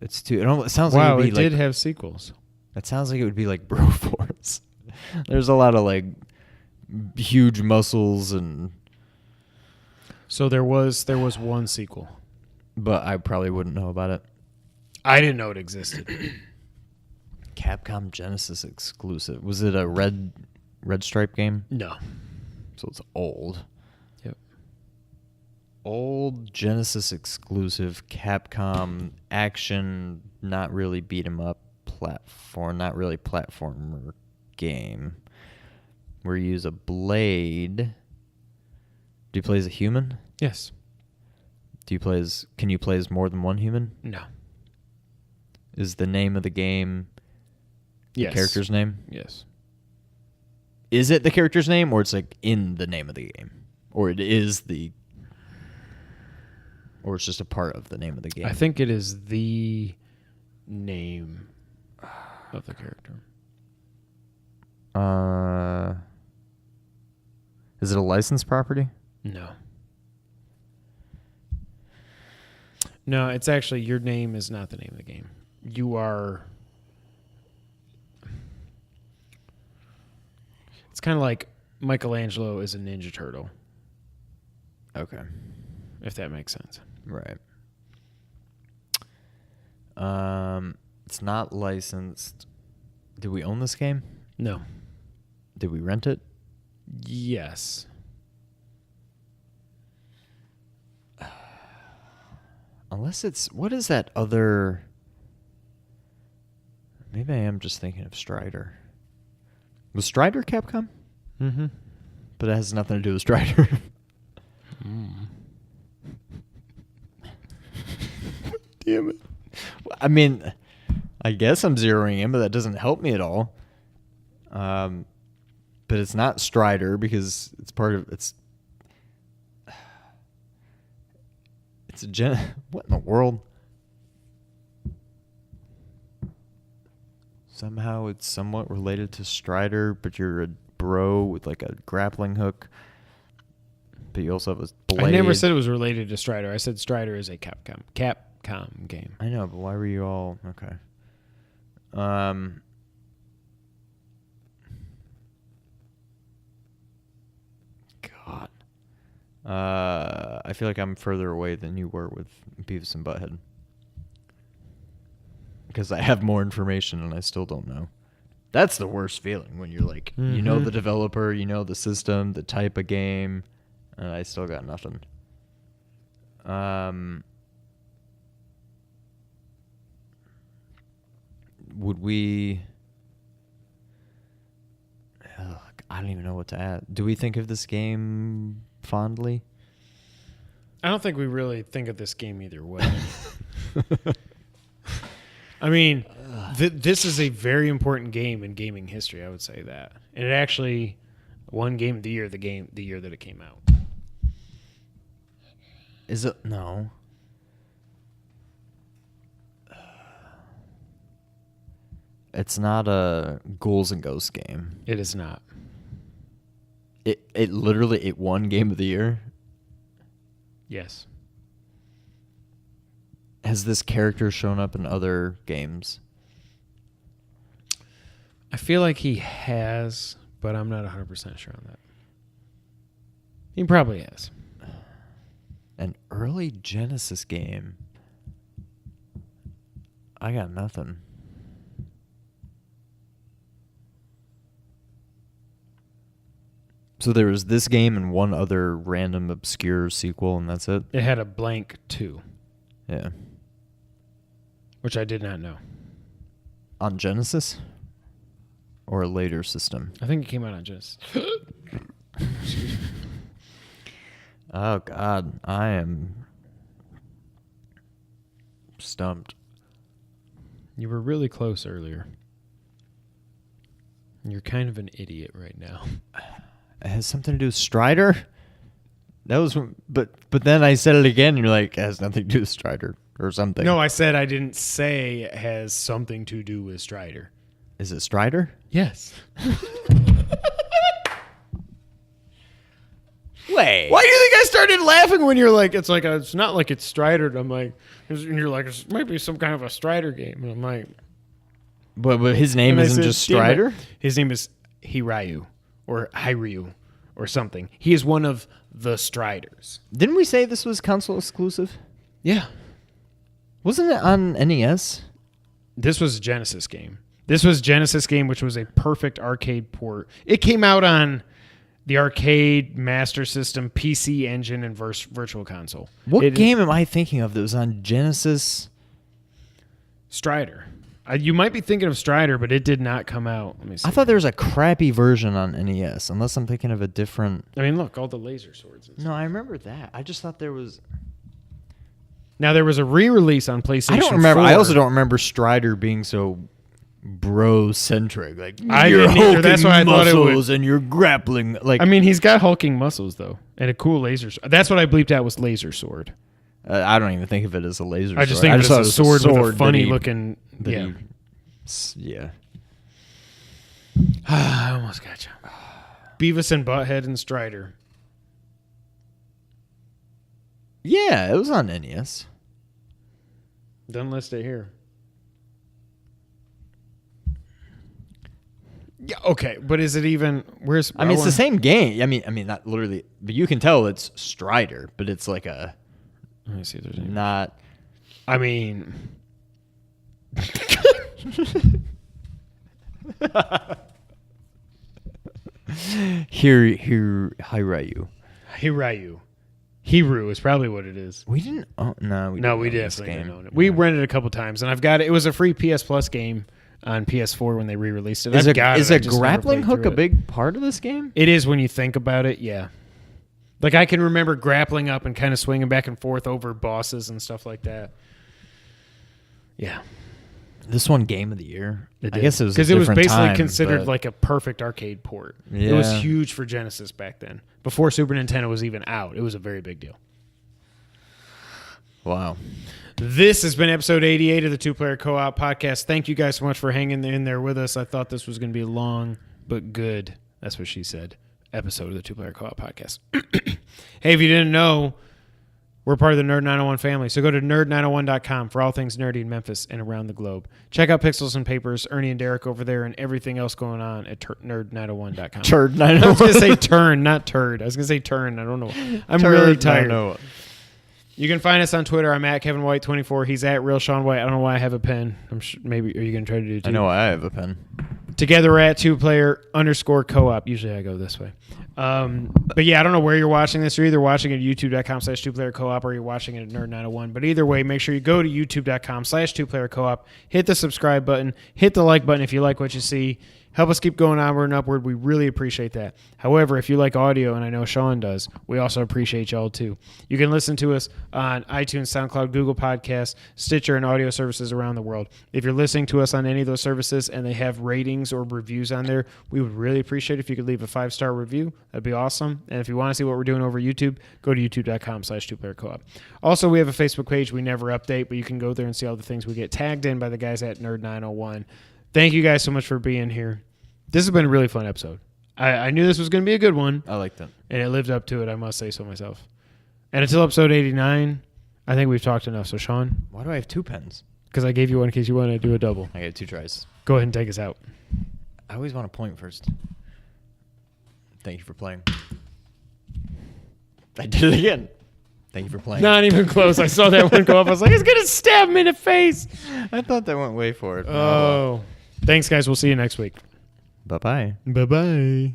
It's too. It sounds like Wow, it'd be it like, did have sequels. It sounds like it would be like Broforce. There's a lot of like huge muscles and. So there was one sequel. But I probably wouldn't know about it. I didn't know it existed. Capcom Genesis exclusive. Was it a red stripe game? No. So it's old. Yep. Old Genesis exclusive Capcom action, not really beat 'em up platform, not really platformer game. Where you use a blade. Do you play as a human? Yes. Can you play as more than one human? No. Is the name of the game the character's name? Yes. Is it the character's name, or it's like in the name of the game? Or it is or it's just a part of the name of the game? I think it is the name of the character. Is it a licensed property? No. No, it's actually, your name is not the name of the game. You are... It's kind of like Michelangelo is a Ninja Turtle. Okay. If that makes sense. Right. It's not licensed. Did we own this game? No. Did we rent it? Yes. Unless it's... What is that other... Maybe I am just thinking of Strider. Was Strider Capcom? Mm-hmm. But it has nothing to do with Strider. Damn it. I mean, I guess I'm zeroing in, but that doesn't help me at all. But it's not Strider because it's part of... It's a what in the world? Somehow it's somewhat related to Strider, but you're a bro with like a grappling hook. But you also have a blade. I never said it was related to Strider. I said Strider is a Capcom game. I know, but why were you all okay? God. I feel like I'm further away than you were with Beavis and Butthead. Because I have more information and I still don't know. That's the worst feeling when you're like, you know the developer, you know the system, the type of game, and I still got nothing. Would we... Ugh, I don't even know what to add. Do we think of this game fondly? I don't think we really think of this game either way. I mean, this is a very important game in gaming history, I would say that. And it actually won Game of the Year the year that it came out. Is it? No. It's not a Ghouls and Ghosts game. It is not. It literally it won Game of the Year. Yes. Has this character shown up in other games? I feel like he has, but I'm not 100% sure on that. He probably has. An early Genesis game. I got nothing. So there was this game and one other random obscure sequel, and that's it? It had a blank 2. Yeah. Which I did not know. On Genesis? Or a later system? I think it came out on Genesis. Excuse me. Oh, God. I am stumped. You were really close earlier. You're kind of an idiot right now. It has something to do with Strider? That was... But then I said it again, and you're like, it has nothing to do with Strider. Or something. No, I said I didn't say it has something to do with Strider. Is it Strider? Yes. Wait. Why do you think I started laughing when you're like, it's not like it's Strider? And I'm like, and you're like, it might be some kind of a Strider game. And I'm like, But his name isn't just Strider? His name is Hiryu or Hiryu or something. He is one of the Striders. Didn't we say this was console exclusive? Yeah. Wasn't it on NES? This was a Genesis game. This was Genesis game, which was a perfect arcade port. It came out on the arcade, Master System, PC Engine, and Virtual Console. What game am I thinking of that was on Genesis? Strider. You might be thinking of Strider, but it did not come out. Let me see. I thought there was a crappy version on NES, unless I'm thinking of a different... I mean, look, all the laser swords. No, I remember that. I just thought there was... Now, there was a re-release on PlayStation 4. I don't remember. I also don't remember Strider being so bro-centric. Like, I you're didn't either. That's why I thought it muscles and you're grappling. Like, I mean, he's got hulking muscles, though, and a cool laser sword. That's what I bleeped out was laser sword. I don't even think of it as a laser sword. I just think of it as a sword with a funny-looking... Yeah. Yeah. I almost got you. Beavis and Butthead and Strider. Yeah, it was on NES. Doesn't list it here. Yeah, okay, but is it even... Where's? I mean, it's the same game. I mean, not literally, but you can tell it's Strider, but it's like a... Let me see if there's any... Not... I mean... Hirayu. Hirayu. Hiru is probably what it is. We didn't. Oh, no, we definitely didn't own it. We rented it a couple times, and I've got it. It was a free PS Plus game on PS4 when they re-released it. Is a grappling hook a big part of this game? It is when you think about it, yeah. Like, I can remember grappling up and kind of swinging back and forth over bosses and stuff like that. Yeah. This one game of the year. I guess it was because it was basically time, considered like a perfect arcade port. Yeah. It was huge for Genesis back then. Before Super Nintendo was even out, it was a very big deal. Wow. This has been episode 88 of the Two Player Co-op Podcast. Thank you guys so much for hanging in there with us. I thought this was going to be long but good. That's what she said. Episode of the Two Player Co-op Podcast. Hey, if you didn't know, we're part of the Nerd 901 family, so go to nerd901.com for all things nerdy in Memphis and around the globe. Check out Pixels and Papers, Ernie and Derek over there, and everything else going on at nerd901.com. Turd 901. I was going to say turn, not turd. I was going to say turn. I don't know. I'm really tired. You can find us on Twitter. I'm at Kevin White 24. He's at Real Sean White. I don't know why I have a pen. Maybe are you going to try to do it too? I know why I have a pen. Together we're at 2player_co-op. Usually I go this way. But yeah, I don't know where you're watching this. You're either watching it at youtube.com/2player-co-op or you're watching it at Nerd901. But either way, make sure you go to youtube.com/2player-co-op, hit the subscribe button, hit the like button if you like what you see. Help us keep going onward and upward. We really appreciate that. However, if you like audio, and I know Sean does, we also appreciate y'all too. You can listen to us on iTunes, SoundCloud, Google Podcasts, Stitcher, and audio services around the world. If you're listening to us on any of those services and they have ratings or reviews on there, we would really appreciate if you could leave a 5-star review. That'd be awesome. And if you want to see what we're doing over YouTube, go to youtube.com/2player-co-op. Also, we have a Facebook page we never update, but you can go there and see all the things we get tagged in by the guys at Nerd901. Thank you guys so much for being here. This has been a really fun episode. I knew this was going to be a good one. I liked it. And it lived up to it, I must say so myself. And until episode 89, I think we've talked enough. So, Sean? Why do I have 2 pens? Because I gave you one in case you want to do a double. I got 2 tries. Go ahead and take us out. I always want to point first. Thank you for playing. I did it again. Thank you for playing. Not even close. I saw that one go up. I was like, it's going to stab him in the face. I thought that went way for it. Oh. Thanks, guys. We'll see you next week. Bye-bye. Bye-bye.